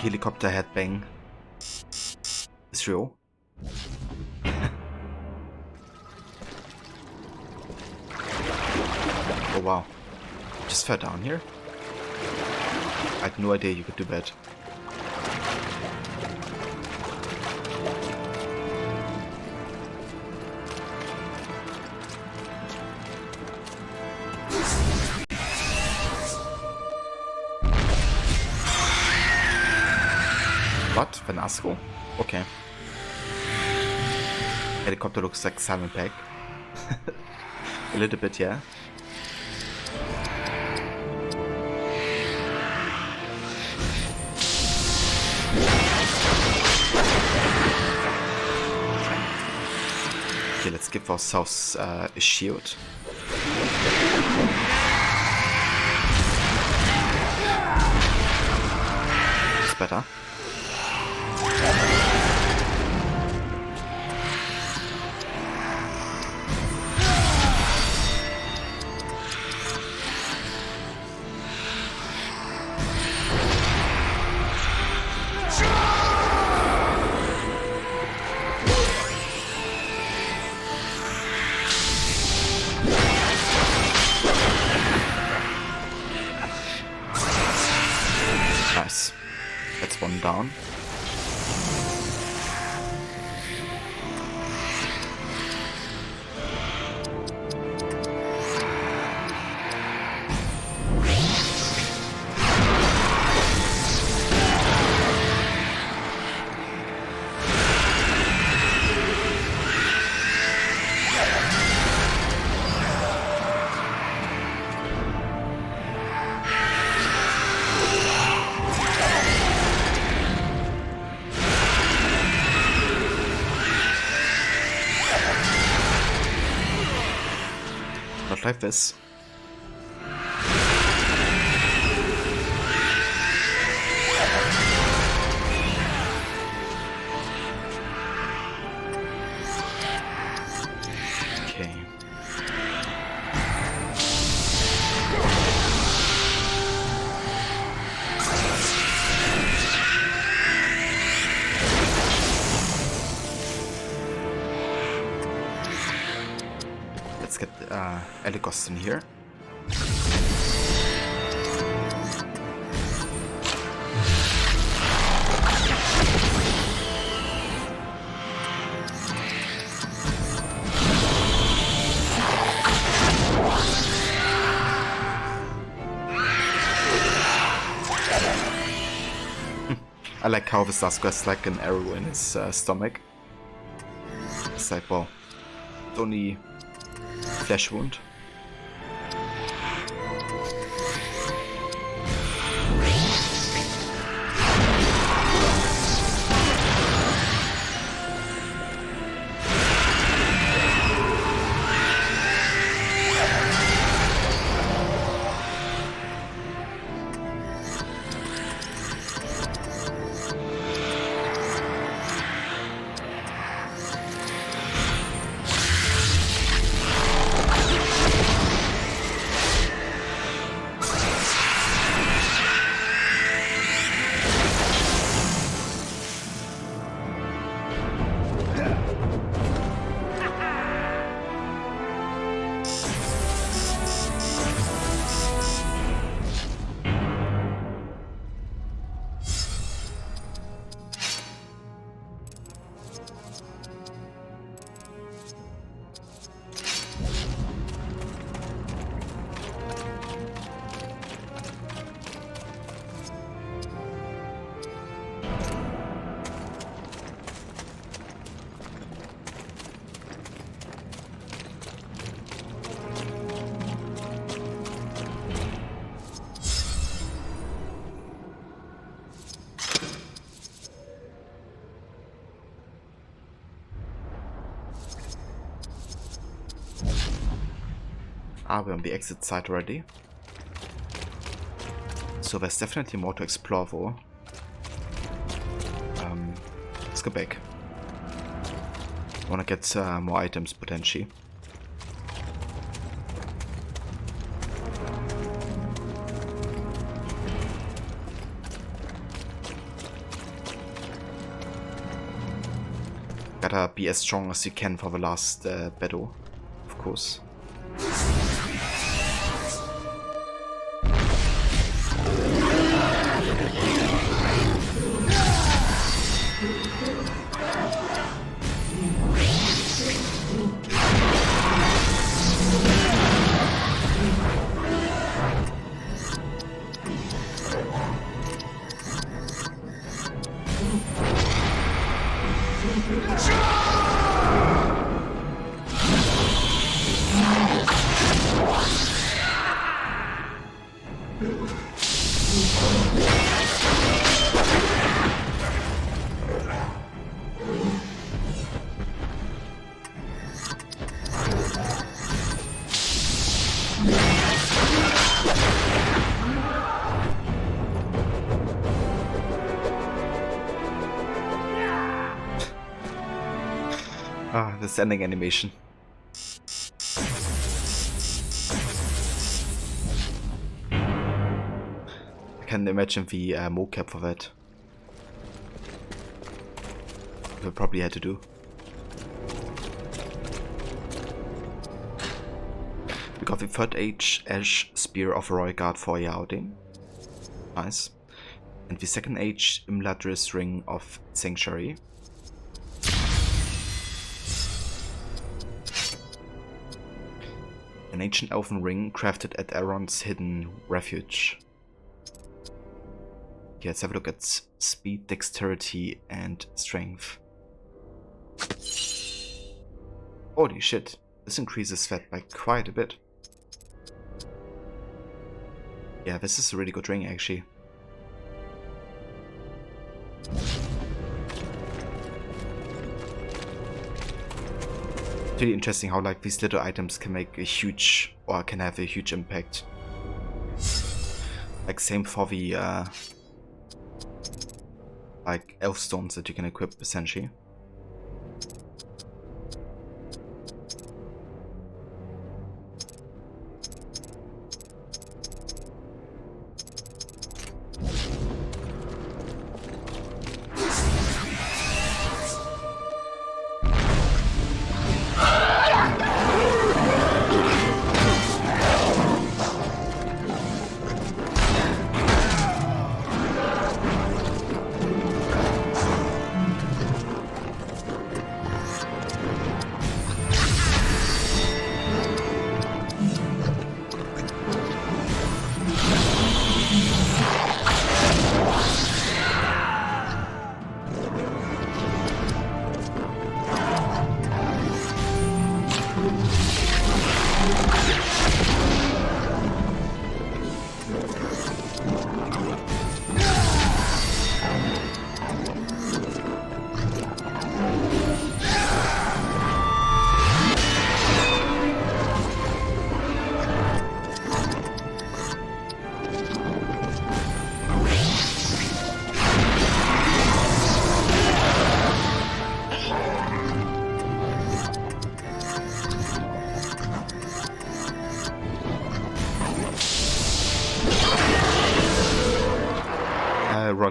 Helicopter headbang is real. Oh wow, just fell down here? I had no idea you could do that. What? Vanasco? Okay. Helicopter looks like Simon Pegg. A little bit, yeah. Okay, let's give ourselves a shield. It's better. Nice. That's one down. Not like this. Okay. Let's get Eligos in here. how this Dusk has like an arrow in his stomach. It's like, well, it's only flesh wound. We're on the exit side already. So there's definitely more to explore for. Let's go back. I wanna get more items potentially. Gotta be as strong as you can for the last battle, of course. The standing animation. I can imagine the mocap for that. We probably had to do. We got the 3rd Age Ash Spear of a Royal Guard for Yaoding. Nice. And the 2nd Age Imladris Ring of Sanctuary. An ancient elven ring crafted at Aeron's hidden refuge. Okay, let's have a look at speed, dexterity, and strength. Holy shit, this increases that by quite a bit. Yeah, this is a really good ring actually. It's really interesting how like these little items can make a huge, or can have a huge impact. Like same for the like elf stones that you can equip essentially.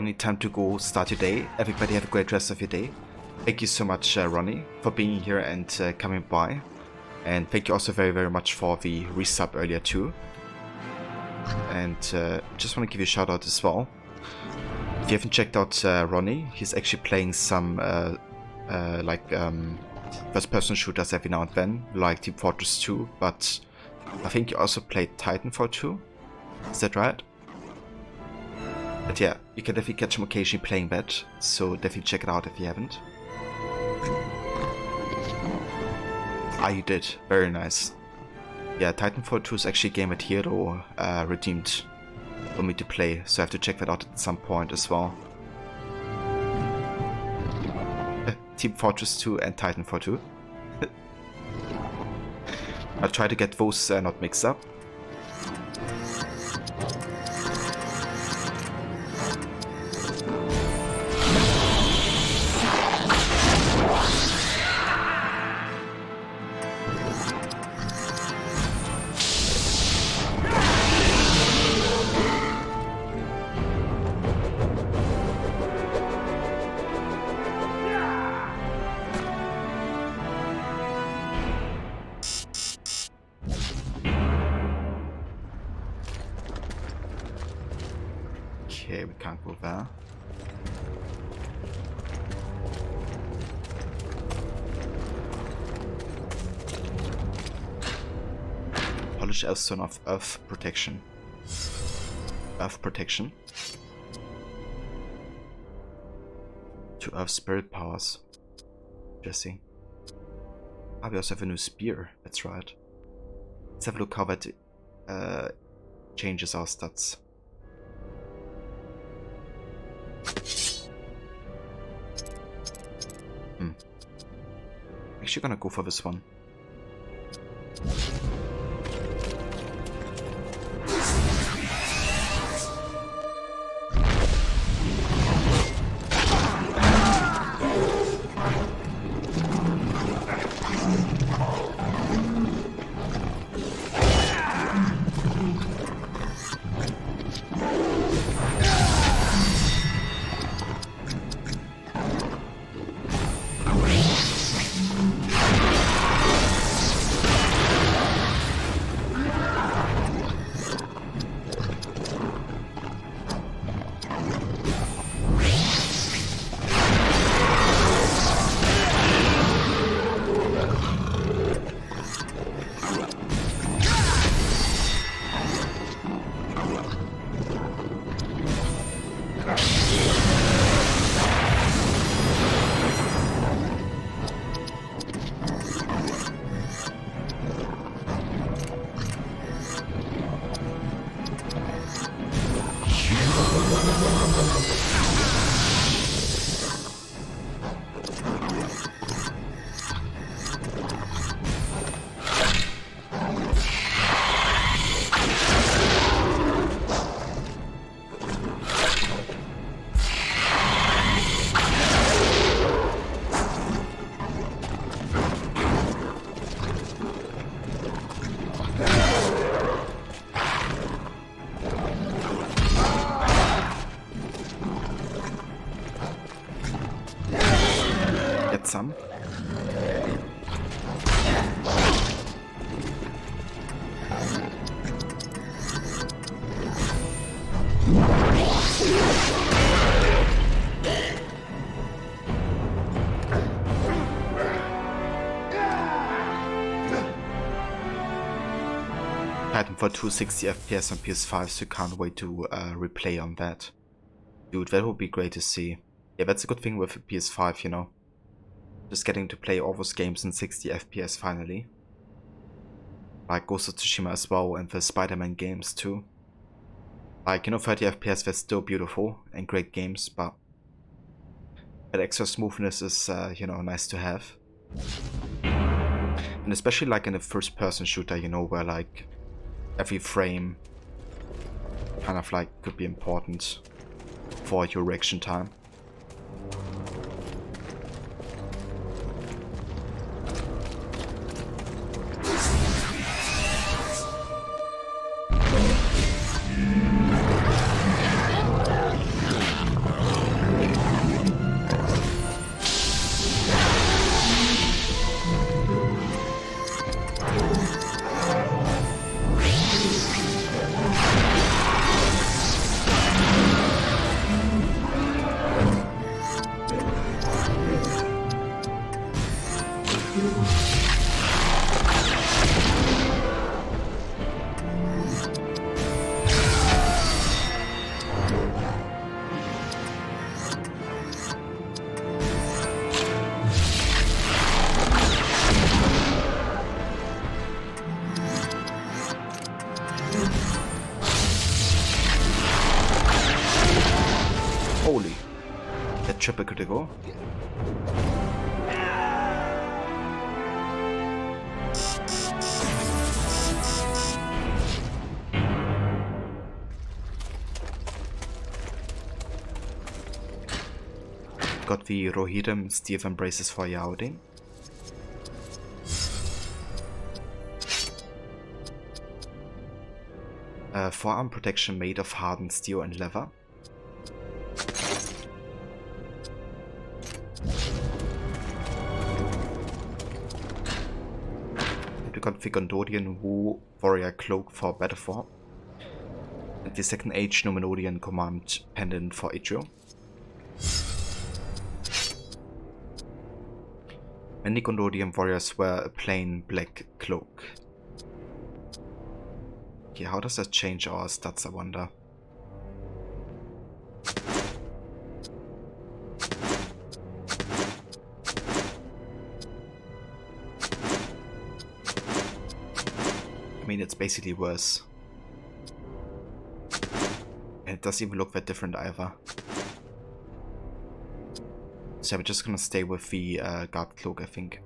Ronnie, time to go start your day. Everybody have a great rest of your day. Thank you so much, Ronnie, for being here and coming by. And thank you also very, very much for the resub earlier too. And just want to give you a shout out as well. If you haven't checked out Ronnie, he's actually playing some first-person shooters every now and then, like Team Fortress 2, but I think you also played Titanfall 2. Is that right? But yeah, you can definitely catch him occasionally playing that, so definitely check it out if you haven't. Ah, you did. Very nice. Yeah, Titanfall 2 is actually a game that Hero redeemed for me to play, so I have to check that out at some point as well. Team Fortress 2 and Titanfall 2. I'll try to get those not mixed up. Okay, we can't go there. Polish Elfstone of Earth Protection. Earth Protection. 2 Earth Spirit Powers. Interesting. Ah, we also have a new spear, that's right. Let's have a look how that changes our stats. Actually gonna go for this one. Some. Titanfall 2 60 FPS on PS5, so can't wait to replay on that. Dude, that would be great to see. Yeah, that's a good thing with PS5, you know. Just getting to play all those games in 60 FPS finally. Like Ghost of Tsushima as well, and the Spider-Man games too. Like, you know, 30 FPS, they're still beautiful and great games, but that extra smoothness is, you know, nice to have. And especially like in a first-person shooter, you know, where like every frame kind of like could be important for your reaction time. Holy. That triple critical. Got the Rohirrim Steel Embraces for Yaodin. Forearm protection made of hardened steel and leather. We got the Gondorian Wu Warrior Cloak for Battle Form. And the Second Age Numenorian Command Pendant for Idril. Many Gondorian warriors wear a plain black cloak. Okay, how does that change our stats, I wonder? I mean, it's basically worse. And it doesn't even look that different either. So we're just gonna stay with the guard cloak, I think.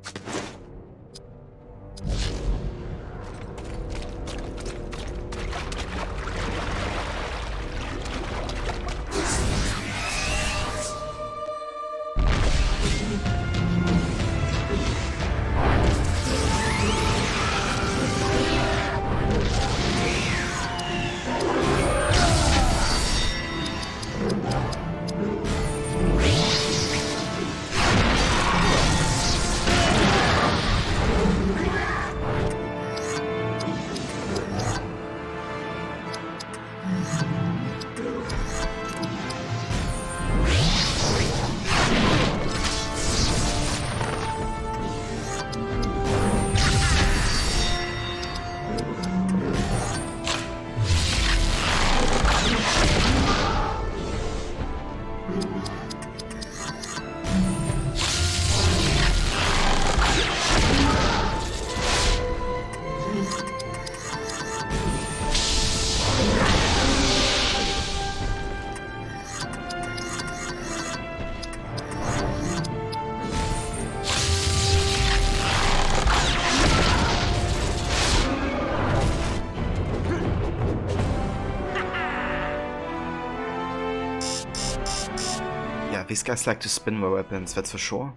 These guys like to spin their weapons, that's for sure.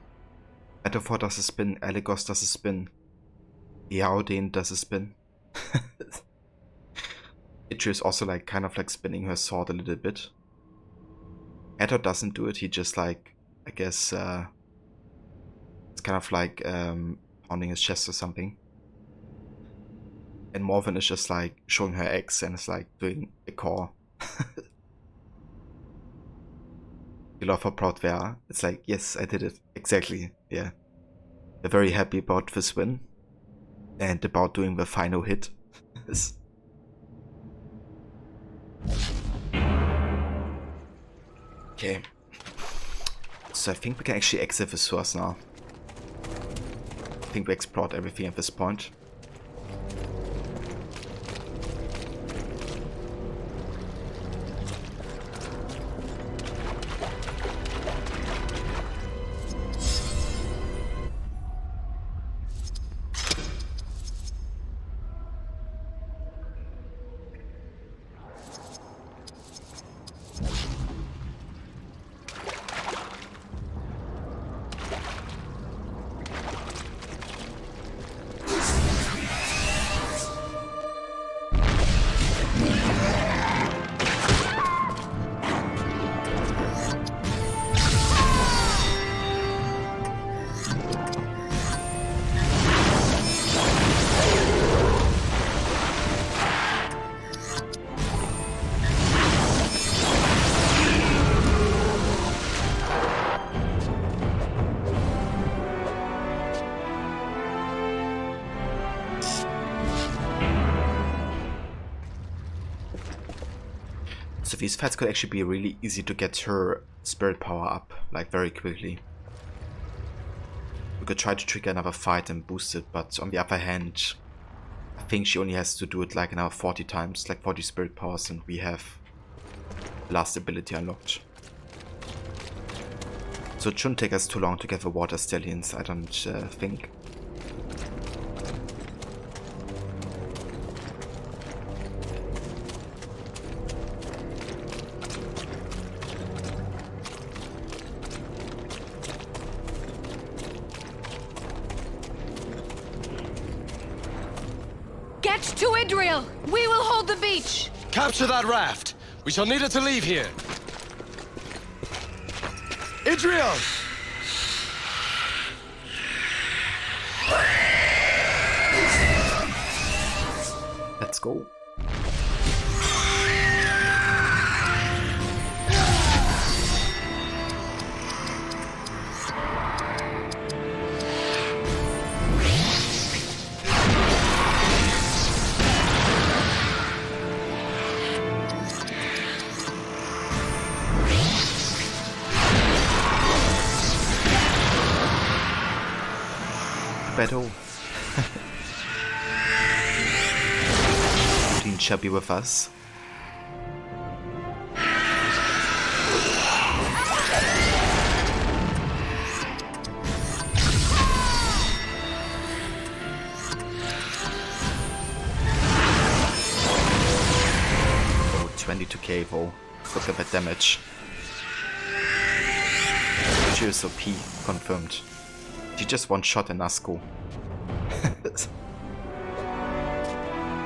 Metaphor does a spin, Eligos does a spin. Yaodin does a spin. Idril is also like kind of like spinning her sword a little bit. Eddard doesn't do it, he just like, I guess, it's kind of like pounding his chest or something. And Morven is just like showing her X and it's like doing a core. You love how proud they are. It's like, yes, I did it. Exactly, yeah. They're very happy about this win. And about doing the final hit. Okay. So I think we can actually exit the source now. I think we explored everything at this point. these fights could actually be really easy to get her spirit power up, like very quickly. We could try to trigger another fight and boost it, but on the other hand, I think she only has to do it like another 40 times, like 40 spirit powers, and we have the last ability unlocked. So it shouldn't take us too long to get the water stallions, I don't think. Get to Idriel! We will hold the beach! Capture that raft! We shall need it to leave here! Idriel! Let's go. Battle. Odin shall be with us. Oh, 22k though. Look at that damage. Cheers OP, confirmed. She just one shot in Nazgul.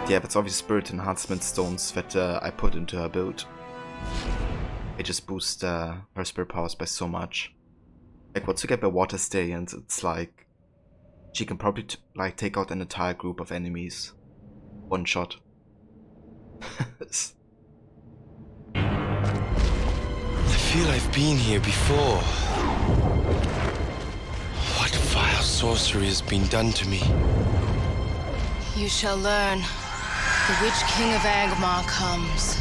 Yeah, that's obviously spirit enhancement stones that I put into her build. They just boost her spirit powers by so much. Like once you get the water stallions, it's like she can probably like take out an entire group of enemies. One shot. I feel I've been here before. What vile sorcery has been done to me? You shall learn. The Witch King of Angmar comes.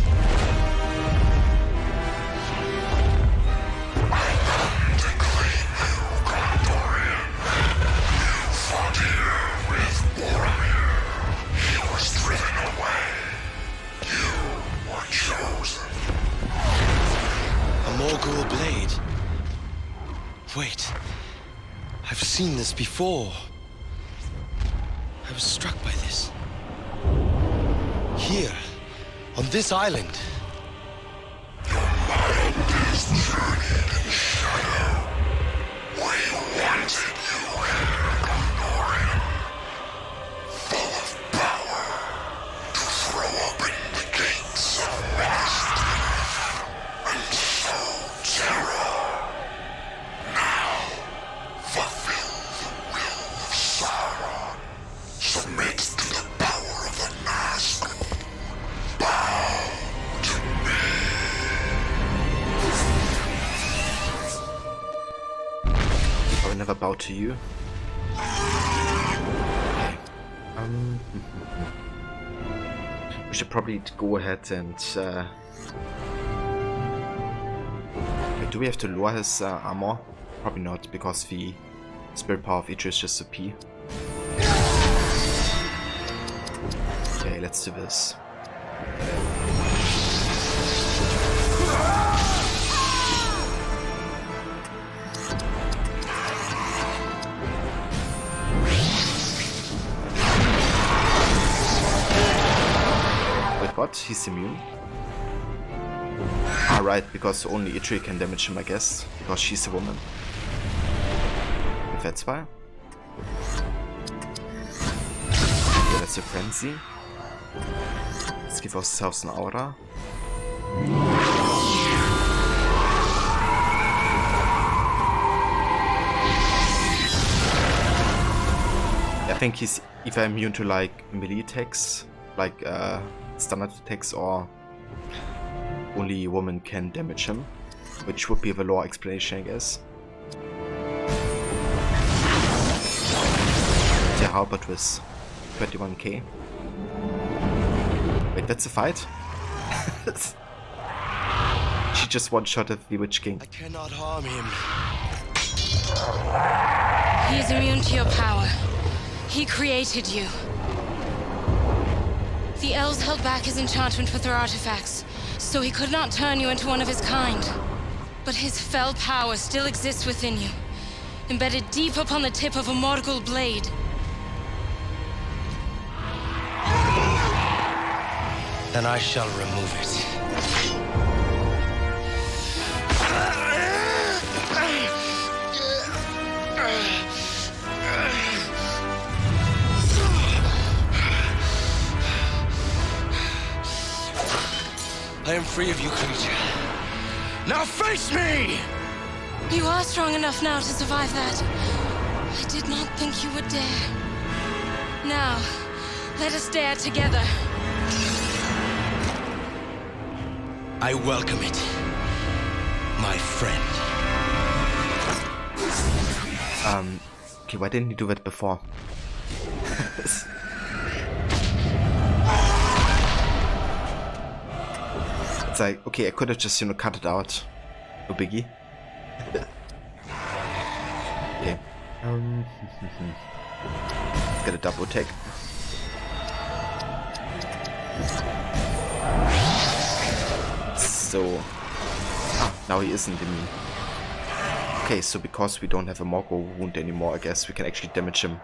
A Morgul blade. Wait. I've seen this before. I was struck by this. Here, on this island. Your mind is turning in shadow. We wanted you here, Gondorian. Full of power to throw open the gates of West and sow terror. Now, fulfill the will of Sauron. Submit to the power of the Nazgul. Bow to me. I will never bow to you. Okay. We should probably go ahead and wait, do we have to lower his armor? Probably not, because the spirit power of Idris is just OP. Okay, let's do this. Wait, what? He's immune? Ah, right, because only Idri can damage him, I guess, because she's a woman. If that's why. Okay, that's a frenzy. Let's give ourselves an aura. I think he's either immune to like melee attacks, like standard attacks, or only a woman can damage him, which would be the lore explanation, I guess. Yeah, how about with 21k? Wait, that's a fight? just one-shotted the Witch King. I cannot harm him. He is immune to your power. He created you. The elves held back his enchantment with their artifacts, so he could not turn you into one of his kind. But his fell power still exists within you, embedded deep upon the tip of a Morgul blade. Then I shall remove it. I am free of you, creature. Now face me! You are strong enough now to survive that. I did not think you would dare. Now, let us dare together. I welcome it, my friend. Okay, why didn't you do that before? It's like, okay, I could have just, cut it out. No biggie. Okay. Get a double attack. So... now he isn't immune. Okay, so because we don't have a Morgul wound anymore, I guess we can actually damage him.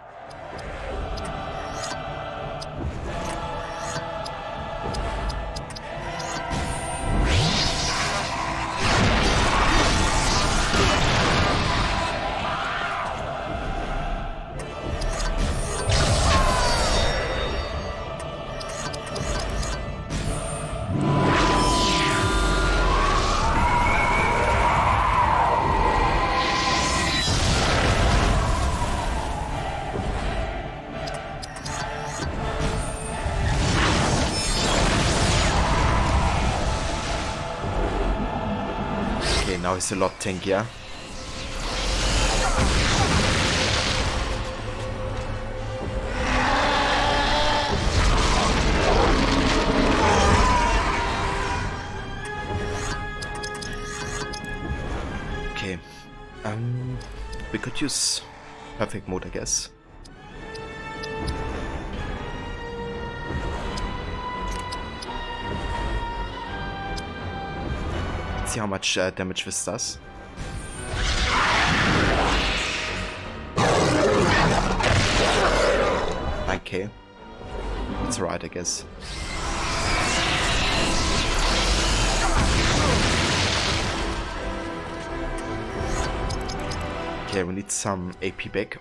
Now he's a lot tankier. Okay. We could use perfect mode, I guess. See how much damage this does. Okay. That's alright, I guess. Okay, we need some AP back.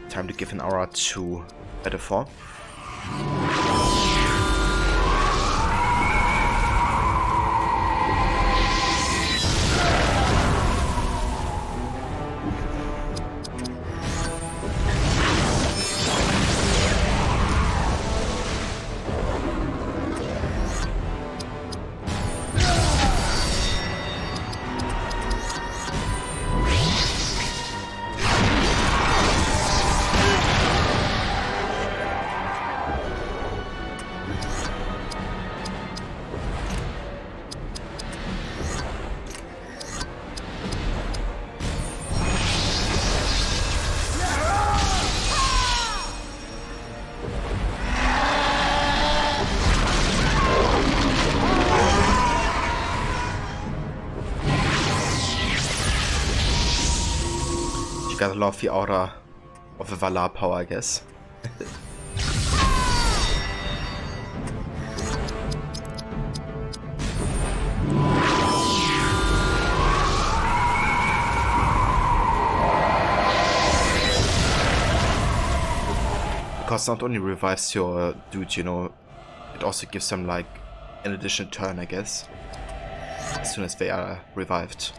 Time to give an aura to Metaphor. Gotta love the aura of the Valar power, I guess. Because not only revives your dude, it also gives them like an additional turn, I guess, as soon as they are revived.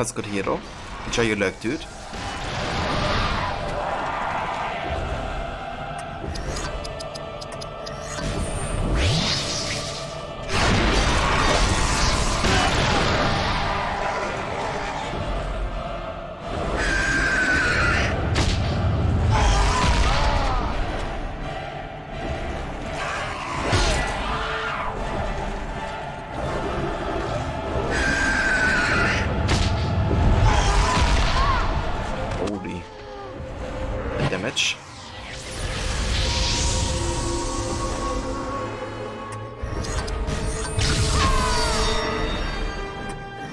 sounds good, hero. Enjoy your lurk, dude. Damage.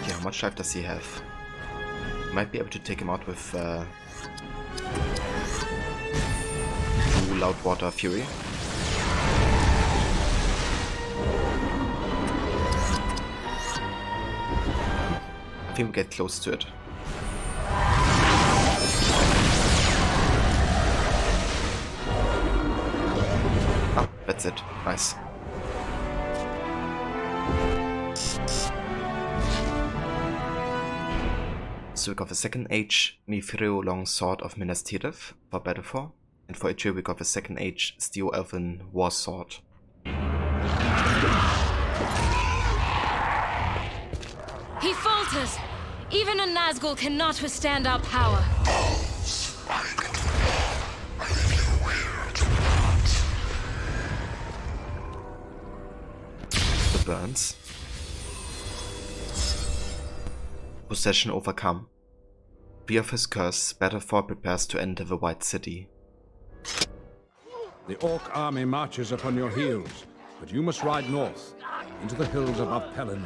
Okay, how much life does he have? Might be able to take him out with 2 Loudwater Fury. I think we get close to it. That's it. Nice. So we got the second age Mithril Longsword of Minas Tirith for Battle for, and for H2 we got the second age Steel Elven War Sword. He falters! Even a Nazgul cannot withstand our power. Burns. Possession overcome. Fear of his curse, Battlefor prepares to enter the White City. The Orc army marches upon your heels, but you must ride north, into the hills above Pelennor.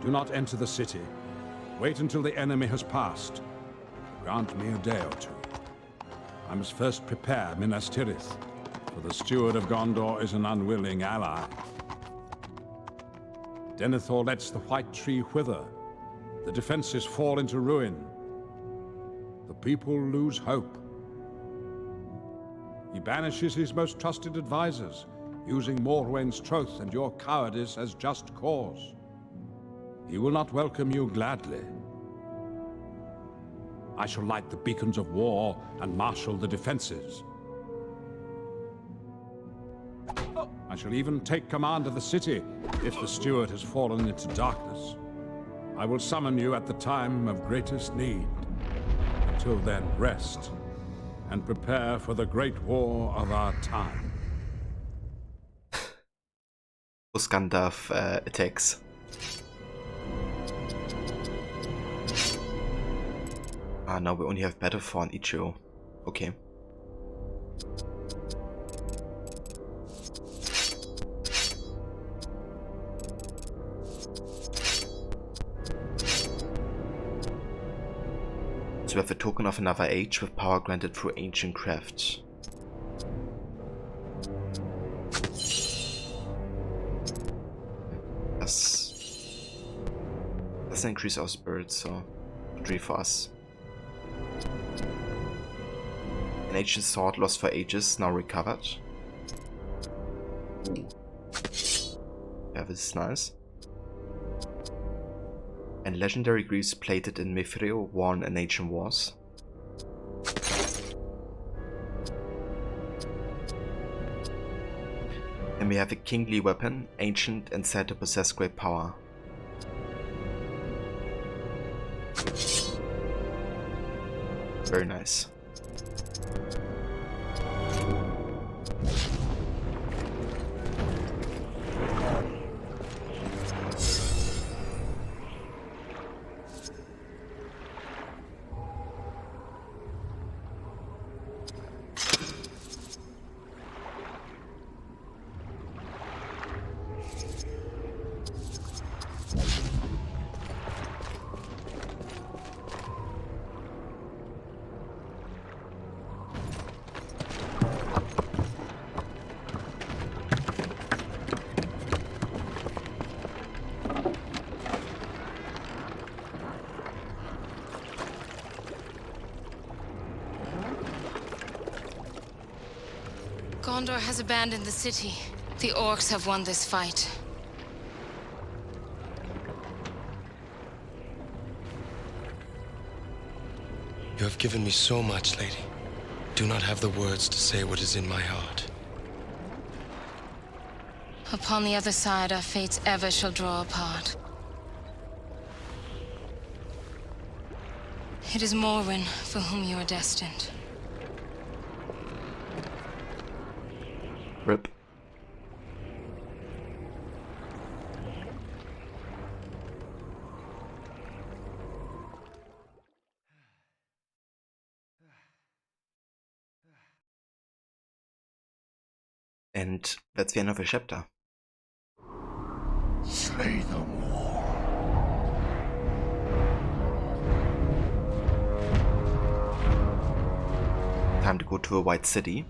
Do not enter the city. Wait until the enemy has passed. Grant me a day or two. I must first prepare Minas Tirith, for the Steward of Gondor is an unwilling ally. Denethor lets the White Tree wither. The defenses fall into ruin. The people lose hope. He banishes his most trusted advisors, using Morwen's troth and your cowardice as just cause. He will not welcome you gladly. I shall light the beacons of war and marshal the defenses. I shall even take command of the city if the Steward has fallen into darkness. I will summon you at the time of greatest need. Until then, rest and prepare for the great war of our time. Gandalf attacks. Ah, now we only have Battlefor and Ichiro. Okay. So we have a token of another age with power granted through ancient craft. Doesn't increase our spirit, so good read for us. An ancient sword lost for ages, now recovered. Ooh. Yeah, this is nice. And legendary greaves plated in Mithril, worn in ancient wars. And we have a kingly weapon, ancient and said to possess great power. Very nice. Gondor has abandoned the city. The orcs have won this fight. You have given me so much, lady. Do not have the words to say what is in my heart. Upon the other side, our fates ever shall draw apart. It is Morwen for whom you are destined. Rip. And that's the end of the chapter. Slay them all. Time to go to a White City.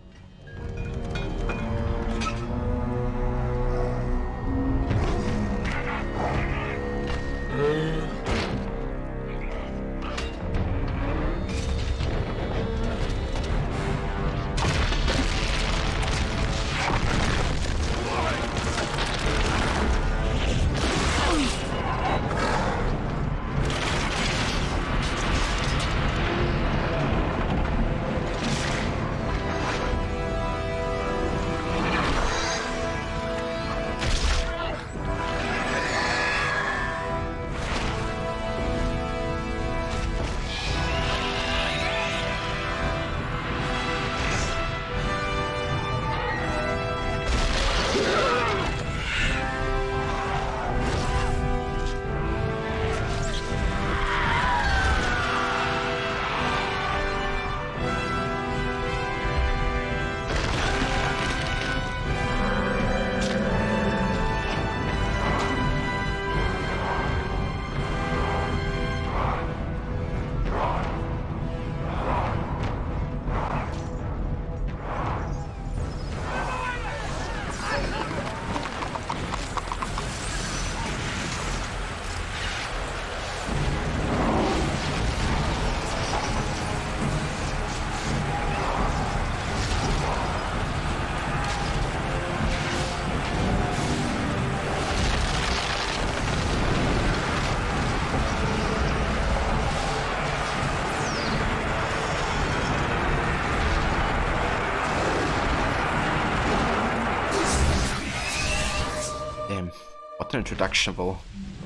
What an introduction, though.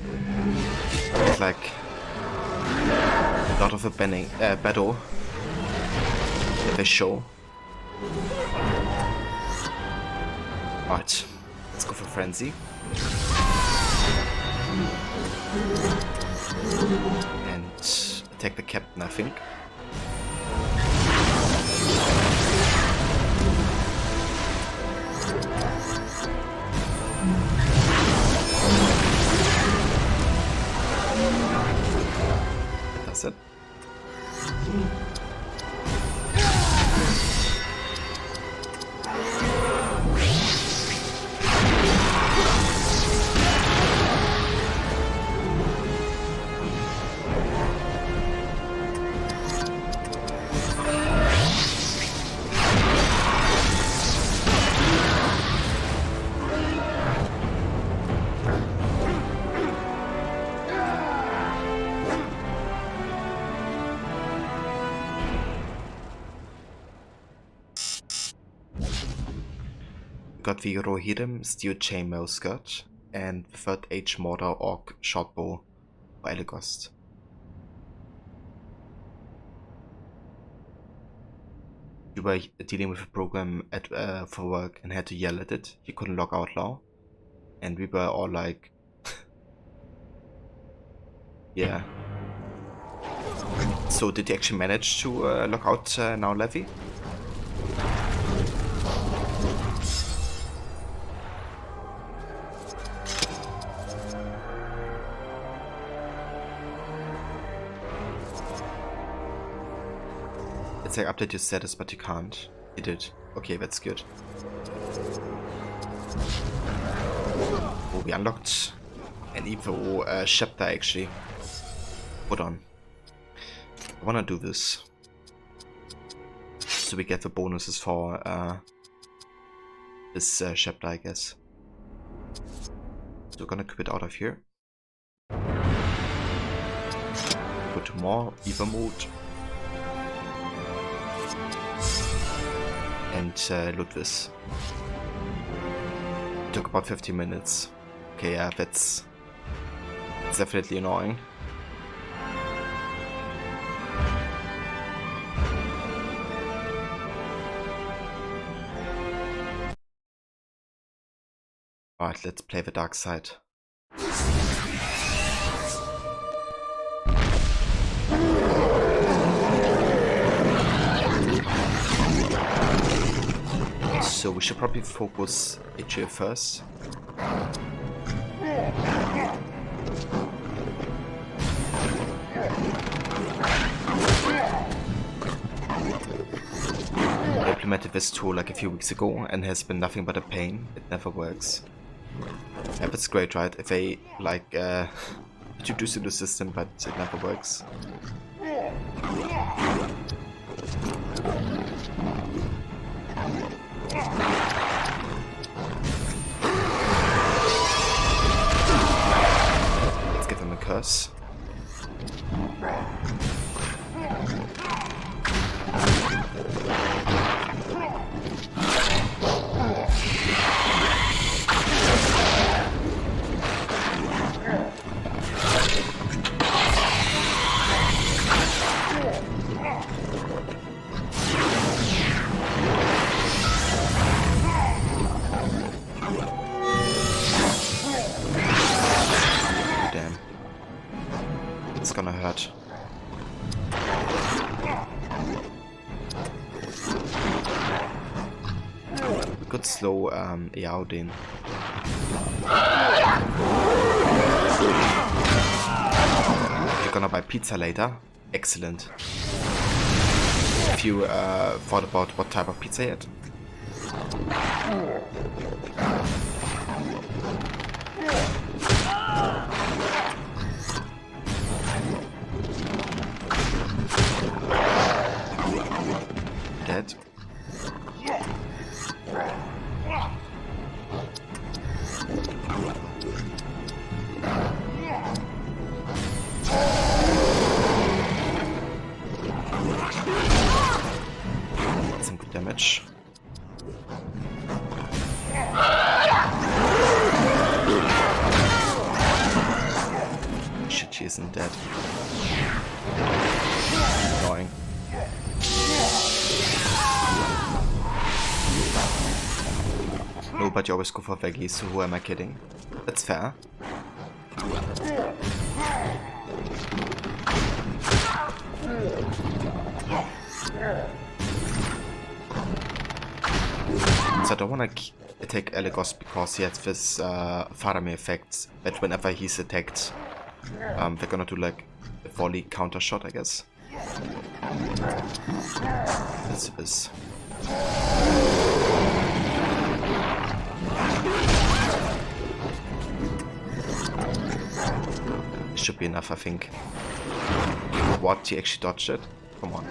It's like a lot of a battle that they show. Right, let's go for Frenzy. And attack the captain, I think. That's it. Got the Rohirrim Steel Chainmail Skirt and the 3rd Age Mortar Orc Shortbow for Elegost. You were dealing with a program at for work and had to yell at it. You couldn't log out loud, and we were all like, yeah. So did you actually manage to log out now, Levy? It's like update your status, but you can't. You did. Okay, that's good. Oh, we unlocked an Evo chapter actually. Hold on. I wanna do this. So we get the bonuses for this chapter, I guess. So we're gonna quit out of here. Go to more Evo mode. and Ludwig. It took about 15 minutes. Okay, yeah, that's definitely annoying. Alright, let's play the dark side. So we should probably focus HA first. I implemented this tool like a few weeks ago and has been nothing but a pain. It never works. Yeah, that's great, right? If they like introduce a new system, but it never works. Let's give him a curse. Gonna hurt. We could slow Yao den. You're gonna buy pizza later? Excellent. Have you thought about what type of pizza yet? Dead. Some good damage. Shit, she isn't dead. Annoying. No, but you always go for veggies, so who am I kidding? That's fair. So I don't want to attack Elegos because he has this Faramir effect that whenever he's attacked, they're gonna do like a volley counter shot, I guess. Let's do this. Should be enough, I think. What? He actually dodged it? Come on.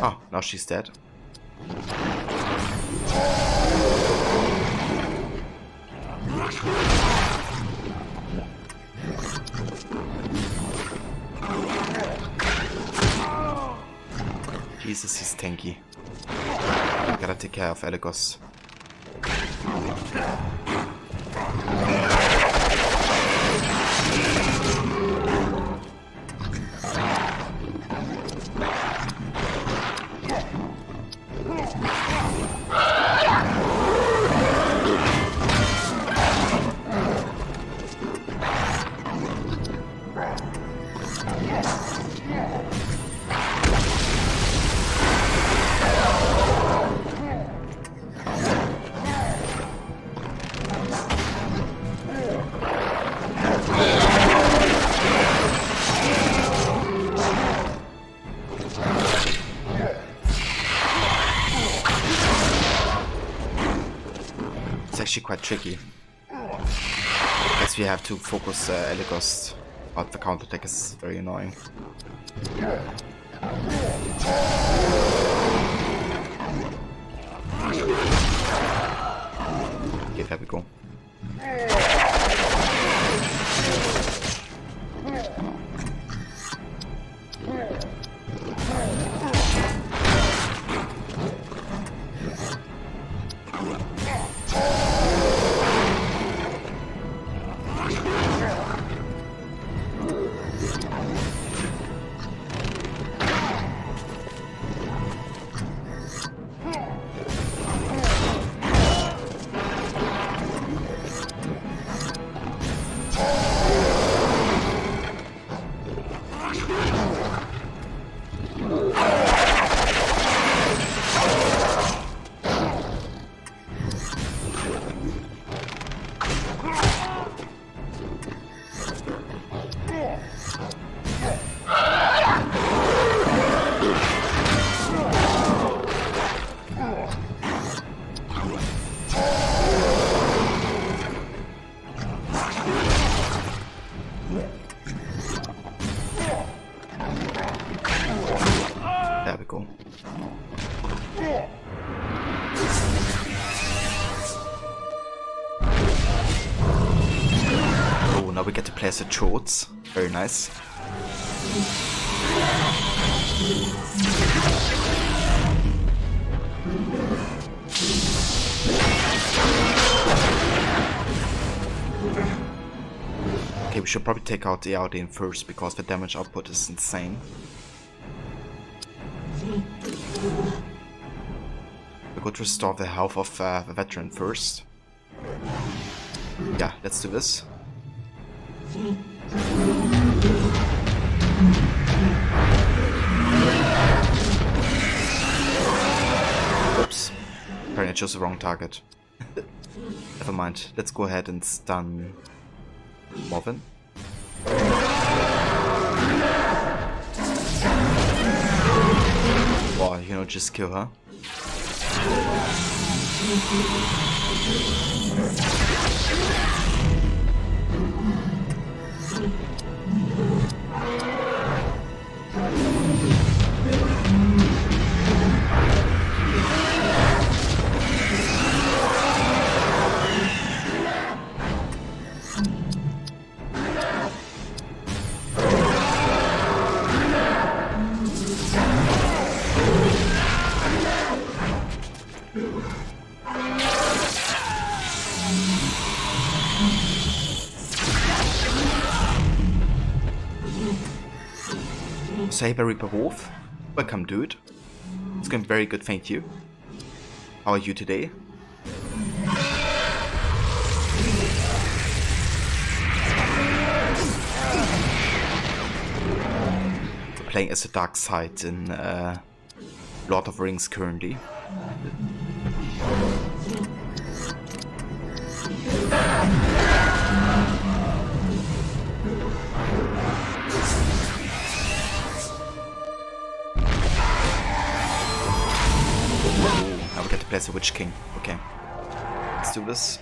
Oh, now she's dead. Jesus, he's tanky. Gotta take care of Elegos. Quite tricky. I guess we have to focus Elegos, but the counterattack is very annoying. Give There we go. There we go. Oh, now we get to play as the Troads. Very nice. Okay, we should probably take out the Eowyn first because the damage output is insane. We could restore the health of the veteran first. Yeah, let's do this. Oops. Apparently I chose the wrong target. Never mind. Let's go ahead and stun Morven. Or, you know, just kill her. Saber Reaper Wolf, welcome dude. It's going very good, thank you. How are you today? Playing as a dark side in Lord of the Rings currently. Now we get to play as a Witch King. Okay. Let's do this.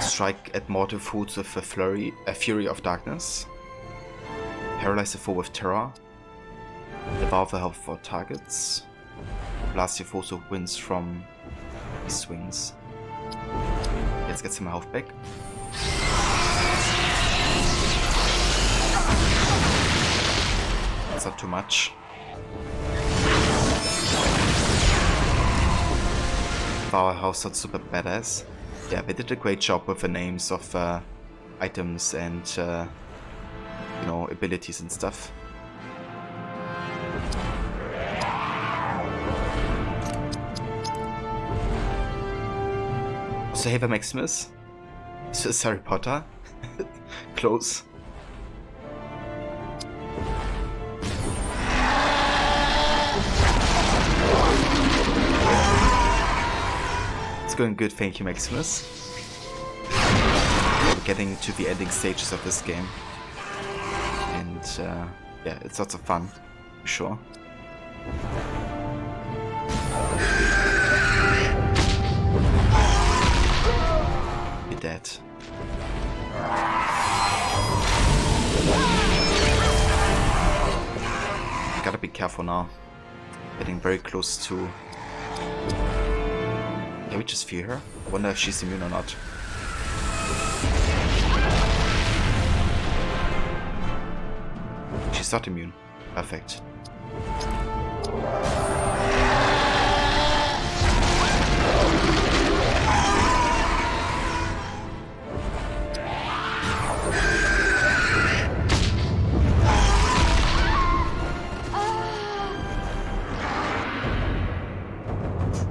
Strike at mortal foods with a Fury of Darkness. Paralyze the foe with Terror. Devour the health for targets. Blast your foe so wins from his swings. Let's get some health back. That's not too much. Our house not super badass. Yeah, they did a great job with the names of items and you know, abilities and stuff. So Haver Maximus. This is Harry Potter. Close. It's going good, thank you Maximus. We're getting to the ending stages of this game. And yeah, it's lots of fun, for sure. You're dead. careful now. Getting very close to... Can we just fear her? I wonder if she's immune or not. She's not immune. Perfect.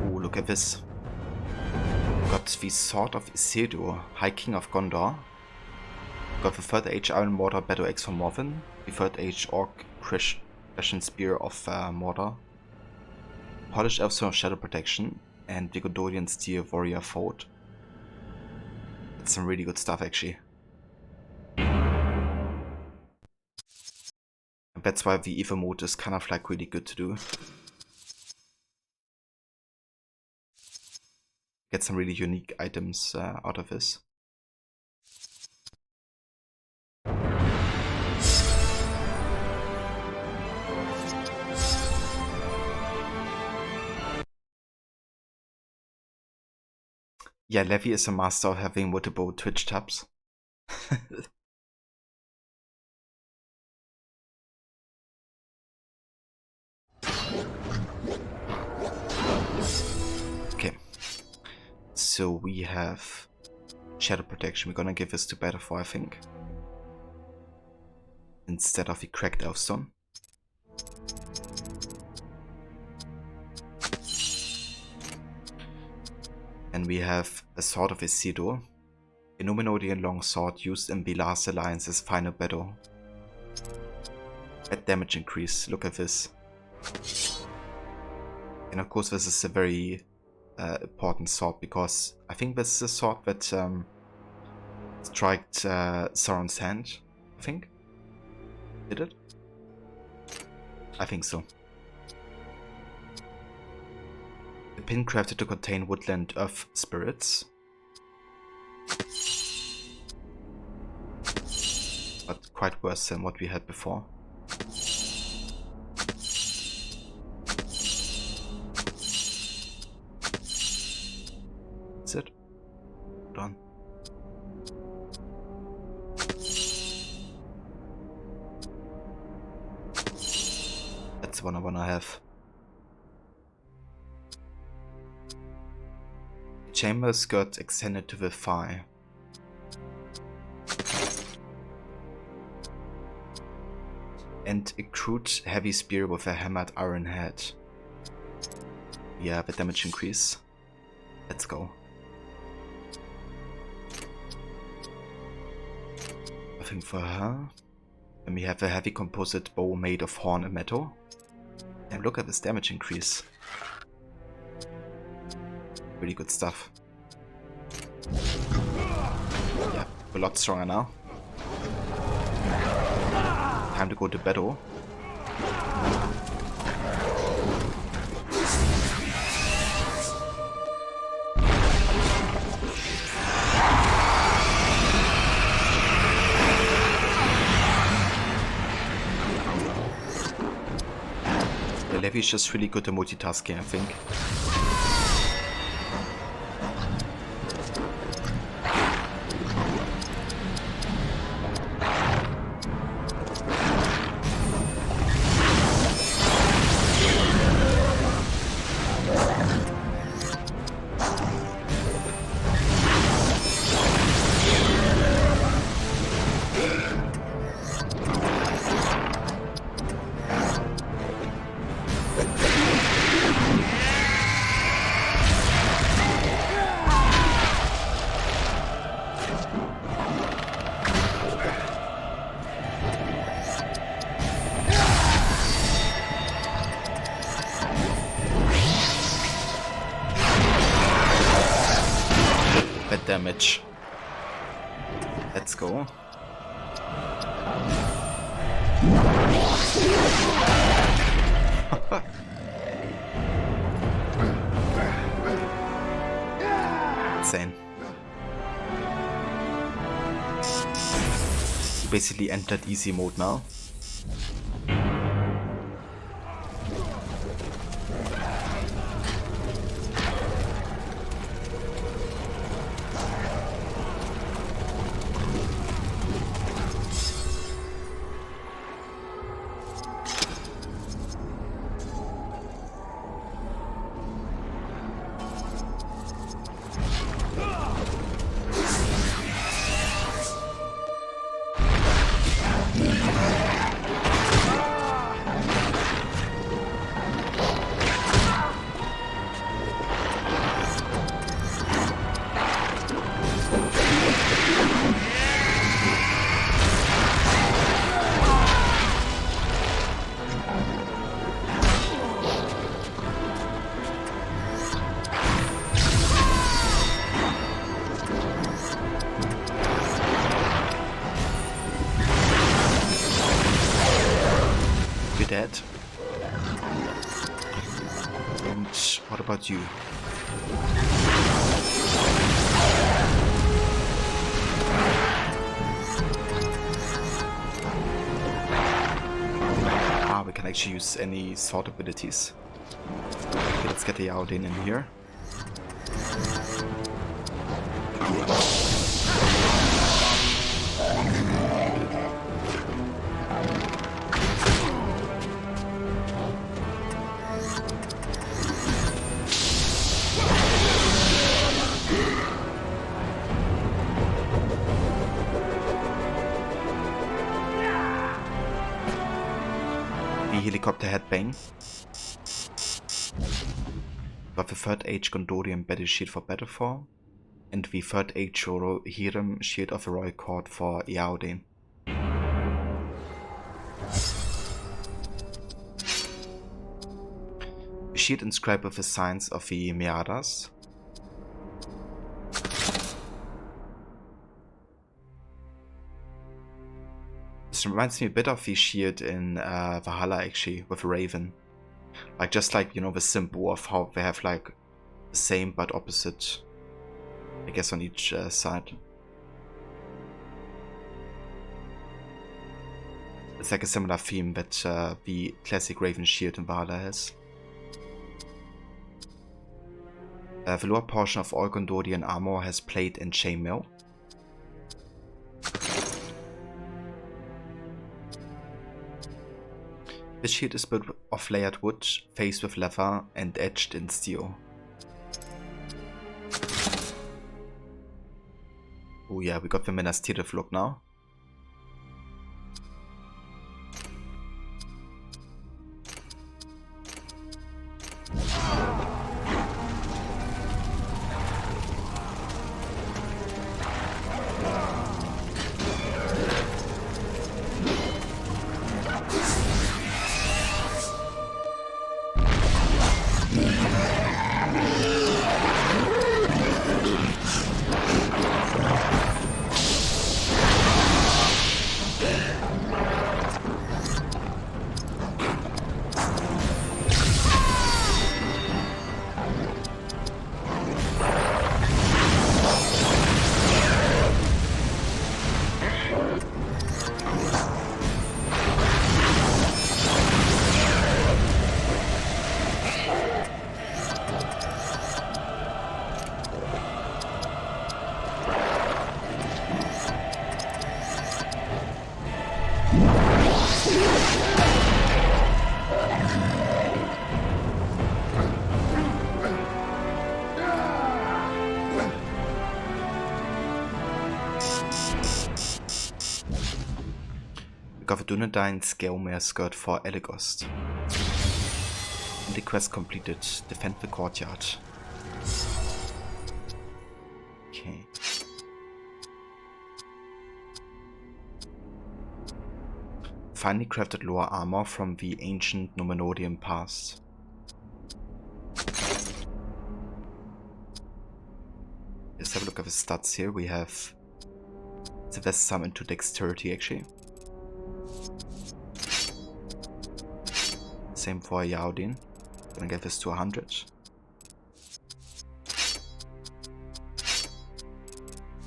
Ooh, look at this. Got the Sword of Isildur, High King of Gondor. Got the 3rd Age Iron Mortar Battle Axe from Morven, the 3rd Age Orc Crescent Spear of Mordor, Polished Elfstone of Shadow Protection, and the Gondorian Steel Warrior Fort. That's some really good stuff actually. And that's why the Evo mode is kind of like really good to do. Get some really unique items out of this. Yeah, Levi is a master of having multiple Twitch tabs. Okay. So we have Shadow Protection. We're gonna give this to Battlefor, I think. Instead of the Cracked Elfstone. And we have a Sword of Isildur, a Numenorean longsword used in the last Alliance's final battle. At damage increase, look at this. And of course this is a very important sword, because I think this is a sword that striked Sauron's hand, I think. Did it? I think so. The pin crafted to contain woodland earth spirits. But quite worse than what we had before. That's it. Done. That's the one I wanna have. Chambers got extended to the thigh. And a crude heavy spear with a hammered iron head. Yeah, the damage increase. Let's go. Nothing for her. And we have a heavy composite bow made of horn and metal. And look at this damage increase. Really good stuff. Yeah, a lot stronger now. Time to go to battle. The Levi is just really good at multitasking, I think. Damage. Let's go. Insane. Basically entered easy mode now. dead. And what about you? Ah, we can actually use any sword abilities. Okay, let's get the Yaodin in here. Helicopter headbang. Got the 3rd Age Gondorian battle shield for Battlefall, and the 3rd Age Rohirrim shield of the Royal Court for Yaodin. The shield inscribed with the signs of the Meadas. This reminds me a bit of the shield in Valhalla, actually, with a raven. Like, just like, you know, the symbol of how they have like the same but opposite, I guess, on each side. It's like a similar theme that the classic raven shield in Valhalla has. The lower portion of all Gondorian armor has plate and chainmail. This shield is built of layered wood, faced with leather and edged in steel. Oh yeah, we got the Minas Tirith look now. Got a Dunedain Scalmere skirt for Elegost. And the quest completed. Defend the courtyard. Okay. Finally crafted lower armor from the ancient Numenorian past. Let's have a look at the stats here. We have the West sum into dexterity actually. Same for Yaodin. Gonna get this to 100.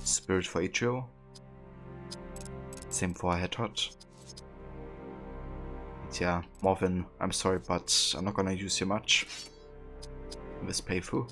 Spirit for Idril. Same for Hedhot. Yeah, Morven, I'm sorry, but I'm not gonna use you much in this playthrough.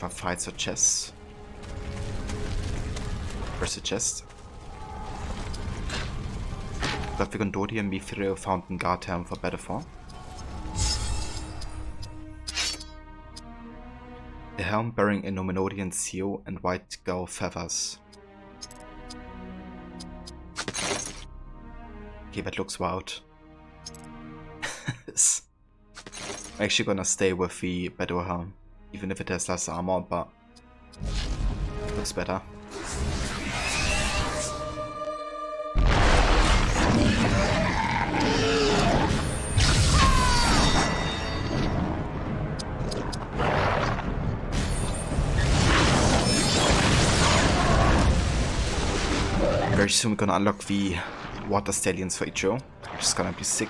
Fights or chests. Where's the chest? Got the Gondorian Mithril Fountain Guard Helm for Battlefall. A helm bearing a Numenorian seal and white gull feathers. Okay, that looks wild. I'm actually gonna stay with the Battle Helm. even if it has less armor, but looks better. Very soon we're gonna unlock the water stallions for Ichigo, which is gonna be sick.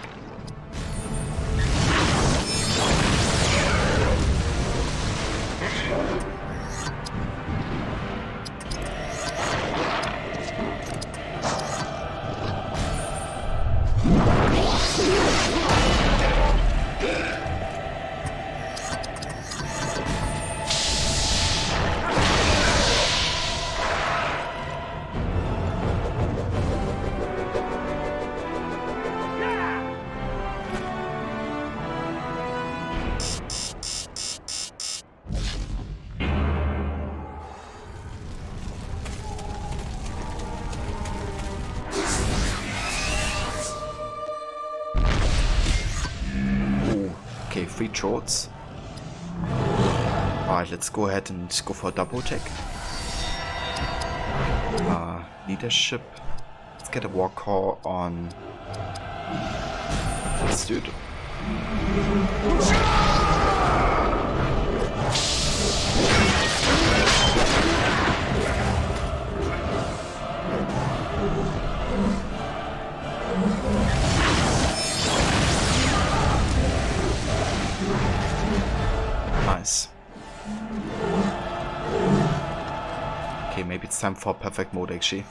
Okay, 3 shorts. Alright, let's go ahead and go for a double attack. Leadership. Let's get a war call on this dude. Nice. Okay, maybe it's time for perfect mode actually.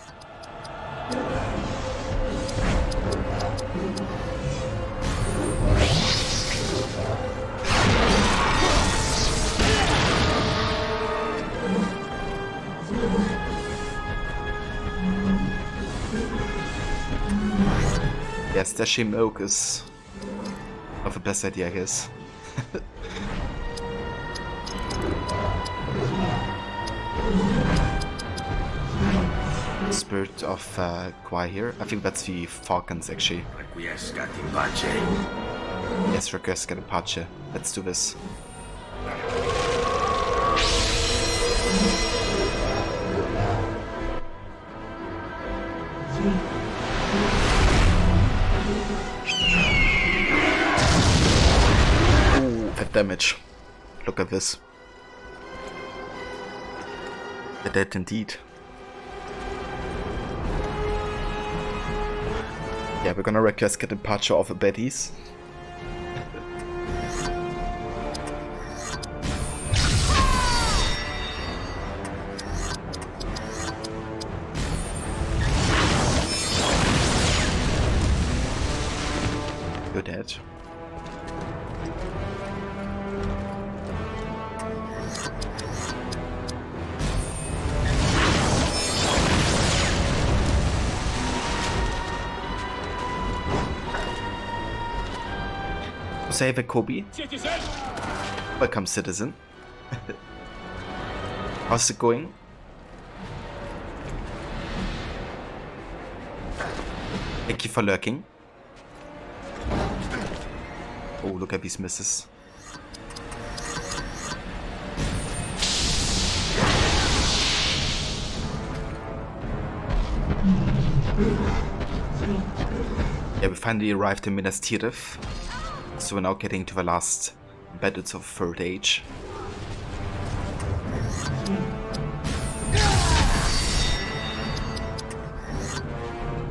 Yeah, stashing milk is not the best idea, I guess. Spirit of Kwai here. I think that's the Falcons actually. Yes, request in pace. Let's do this. Ooh, that damage. Look at this. They're dead indeed. Yeah, we're gonna request get departure of the baddies. You're dead. Save a Kobe. Welcome, citizen. How's it going? Thank you for lurking. Oh, look at these misses. Yeah, we finally arrived in Minas Tirith. So we're now getting to the last battles of Third Age.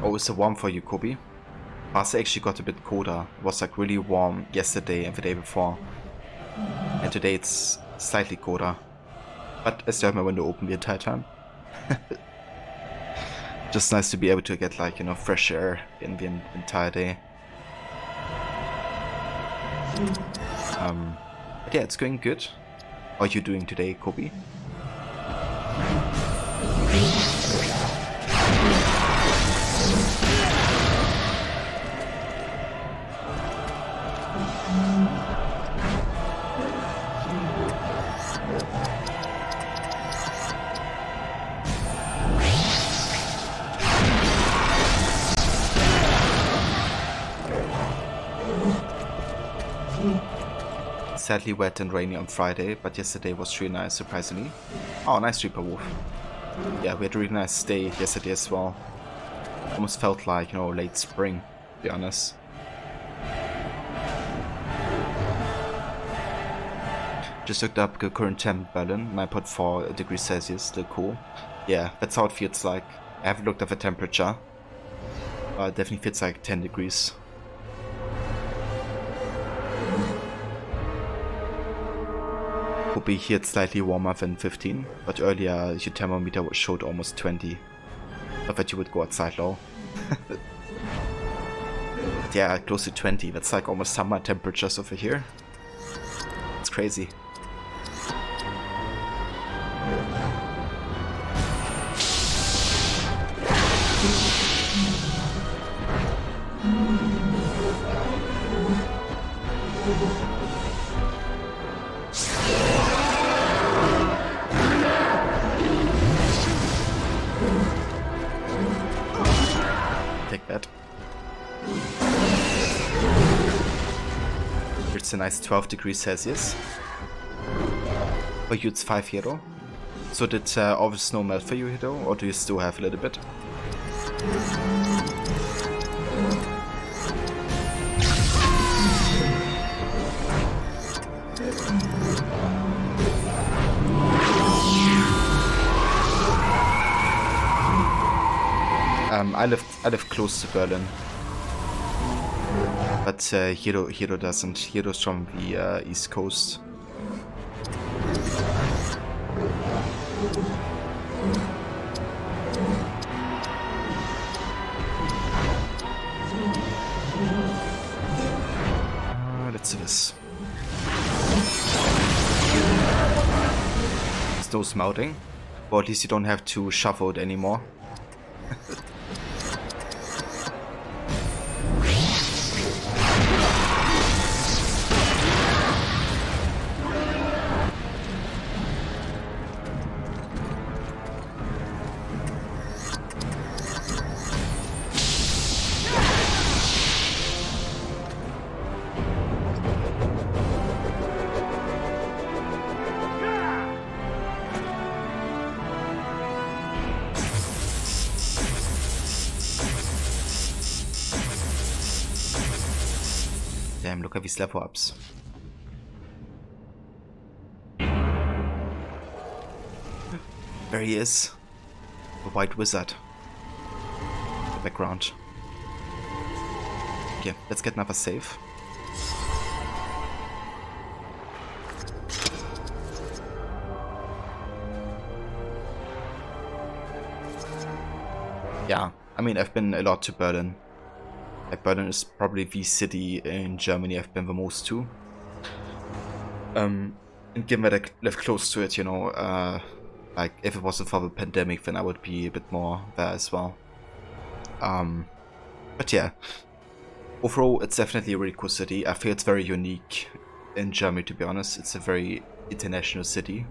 Oh, it's a warm for you, Kobe. Last actually got a bit colder. It was like really warm yesterday and the day before. And today it's slightly colder. But I still have my window open the entire time. Just nice to be able to get like, you know, fresh air in the entire day. But yeah, it's going good. How are you doing today, Kobe? sadly wet and rainy on Friday, but yesterday was really nice, surprisingly. Oh, nice Reaper Wolf. Yeah, we had a really nice day yesterday as well. Almost felt like, you know, late spring, to be honest. Just looked up the current temp in Berlin, 9.4 degrees Celsius, still cool. Yeah, that's how it feels like. I haven't looked at the temperature. It definitely feels like 10 degrees. Could be here it's slightly warmer than 15, but earlier your thermometer showed almost 20. I bet you would go outside low. But yeah, close to 20, that's like almost summer temperatures over here. It's crazy. Take that. It's a nice 12 degrees Celsius. For you it's 5 here though. So did all the snow melt for you here though, or do you still have a little bit? I live close to Berlin, but Hiro doesn't. Hiro's from the East Coast. Let's do this. Snow's melting, or at least you don't have to shovel it anymore. Damn, look at these level ups. There he is. The White Wizard. The background. Okay, let's get another save. Yeah, I mean, I've been a lot to Berlin. Like, Berlin is probably the city in Germany I've been the most to. And given that I live close to it, you know, like, if it wasn't for the pandemic, then I would be a bit more there as well. But yeah, overall, it's definitely a really cool city. I feel it's very unique in Germany, to be honest. It's a very international city.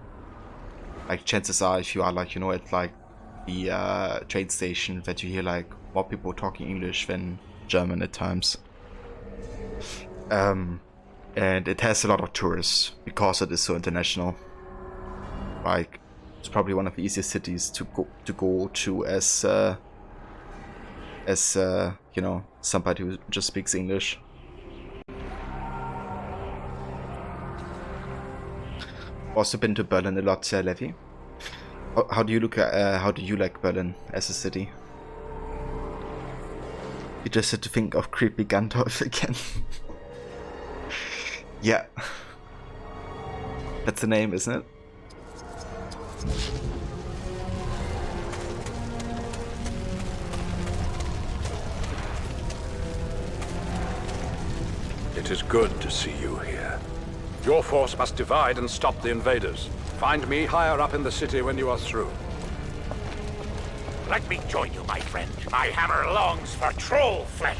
Like, chances are, if you are, like, you know, at, like, the train station, that you hear, like, more people talking English than German at times. And it has a lot of tourists because it is so international. Like, it's probably one of the easiest cities to go to as you know, somebody who just speaks English. Also been to Berlin a lot, Levi. How do you look at how do you like Berlin as a city? You just had to think of creepy Gandalf again. Yeah. That's the name, isn't it? It is good to see you here. Your force must divide and stop the invaders. Find me higher up in the city when you are through. Let me join you, my friend. My hammer longs for troll flesh.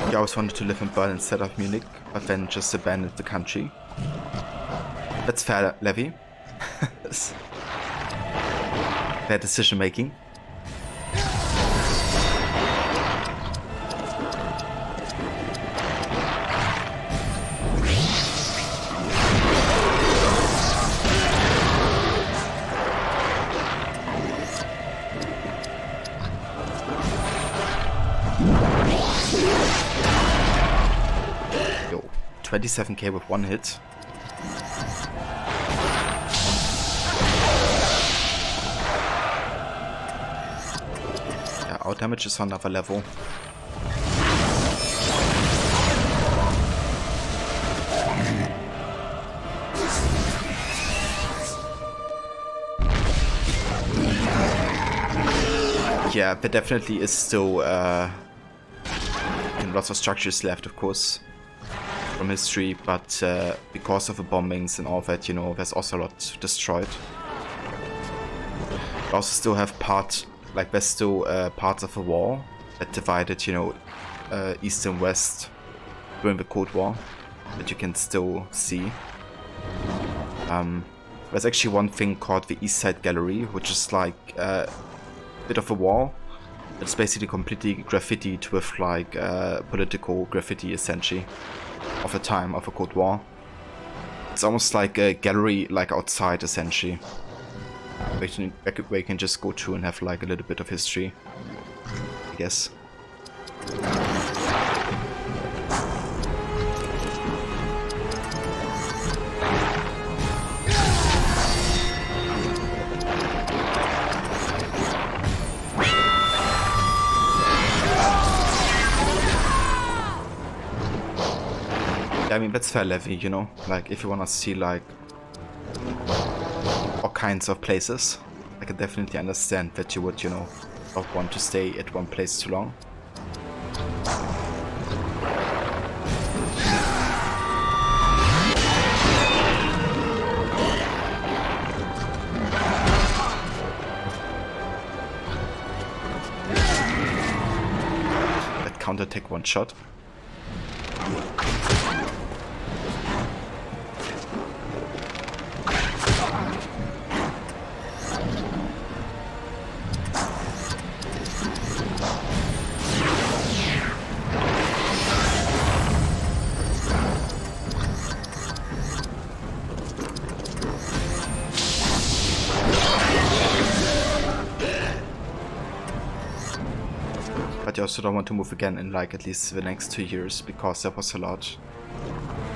He always wanted to live in Bern instead of Munich, but then just abandoned the country. That's fair, Levy. Fair decision making. Yo, 27k with one hit. Our damage is on another level. Yeah, there definitely is still lots of structures left, of course, from history, but because of the bombings and all that, you know, there's also a lot destroyed. We also still have there's still parts of a wall that divided, you know, East and West during the Cold War that you can still see. There's actually one thing called the East Side Gallery, which is like a bit of a wall. It's basically completely graffitied with like political graffiti, essentially, of the time of the Cold War. It's almost like a gallery, like outside, essentially. Where you can just go to and have like a little bit of history, I guess. Yeah, I mean, that's fair, Levy, you know, like if you wanna see like all kinds of places, I can definitely understand that you would, you know, not want to stay at one place too long. That counterattack one shot. But you also don't want to move again in like at least the next 2 years, because there was a lot.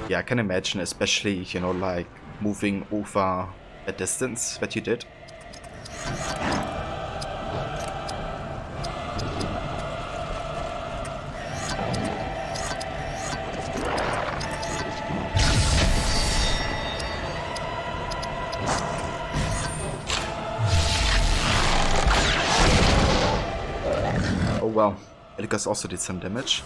Yeah, I can imagine, especially, you know, like moving over a distance that you did. Oh well, Elikas also did some damage.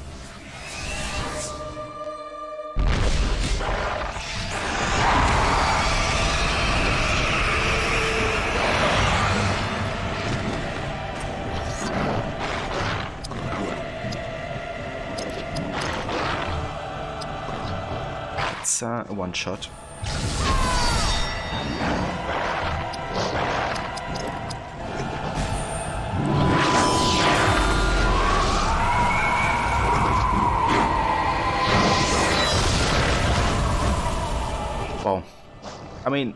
It's a one shot. Well, I mean,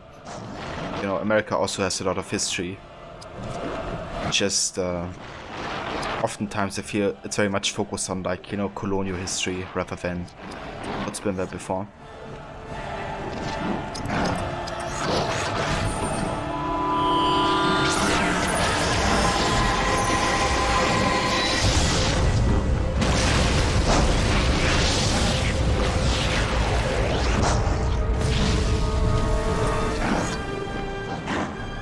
you know, America also has a lot of history. Just oftentimes I feel it's very much focused on, like, you know, colonial history rather than what's been there before.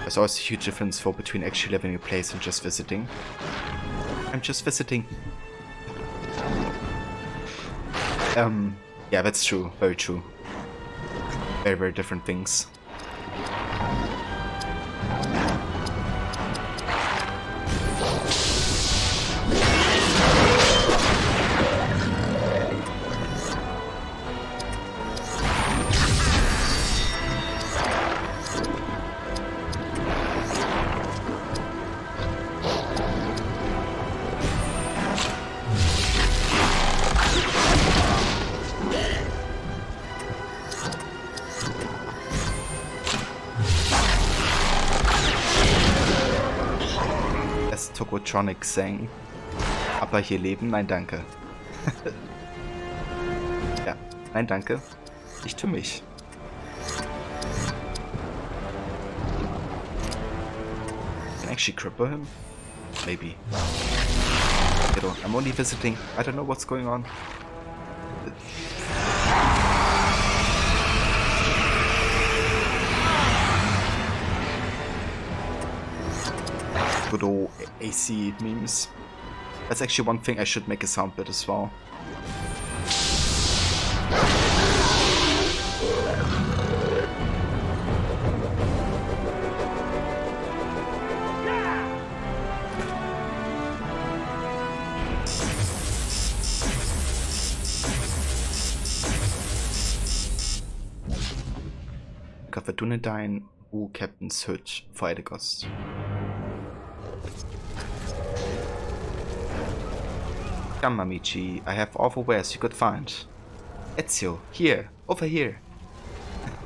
There's always a huge difference between actually living a place and just visiting. I'm just visiting. Yeah, that's true. Very true. Very, very different things. Logotronic sang. Aber hier leben? Nein, danke. Ja, nein, danke. Nicht für mich. Can I actually cripple him? Maybe. You know, I'm only visiting. I don't know what's going on. Good old AC memes. That's actually one thing I should make a sound bit as well. For Dunedain, who Captain's Hut for Edegost. Come, Mamichi, I have all the wares you could find. Ezio, here, over here.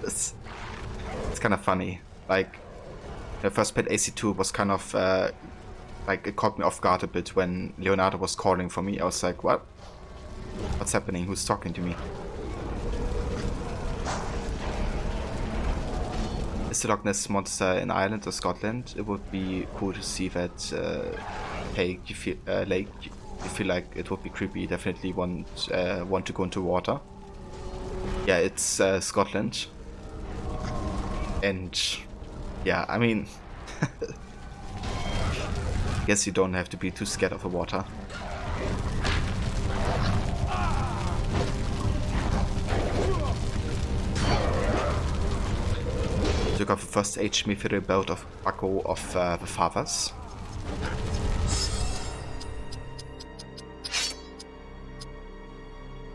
It's kind of funny. Like, the first played AC2 was kind of, like, it caught me off guard a bit when Leonardo was calling for me. I was like, what? What's happening? Who's talking to me? Is the Loch Ness monster in Ireland or Scotland? It would be cool to see that lake. You feel like it would be creepy. Definitely want to go into water. Yeah, it's Scotland, and yeah, I mean, I guess you don't have to be too scared of the water. Took off the first age mithril belt of Akko of the Fathers.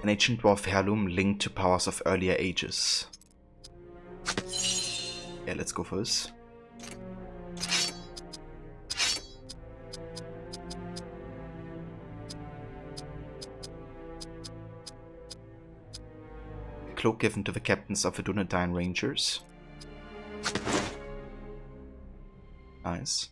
An ancient dwarf heirloom linked to powers of earlier ages. Yeah, let's go for this. A cloak given to the captains of the Dunedain Rangers. Nice.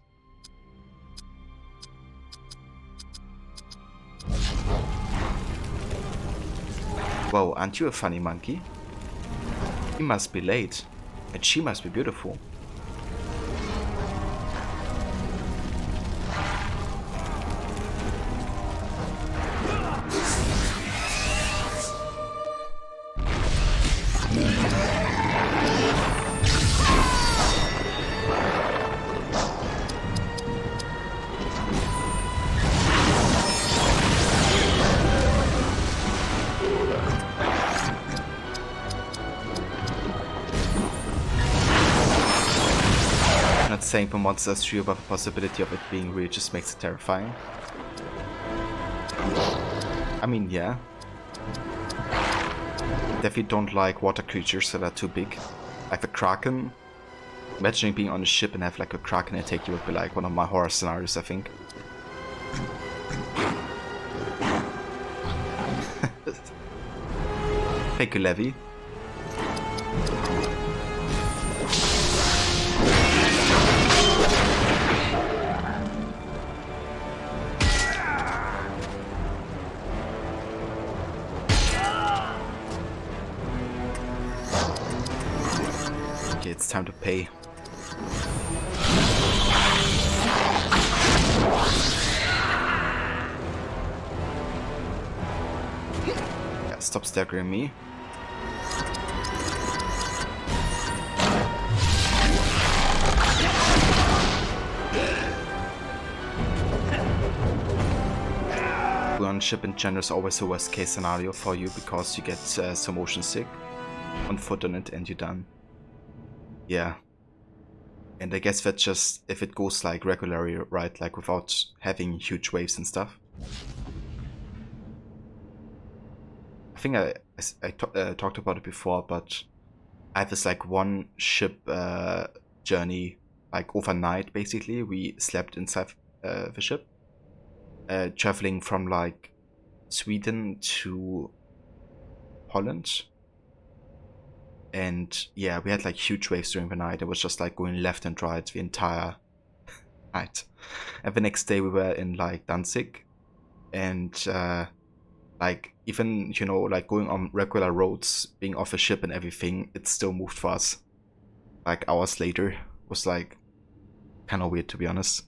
Whoa, aren't you a funny monkey? He must be late, and she must be beautiful. Saying for monsters true about the possibility of it being real just makes it terrifying. I mean, yeah. Definitely don't like water creatures that are too big. Like the Kraken. Imagining being on a ship and have like a Kraken attack you would be like one of my horror scenarios, I think. Thank you, Levi. It's time to pay. Yeah, stop staggering me. On ship in general is always the worst case scenario for you because you get so motion sick. One foot on it and you're done. Yeah, and I guess that just if it goes like regularly, right, like without having huge waves and stuff. I think I talked about it before, but I have this like one ship journey, like overnight basically. We slept inside the ship, traveling from like Sweden to Holland. And yeah, we had like huge waves during the night. It was just like going left and right the entire Right. And the next day we were in like Danzig, and like even, you know, like going on regular roads, being off a ship and everything, it still moved for us. Like hours later, was like kind of weird, to be honest.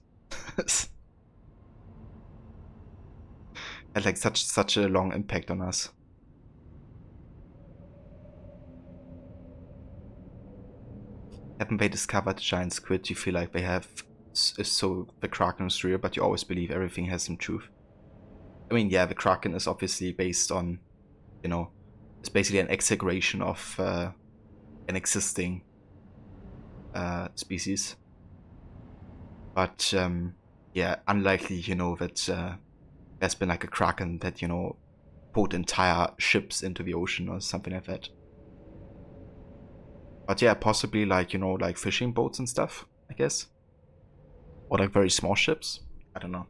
Had like such a long impact on us. Haven't they discovered the giant squid? You feel like they have, so the Kraken is real, but you always believe everything has some truth. I mean, yeah, the Kraken is obviously based on, you know, it's basically an exaggeration of an existing species. But yeah, unlikely, you know, that there's been like a Kraken that, you know, pulled entire ships into the ocean or something like that. But yeah, possibly like, you know, like fishing boats and stuff, I guess. Or like very small ships. I don't know.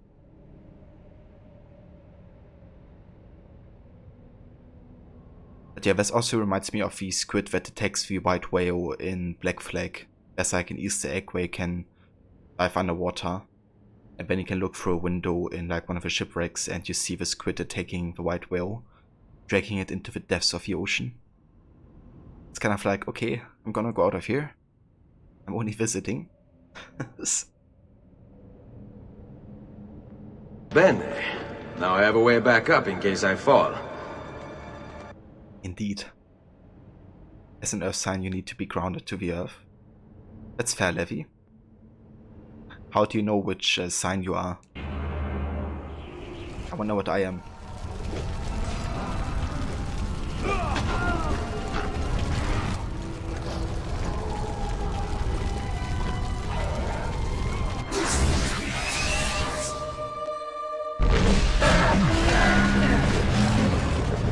But yeah, this also reminds me of the squid that attacks the white whale in Black Flag. There's like an Easter egg where you can dive underwater, and then you can look through a window in like one of the shipwrecks and you see the squid attacking the white whale, dragging it into the depths of the ocean. It's kind of like, okay, I'm gonna go out of here. I'm only visiting. Bene. Now I have a way back up in case I fall. Indeed. As an Earth sign, you need to be grounded to the Earth. That's fair, Levi. How do you know which sign you are? I wonder what I am.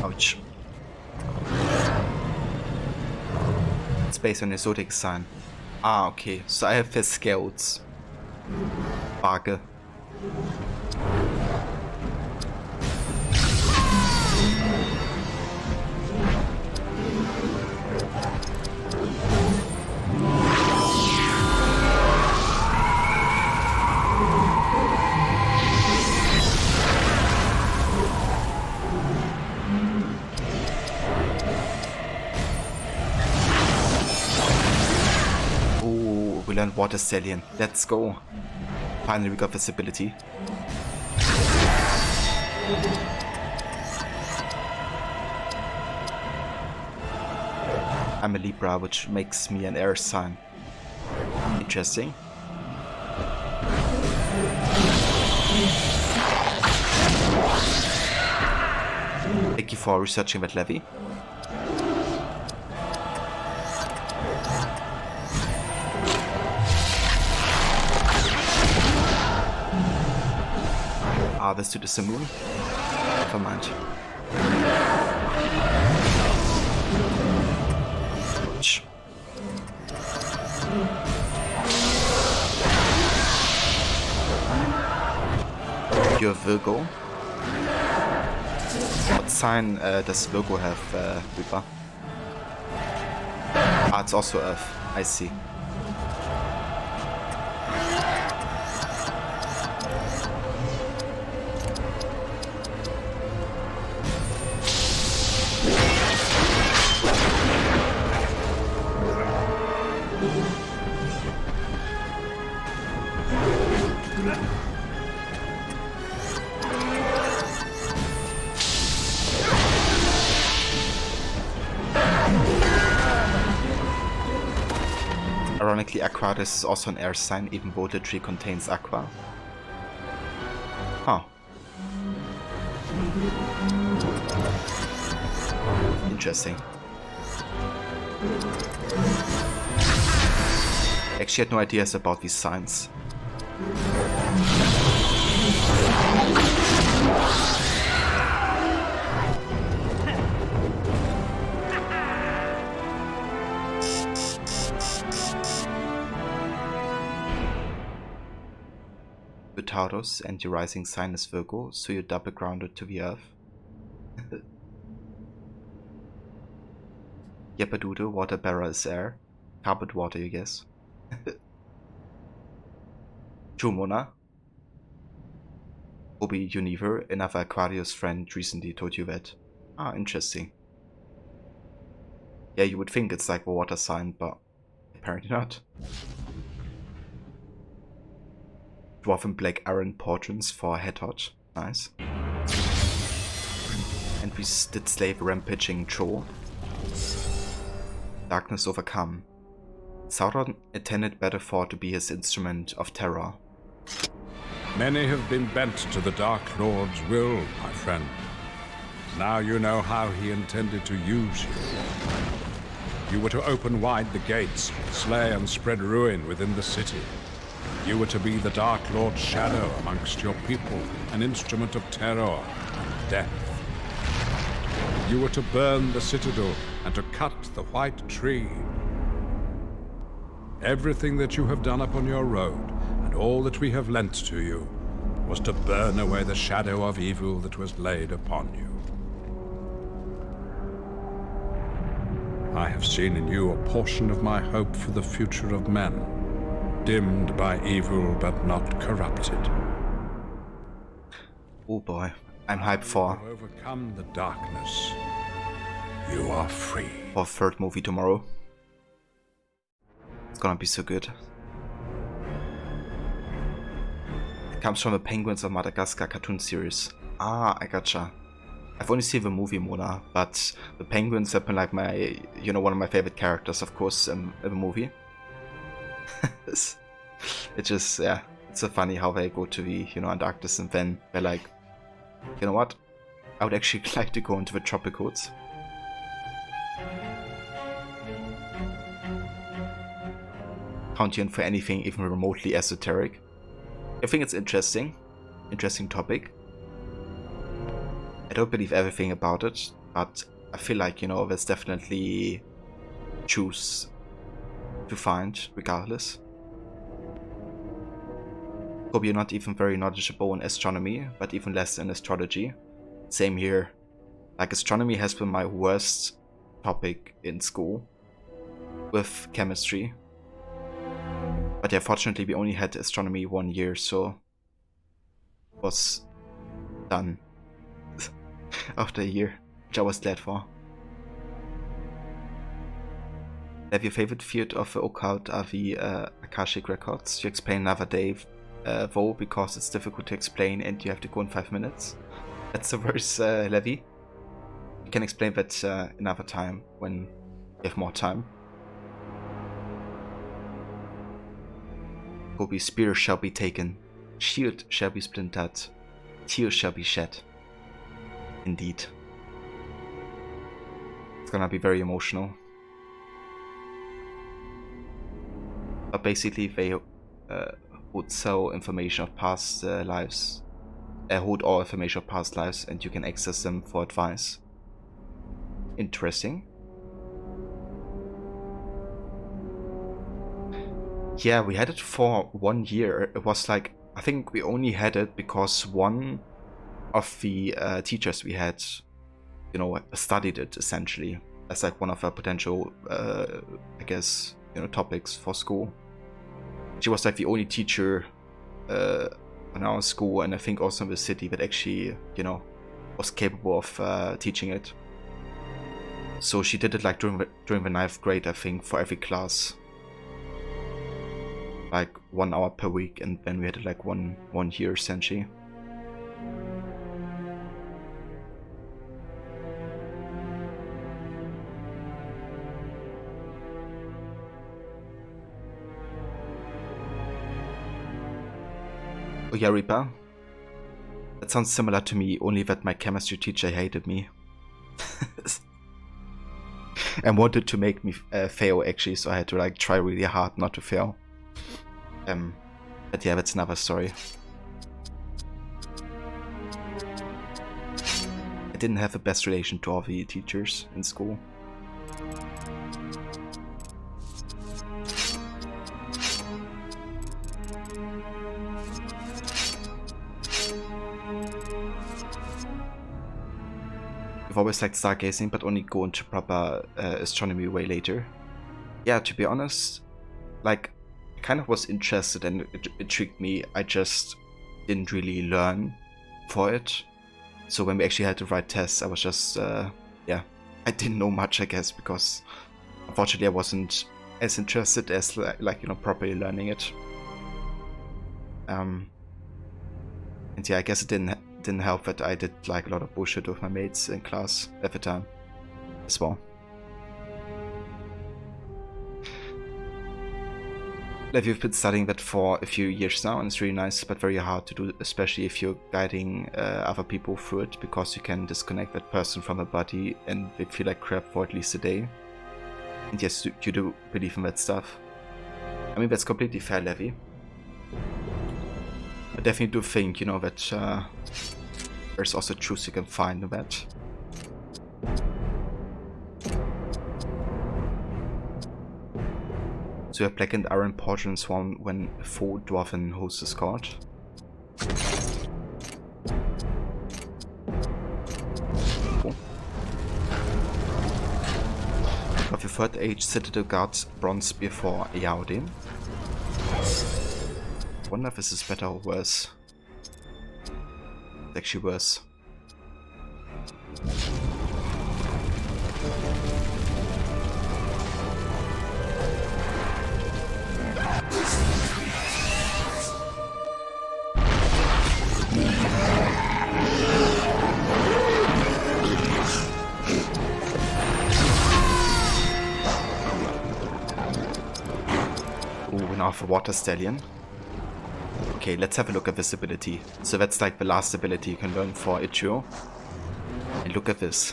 Ouch. It's based on your zodiac sign. Ah, okay. So I have the scouts. Waage. Oh, we learned Water Stallion. Let's go. Finally we got this ability. I'm a Libra, which makes me an air sign. Interesting. Thank you for researching that, Levi. This to the Simoon? Never mind. Ouch. You're Virgo. What sign does Virgo have, Reaper? Ah, it's also Earth. I see. Ironically, Aquarius is also an air sign, even though the tree contains aqua. Huh. Interesting. Actually had no ideas about these signs. Taurus and your rising sign is Virgo, so you're double grounded to the Earth. Yappadoodle, water bearer is air. Carpet water, you guess. True, Mona. Obi Univer, another Aquarius friend, recently told you that. Ah, interesting. Yeah, you would think it's like a water sign, but apparently not. Dwarven Black Iron portraits for a head hot. Nice. And we did slave rampaging Troll. Darkness overcome. Sauron intended Battlefor to be his instrument of terror. Many have been bent to the Dark Lord's will, my friend. Now you know how he intended to use you. You were to open wide the gates, slay and spread ruin within the city. You were to be the Dark Lord's shadow amongst your people, an instrument of terror and death. You were to burn the citadel and to cut the white tree. Everything that you have done upon your road, and all that we have lent to you, was to burn away the shadow of evil that was laid upon you. I have seen in you a portion of my hope for the future of men, dimmed by evil but not corrupted. Oh boy, I'm hyped for... You have overcome the darkness. You are free. For a third movie tomorrow. It's gonna be so good. It comes from the Penguins of Madagascar cartoon series. Ah, I gotcha. I've only seen the movie, Mona, but the Penguins have been like my, you know, one of my favorite characters, of course, in the movie. It's just, yeah, it's so funny how they go to the, you know, Antarctic and then they're like, you know what? I would actually like to go into the tropicodes. Count for anything even remotely esoteric. I think it's interesting topic. I don't believe everything about it, but I feel like, you know, there's definitely truths to find regardless. Hope you're not even very knowledgeable in astronomy, but even less in astrology. Same here. Like, astronomy has been my worst topic in school, with chemistry. But yeah, fortunately we only had astronomy 1 year, so it was done after a year, which I was glad for. Have your favorite field of the occult are the Akashic records? You explain another day, though, because it's difficult to explain and you have to go in 5 minutes. That's the verse, Levi. You can explain that another time when you have more time. Kobe's spear shall be taken, shield shall be splintered, tears shall be shed. Indeed. It's gonna be very emotional. But basically they would sell information of past lives, hold all information of past lives, and you can access them for advice. Interesting. Yeah, we had it for 1 year. It was like, I think we only had it because one of the teachers we had, you know, studied it essentially as like one of our potential, I guess, you know, topics for school. She was like the only teacher in our school, and I think also in the city, that actually, you know, was capable of teaching it. So she did it like during the 9th grade, I think, for every class. Like 1 hour per week, and then we had it like one year essentially. Oh yeah, Reaper. That sounds similar to me, only that my chemistry teacher hated me. And wanted to make me fail actually, so I had to like try really hard not to fail. But yeah, that's another story. I didn't have the best relation to all the teachers in school. I've always liked stargazing, but only go into proper astronomy way later. Yeah, to be honest, like, kind of was interested and it intrigued me. I just didn't really learn for it. So when we actually had to write tests, I was just, yeah, I didn't know much, I guess, because unfortunately I wasn't as interested as like you know, properly learning it. And yeah, I guess it didn't help that I did like a lot of bullshit with my mates in class at the time as well. Like, you've been studying that for a few years now, and it's really nice, but very hard to do, especially if you're guiding other people through it, because you can disconnect that person from a body and they feel like crap for at least a day. And yes, you do believe in that stuff. I mean, that's completely fair, Levi. I definitely do think, you know, that there's also truth you can find in that. So you have black and iron portions when a full dwarven host is caught. Cool. Of your third age Citadel Guards bronze spear for Yaodin. I wonder if this is better or worse. It's actually worse. Now for Water Stallion. Okay, let's have a look at this ability. So that's like the last ability you can learn for Ichigo. And look at this.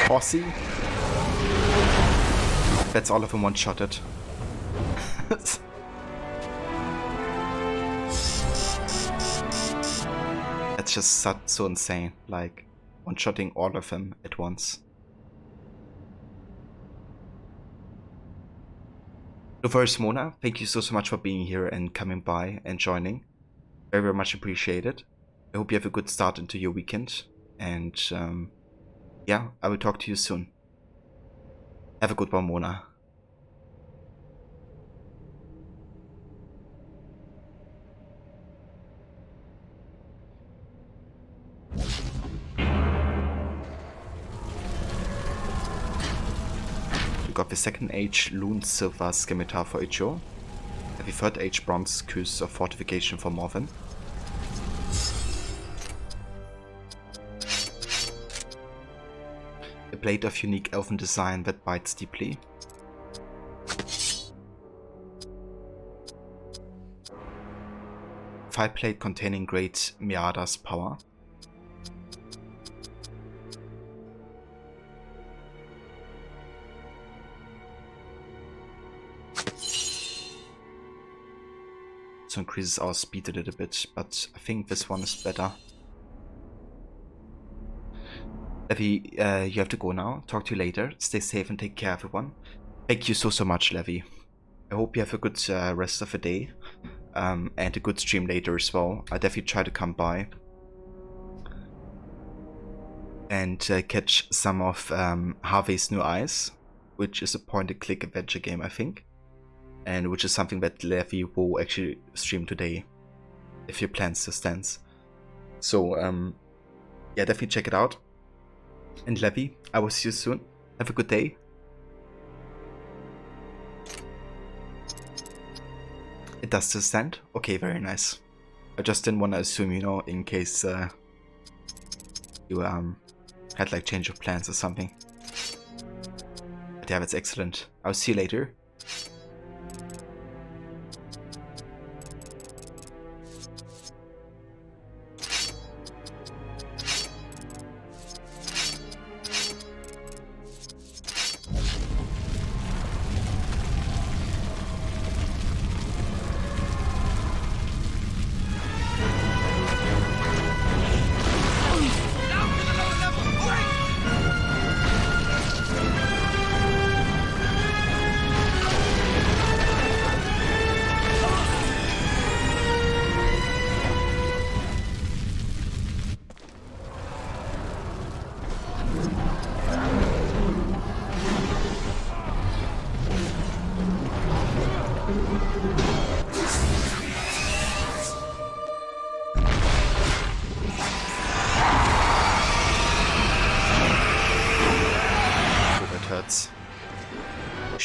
Posse. That's all of them one-shotted. That's just so insane, like one-shotting all of them at once. Luverus Mona, thank you so much for being here and coming by and joining. Very, very much appreciated. I hope you have a good start into your weekend. And yeah, I will talk to you soon. Have a good one, Mona. We got the second age Loon Silver Scimitar for Ichigo. The third age Bronze Cuisse of Fortification for Morven. A blade of unique elven design that bites deeply. Fire plate containing great Miada's power. So increases our speed a little bit, but I think this one is better. Levi, you have to go now. Talk to you later. Stay safe and take care, everyone. Thank you so much, Levi. I hope you have a good rest of the day. And a good stream later as well. I'll definitely try to come by and catch some of Harvey's New Eyes, which is a point-and-click adventure game, I think. And which is something that Levi will actually stream today, if your plans still stands. So, yeah, definitely check it out. And Levi, I will see you soon. Have a good day. It does still stand? Okay, very nice. I just didn't want to assume, you know, in case you had like change of plans or something. But yeah, that's excellent. I'll see you later.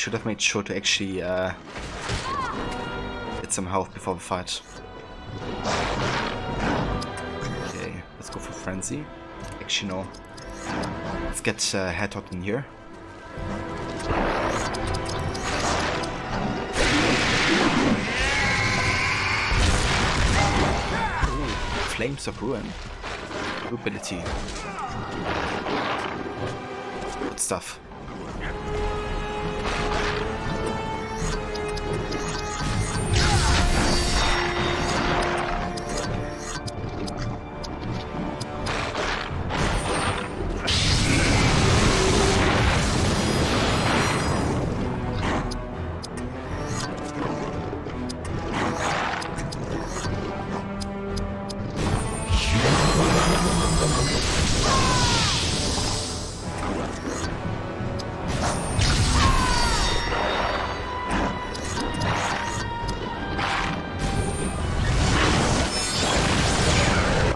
should have made sure to actually get some health before the fight. Okay, let's go for Frenzy. Actually, no. Let's get Hedgehog in here. Ooh, Flames of Ruin. New ability. Good stuff.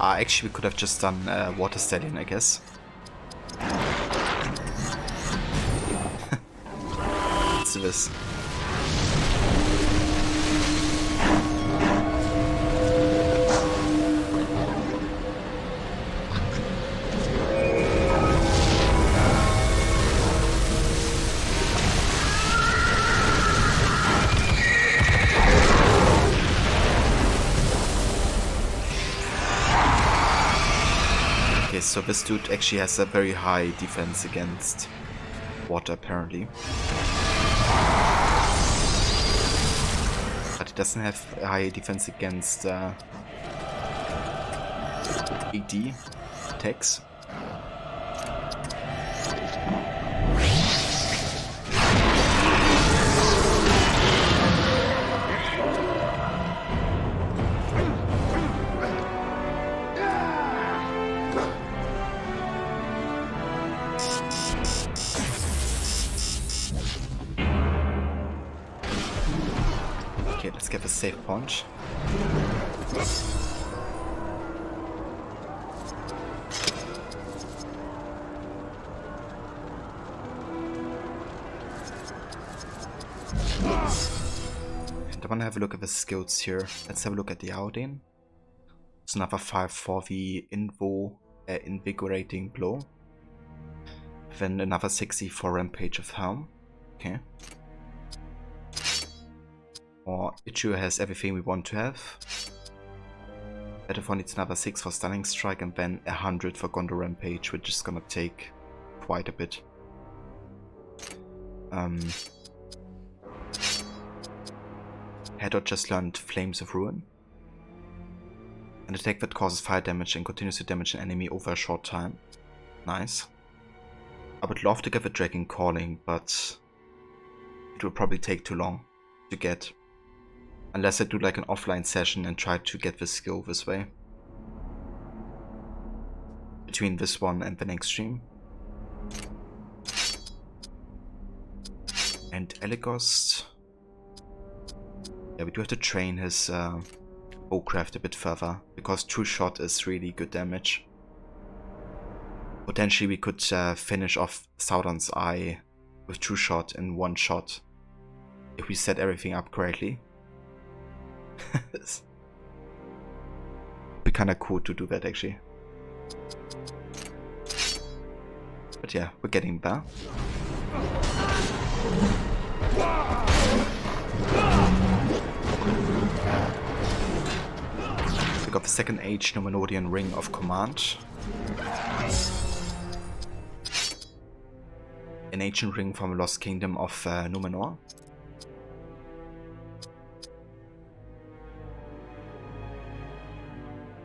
Actually, we could have just done Water Stallion, I guess. Let's do this. So this dude actually has a very high defense against water, apparently. But he doesn't have a high defense against AD attacks. Let's get a safe punch. And I want to have a look at the skills here. Let's have a look at the Aoden. It's another 5 for the Invigorating Blow. Then another 60 for Rampage of Helm. Okay. Or Ichigo has everything we want to have. Better needs another 6 for Stunning Strike and then 100 for Gondor Rampage, which is gonna take quite a bit. Hedgehog just learned Flames of Ruin. An attack that causes fire damage and continues to damage an enemy over a short time. Nice. I would love to get the Dragon Calling, but it will probably take too long to get. Unless I do like an offline session and try to get the skill this way. Between this one and the next stream. And Elegost. Yeah, we do have to train his bowcraft a bit further. Because True Shot is really good damage. Potentially we could finish off Sauron's Eye with True Shot in one shot. If we set everything up correctly. Be kinda cool to do that actually. But yeah, we're getting there. We got the second age Numenorian Ring of Command. An ancient ring from the Lost Kingdom of Numenor.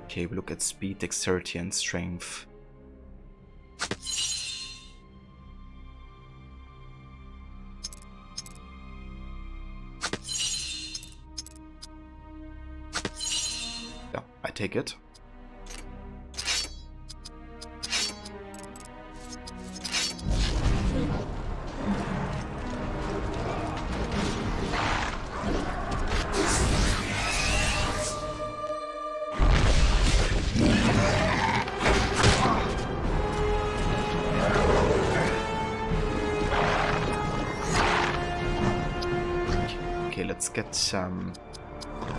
Okay, we look at speed, dexterity and strength. Yeah, I take it. get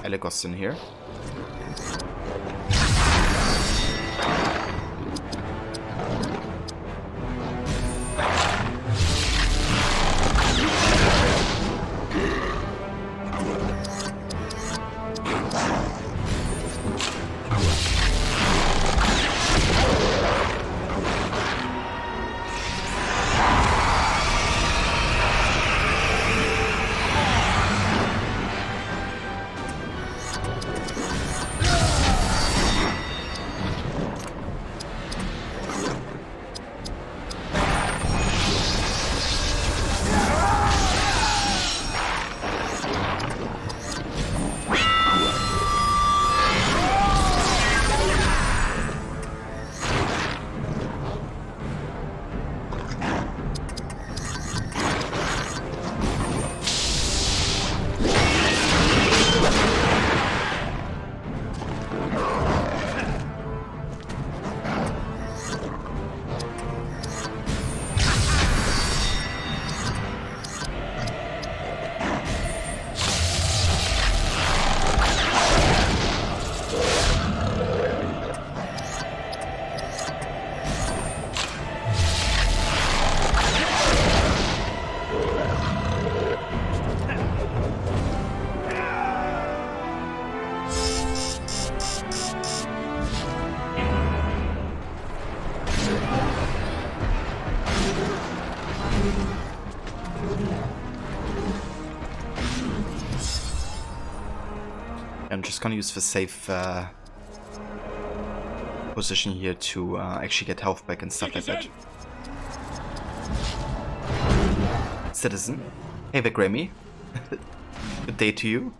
Elegos in here. I'm just gonna use the safe position here to actually get health back and stuff like that. Citizen. Hey there, Grammy. Good day to you.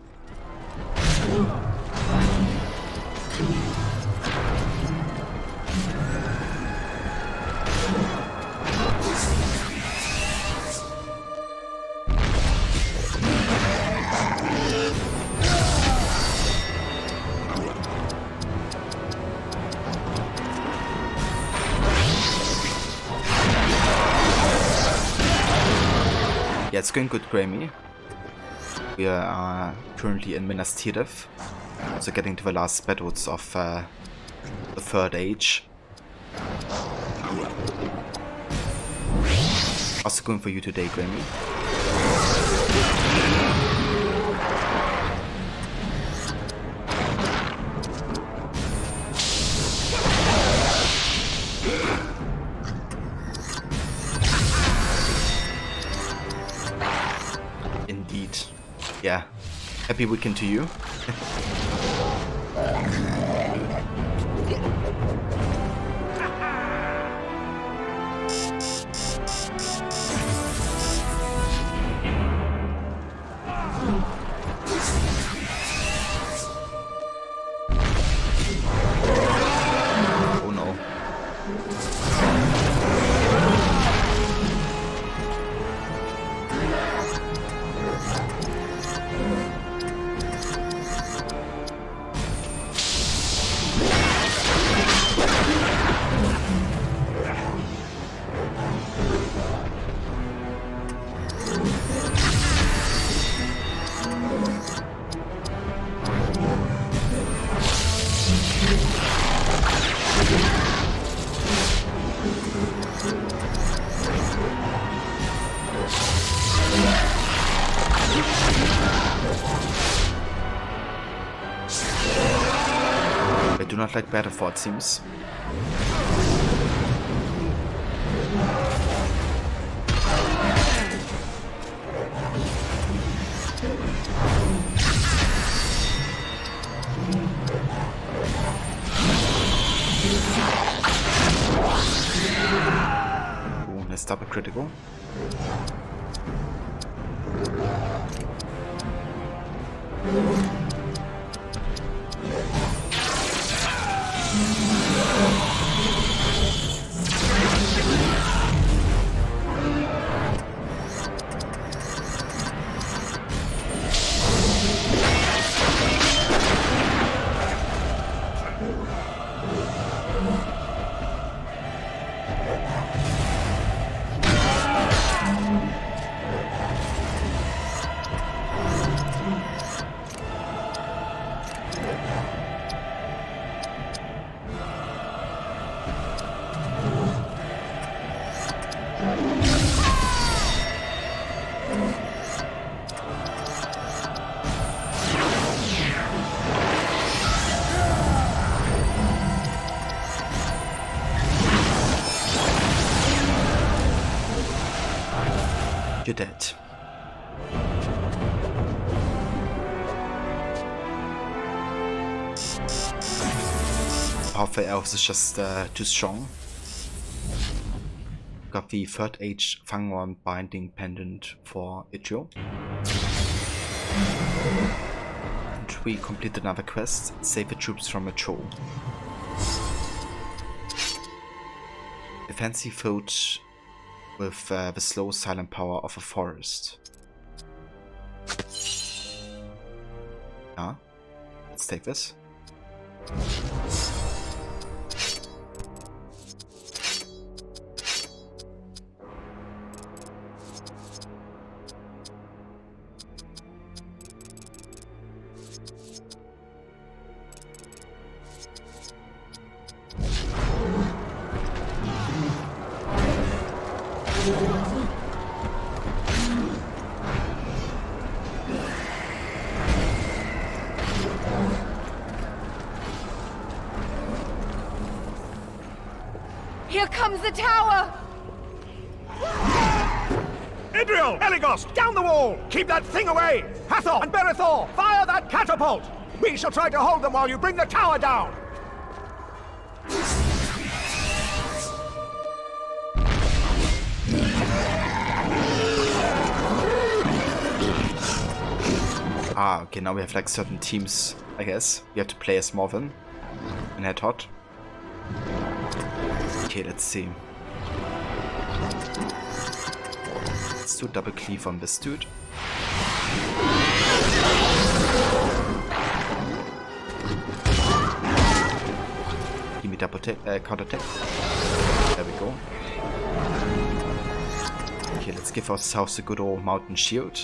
Yeah, it's going good, Grammy. We are currently in Minas Tirith, so getting to the last battles of the Third Age. How's it going for you today, Grammy? Indeed. Yeah. Happy weekend to you. Oh no. I do not like Battlefield, it seems. Ooh, let's double critical. dead. Powerful elves is just too strong. Got the 3rd Age Fangorn Binding Pendant for Ichio. And we complete another quest, save the troops from a troll. A fancy food with the slow silent power of a forest. Let's take this. Here comes the tower! Idril! Eligos! Down the wall! Keep that thing away! Hathor and Berithor! Fire that catapult! We shall try to hold them while you bring the tower down! Okay, now we have like certain teams, I guess. We have to play as Morven and Head Hot. Okay, let's see. Let's do double cleave on this dude. Give me double counter attack. There we go. Okay, let's give ourselves a good old mountain shield.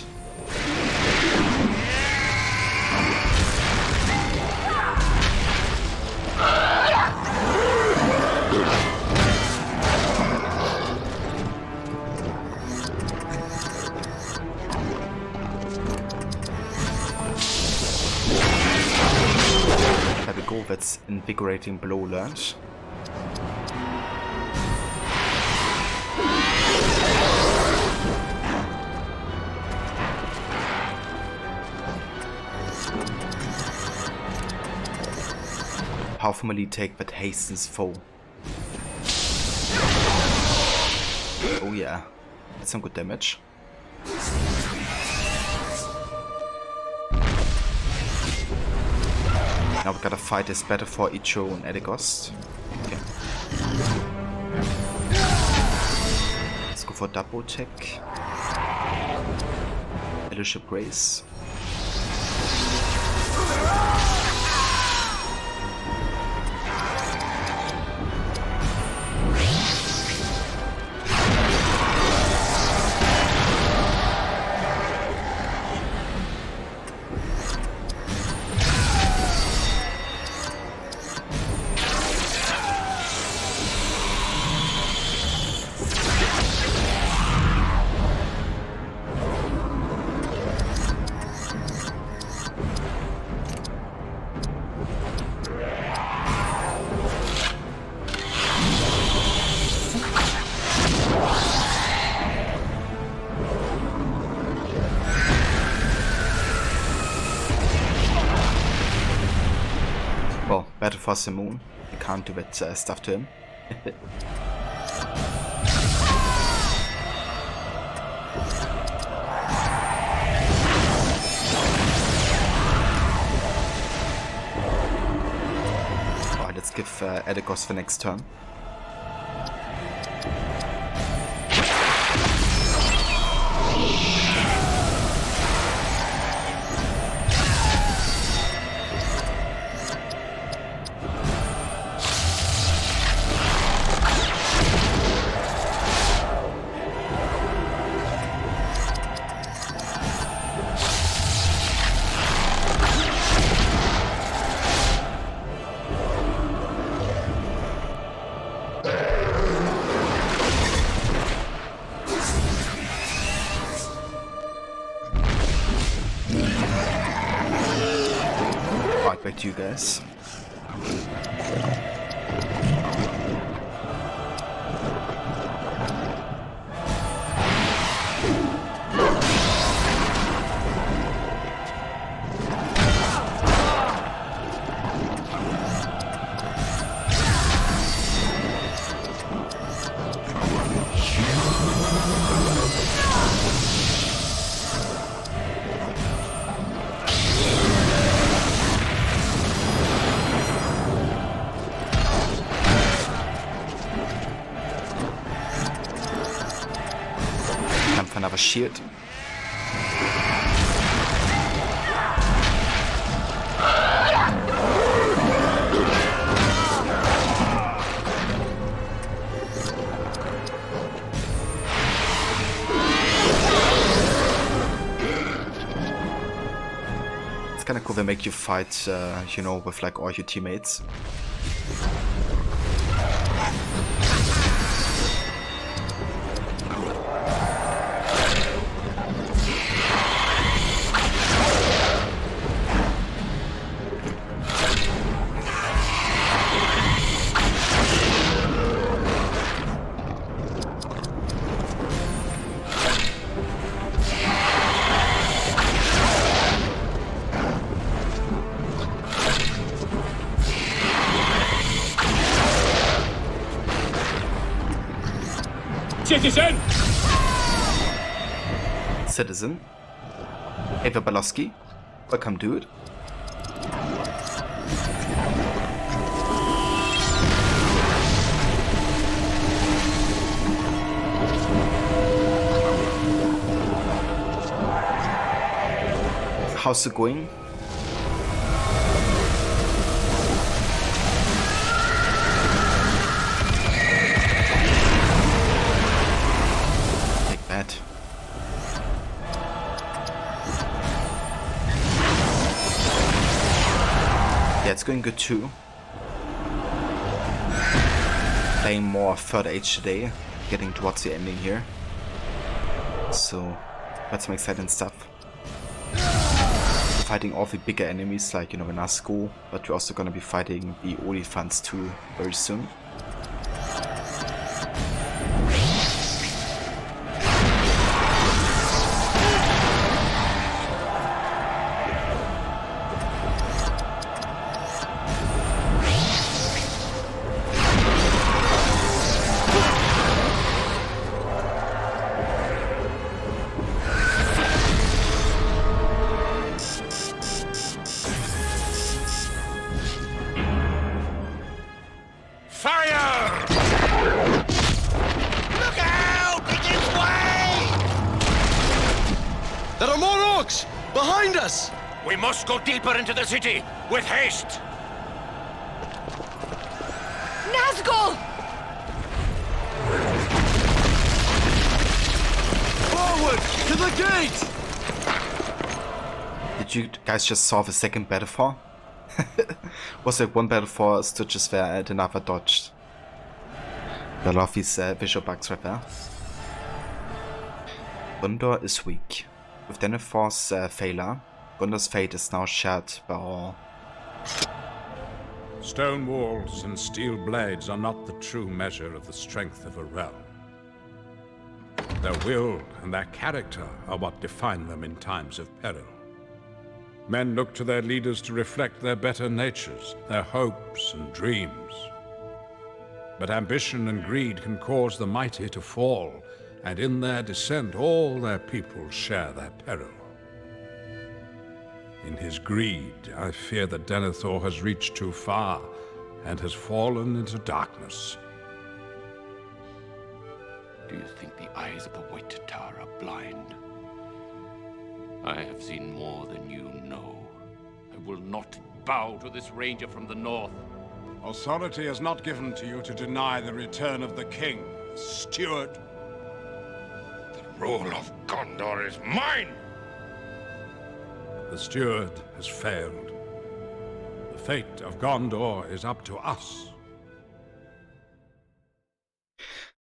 There we go, that's invigorating blow learned. Powerful melee take that hastens foe. Oh yeah, that's some good damage. Now we gotta fight this battle for Ichio and Eligos. Okay. Let's go for double attack. Fellowship Grace. Well, better for Simone. You can't do that stuff to him. Alright, let's give Eligos the next turn. Back to you guys. another shield. It's kinda cool they make you fight, you know, with like all your teammates. Citizen! Citizen. Ava Balowski. Welcome, dude. How's it going? Take that. Yeah, it's going good too. Playing more 3rd Age today, getting towards the ending here. So, that's some exciting stuff. Fighting all the bigger enemies like, you know, Nazgul, but we're also gonna be fighting the Olifants too very soon. Behind us! We must go deeper into the city, with haste! Nazgul! Forward! To the gate! Did you guys just saw the second battle for? Was it one battle for stood just there and another dodged? I love these visual bugs right there. Gondor is weak. With Denethor's failure, Gondor's fate is now shared by all. Stone walls and steel blades are not the true measure of the strength of a realm. Their will and their character are what define them in times of peril. Men look to their leaders to reflect their better natures, their hopes and dreams. But ambition and greed can cause the mighty to fall, and in their descent all their people share their peril. In his greed, I fear that Denethor has reached too far and has fallen into darkness. Do you think the eyes of the White Tower are blind? I have seen more than you know. I will not bow to this ranger from the north. Authority is not given to you to deny the return of the king, steward. The rule of Gondor is mine! The steward has failed. The fate of Gondor is up to us.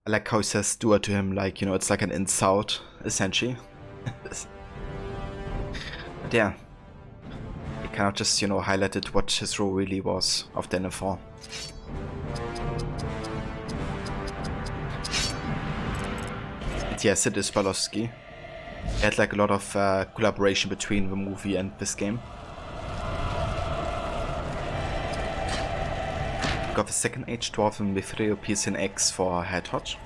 I like how he says steward to him, like, you know, it's like an insult, essentially. But yeah, he kind of just, you know, highlighted what his role really was of Denethor. But yes, it is Balowski. He had like a lot of collaboration between the movie and this game. Got the second Age Dwarven Mithril PSN X for Head Hodge.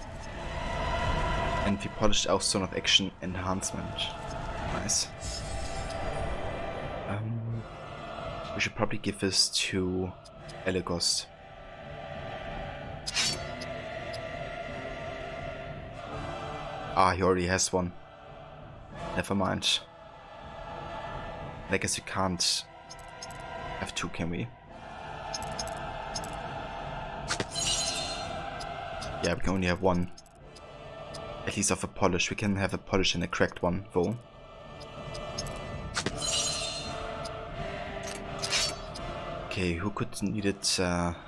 And the Polished Elfstone of Action Enhancement. Nice. We should probably give this to Elegost. Ah, he already has one. Never mind. I guess we can't have two, can we? Yeah, we can only have one. At least of a polish. We can have a polish and a cracked one, though. Okay, who could need it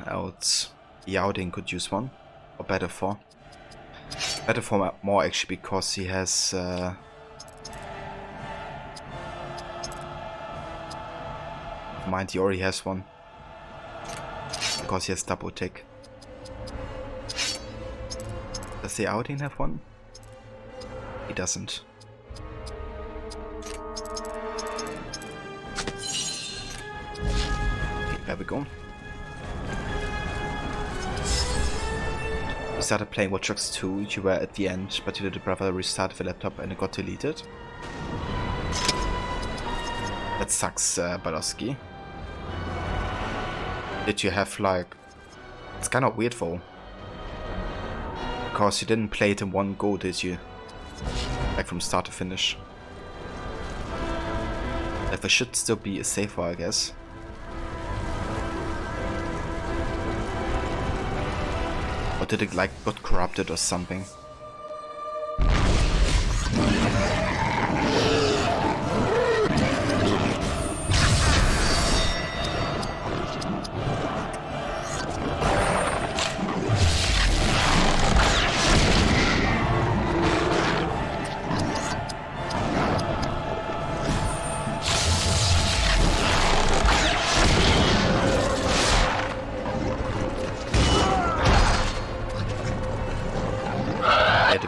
else? Yaoding could use one. Or better for. Better for more actually, because he has mind, he already has one. Because he has double tick. Does the Yaoding have one? He doesn't. Okay, there we go. We started playing Watch Dogs 2, you were at the end, but your little brother restarted the laptop and it got deleted. That sucks, Balowski. Did you have like... It's kind of weird though. Because you didn't play it in one go, did you? Like from start to finish. Like there should still be a save file, I guess. Or did it like got corrupted or something?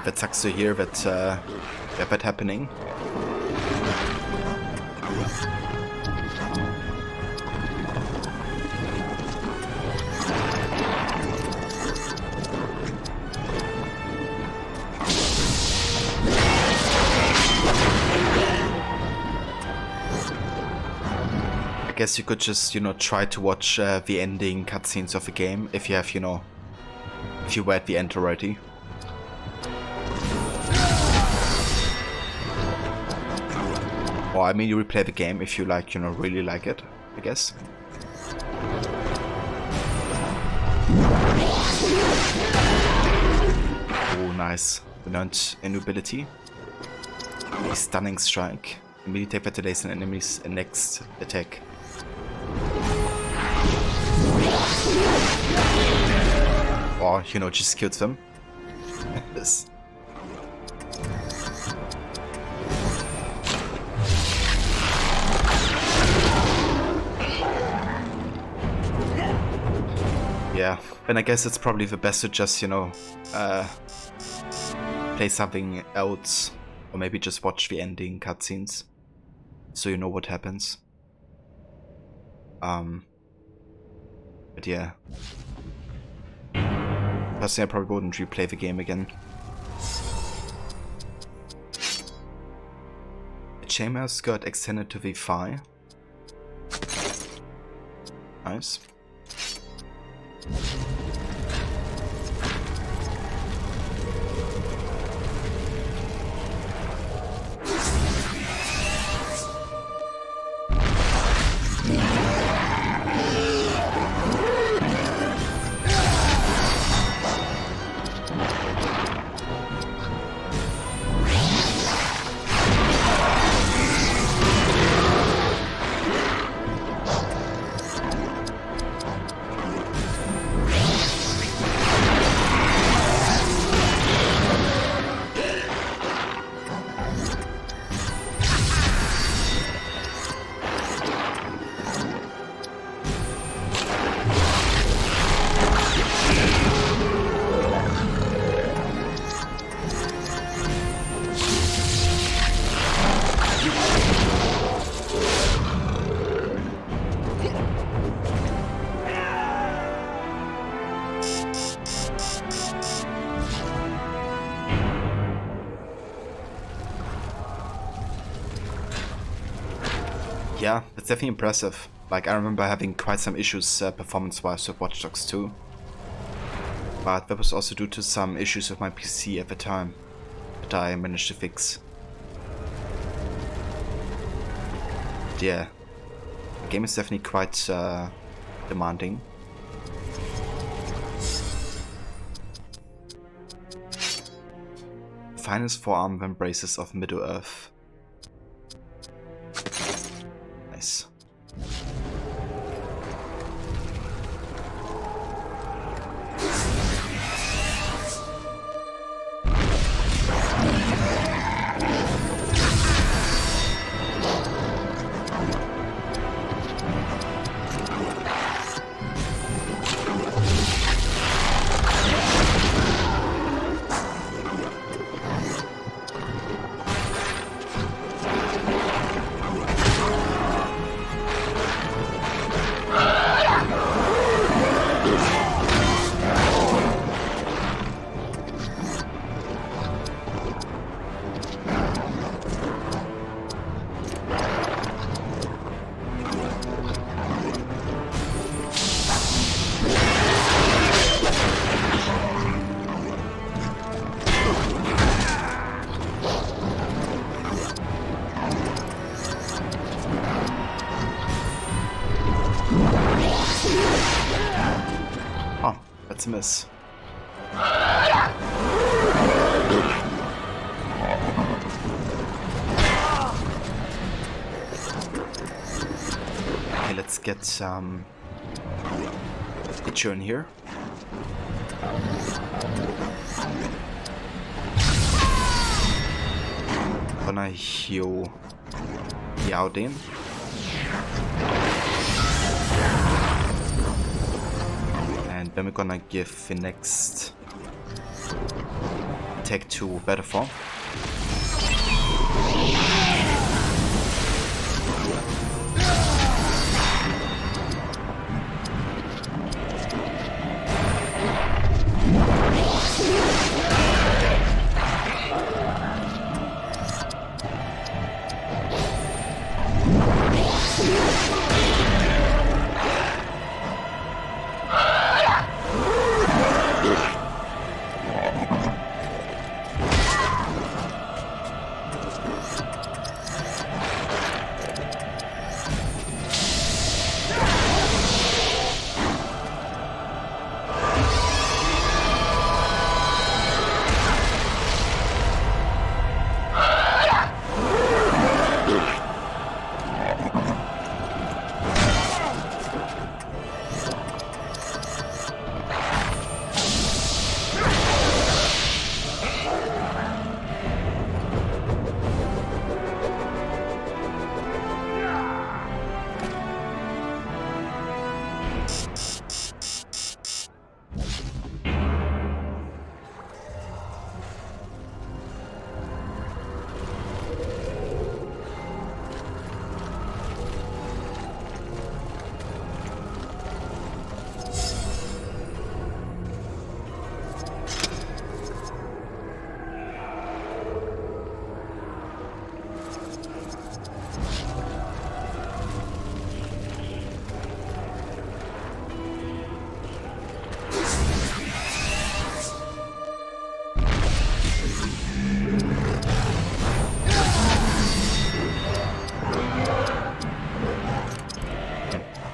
That sucks to hear that have that happening. I guess you could just, you know, try to watch the ending cutscenes of the game if you have, you know, if you were at the end already. Or I mean, you replay the game if you like, you know, really like it, I guess. Oh, nice. We learned a new ability. A stunning strike. Immediately take delays an enemy's next attack. Or, you know, just kills them. This. Yeah, and I guess it's probably the best to just, you know, play something else, or maybe just watch the ending cutscenes, so you know what happens. But yeah, personally I probably wouldn't replay the game again. The chainmail's got extended to the thigh. Nice. Yeah, that's definitely impressive. Like, I remember having quite some issues performance-wise with Watch Dogs 2. But that was also due to some issues with my PC at the time that I managed to fix. But yeah, the game is definitely quite demanding. Finest forearm embraces of Middle-earth. Nice. That's a miss. Okay, let's get Ichigo in here. Gonna heal Yaodin. And then we're gonna give the next attack to better form.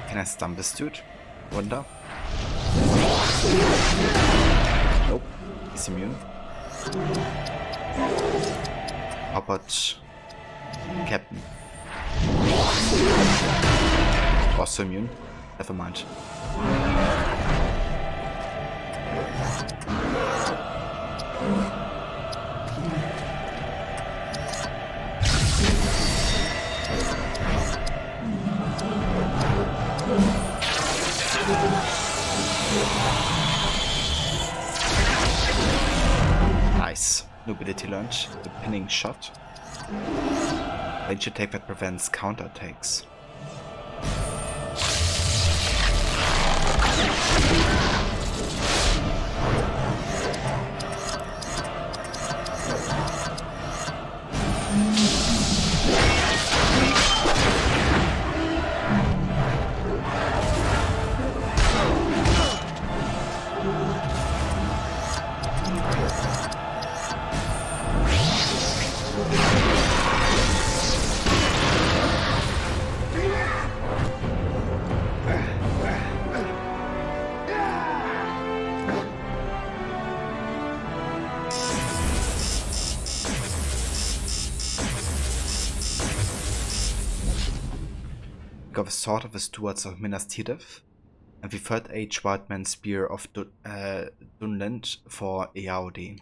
Can I stun this dude? Wonder? Nope, he's immune. How about Captain? Also immune? Never mind. Nice. New ability learned. The pinning shot. Range attack that prevents counterattacks. got the Sword of the Stewards of Minas Tirith, and the 3rd Age Whiteman Spear of Dunland for Eowyn.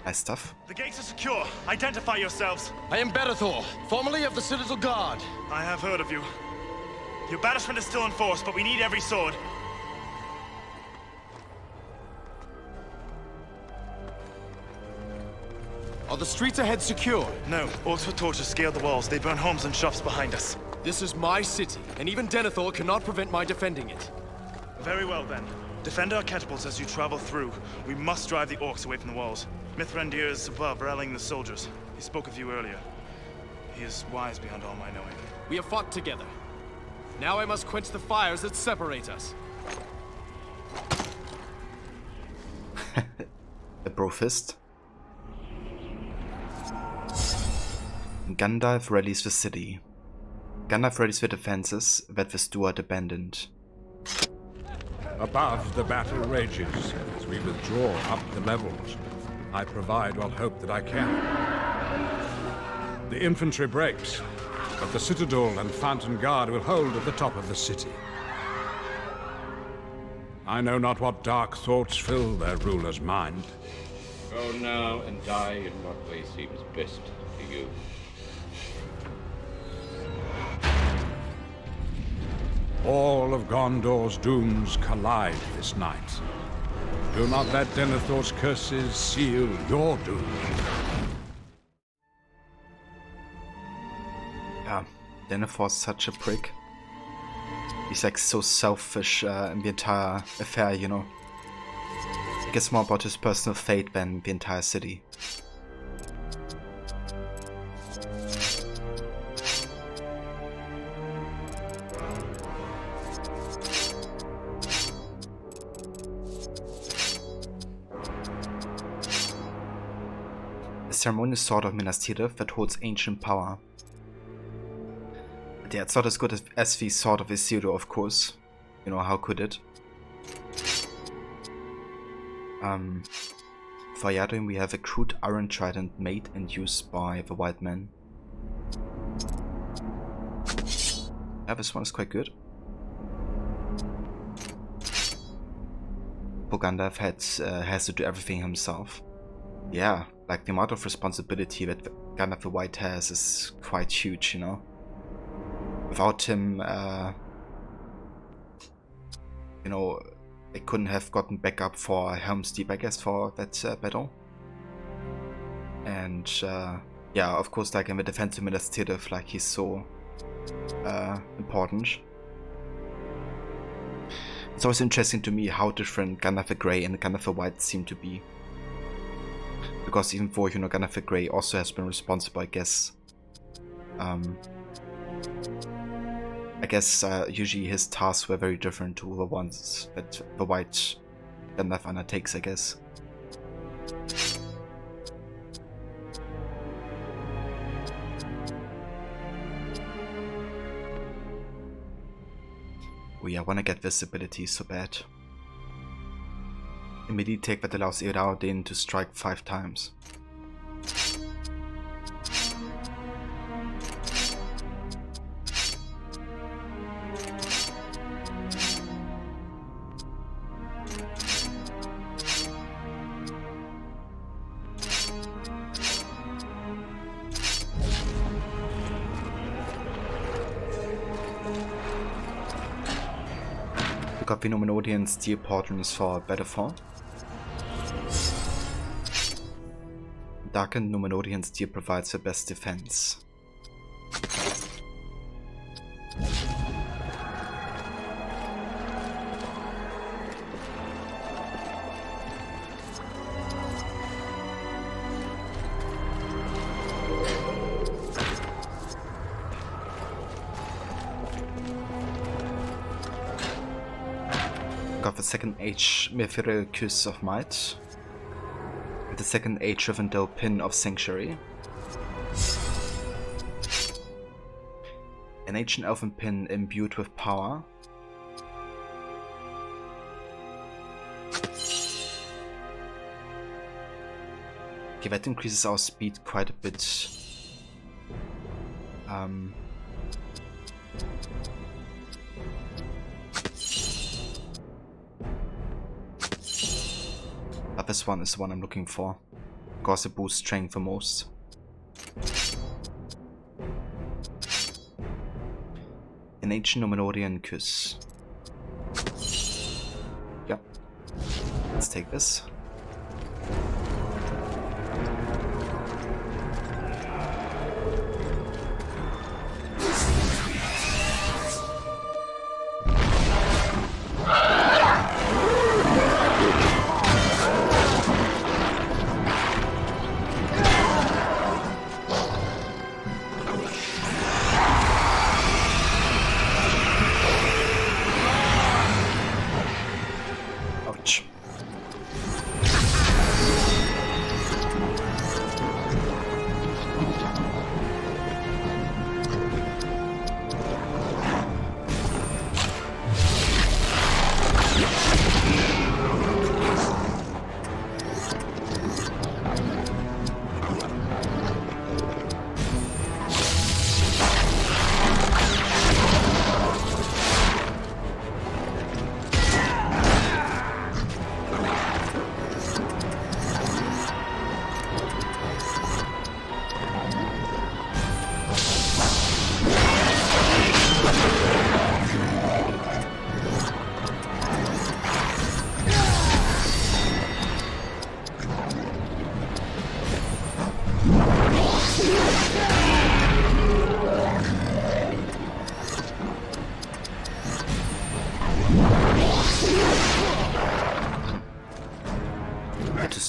Nice stuff. The gates are secure. Identify yourselves. I am Berethor, formerly of the Citadel Guard. I have heard of you. Your banishment is still in force, but we need every sword. Are the streets ahead secure? No. Orcs with torches scale the walls. They burn homes and shops behind us. This is my city, and even Denethor cannot prevent my defending it. Very well, then. Defend our catapults as you travel through. We must drive the orcs away from the walls. Mithrandir is above, rallying the soldiers. He spoke of you earlier. He is wise beyond all my knowing. We have fought together. Now I must quench the fires that separate us. The Brofist. Gandalf rallies the city. Gandalf rallies the defenses that the Steward abandoned. Above, the battle rages. As we withdraw up the levels, I provide what hope that I can. The infantry breaks, but the Citadel and Fountain Guard will hold at the top of the city. I know not what dark thoughts fill their ruler's mind. Go now and die in what way seems best to you. All of Gondor's dooms collide this night. Do not let Denethor's curses seal your doom. Yeah, Denethor's such a prick. He's like so selfish in the entire affair, you know. He gets more about his personal fate than the entire city. Ceremonious Sword of Minas Tirith that holds ancient power. But yeah, it's not as good as the Sword of Isildur, of course. You know, how could it? For Yaddin we have a crude iron trident made and used by the White Men. Yeah, this one is quite good. Gandalf has to do everything himself. Yeah, like the amount of responsibility that Gandalf the White has is quite huge, you know. Without him, you know, they couldn't have gotten back up for Helm's Deep, I guess, for that battle. And yeah, of course, like in the defense of Minas Tirith, like he's so important. It's always interesting to me how different Gandalf the Grey and Gandalf the White seem to be. Because even though, you know, Gandalf the Grey also has been responsible, I guess. Usually his tasks were very different to the ones that the White Gandalf undertakes, I guess. Oh yeah, I wanna get this ability so bad. Immediate take that allows Eowyn to strike 5 times. We got the Numenorian Steel Portals for Berethor. Darkened Numenorian Steel provides the best defense. Got the second Age Mithril Kiss of Might. The second Age Rivendell Pin of Sanctuary. An ancient elven pin imbued with power. Okay, that increases our speed quite a bit. But this one is the one I'm looking for, because it boosts strength the most. An ancient Numenorian kiss. Yep. Let's take this.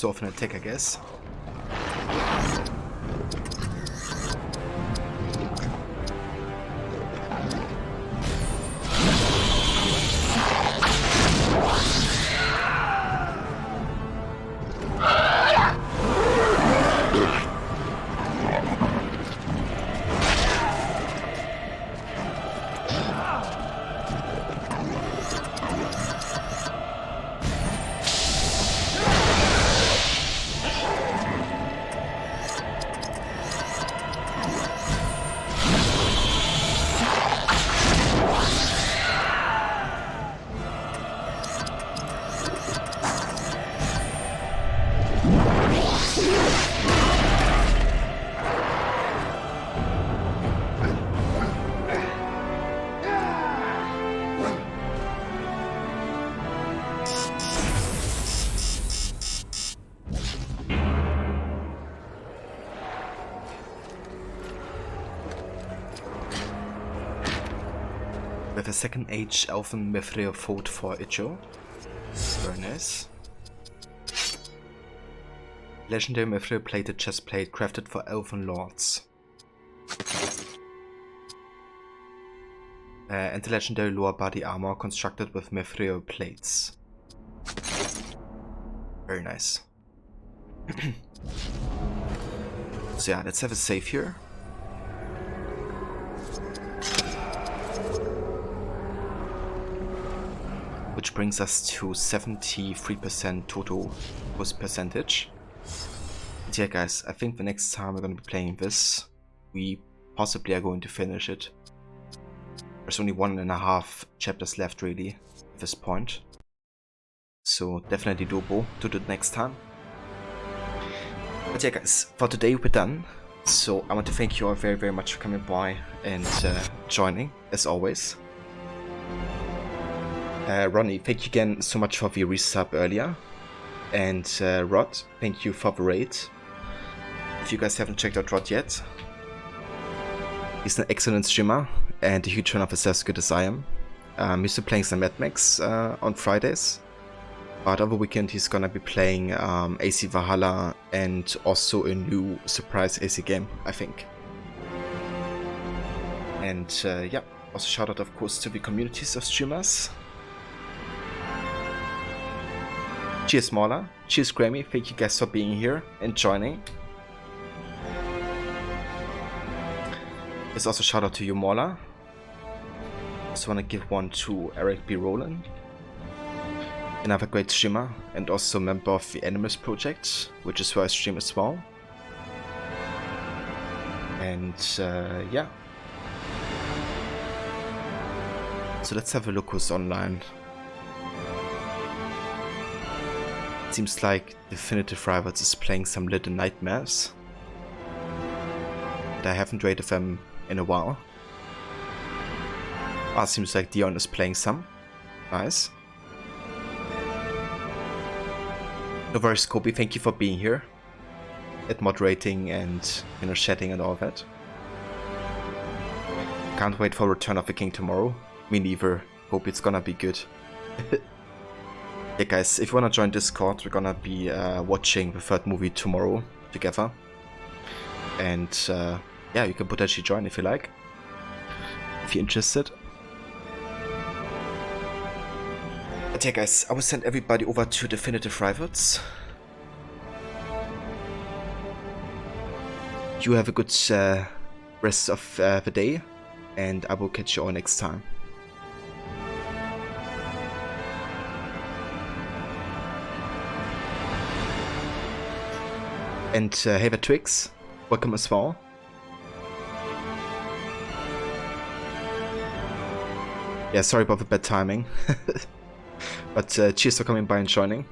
Off an attack, I guess. With a second age elven Mithril fought for Icho. Very nice. Legendary Mithril plated chestplate crafted for elven lords. And the legendary lower body armor constructed with Mithril plates. Very nice. So yeah, let's have a save here. Which brings us to 73% total boost percentage. But yeah guys, I think the next time we're going to be playing this, we possibly are going to finish it. There's only 1.5 chapters left really at this point. So definitely doable to do it next time. But yeah guys, for today we're done. So I want to thank you all very much for coming by and joining as always. Ronnie, thank you again so much for the resub earlier. And Rod, thank you for the raid. If you guys haven't checked out Rod yet, he's an excellent streamer and a huge fan of as good as I am. He's still playing some Mad Max on Fridays. But over the weekend he's gonna be playing AC Valhalla and also a new surprise AC game, I think. And yeah, also shout out of course to the communities of streamers. Cheers Mauler, cheers Grammy, thank you guys for being here and joining. There's also shout out to you Mauler. Also wanna give one to Eric B. Rowland, another great streamer and also member of the Animus Project, which is where I stream as well. And yeah. So let's have a look who's online. Seems like Definitive Rivals is playing some Little Nightmares. I haven't rated them in a while. Seems like Dion is playing some. Nice. No worries, Kobe, thank you for being here. At moderating and, you know, chatting and all that. Can't wait for Return of the King tomorrow. Me neither. Hope it's gonna be good. Yeah guys, if you wanna join Discord, we're gonna be watching the third movie tomorrow together. And yeah, you can potentially join if you like. If you're interested. But yeah guys, I will send everybody over to Definitive Rivals. You have a good rest of the day, and I will catch you all next time. And hey there Twix, welcome as well. Yeah, sorry about the bad timing. But cheers for coming by and joining.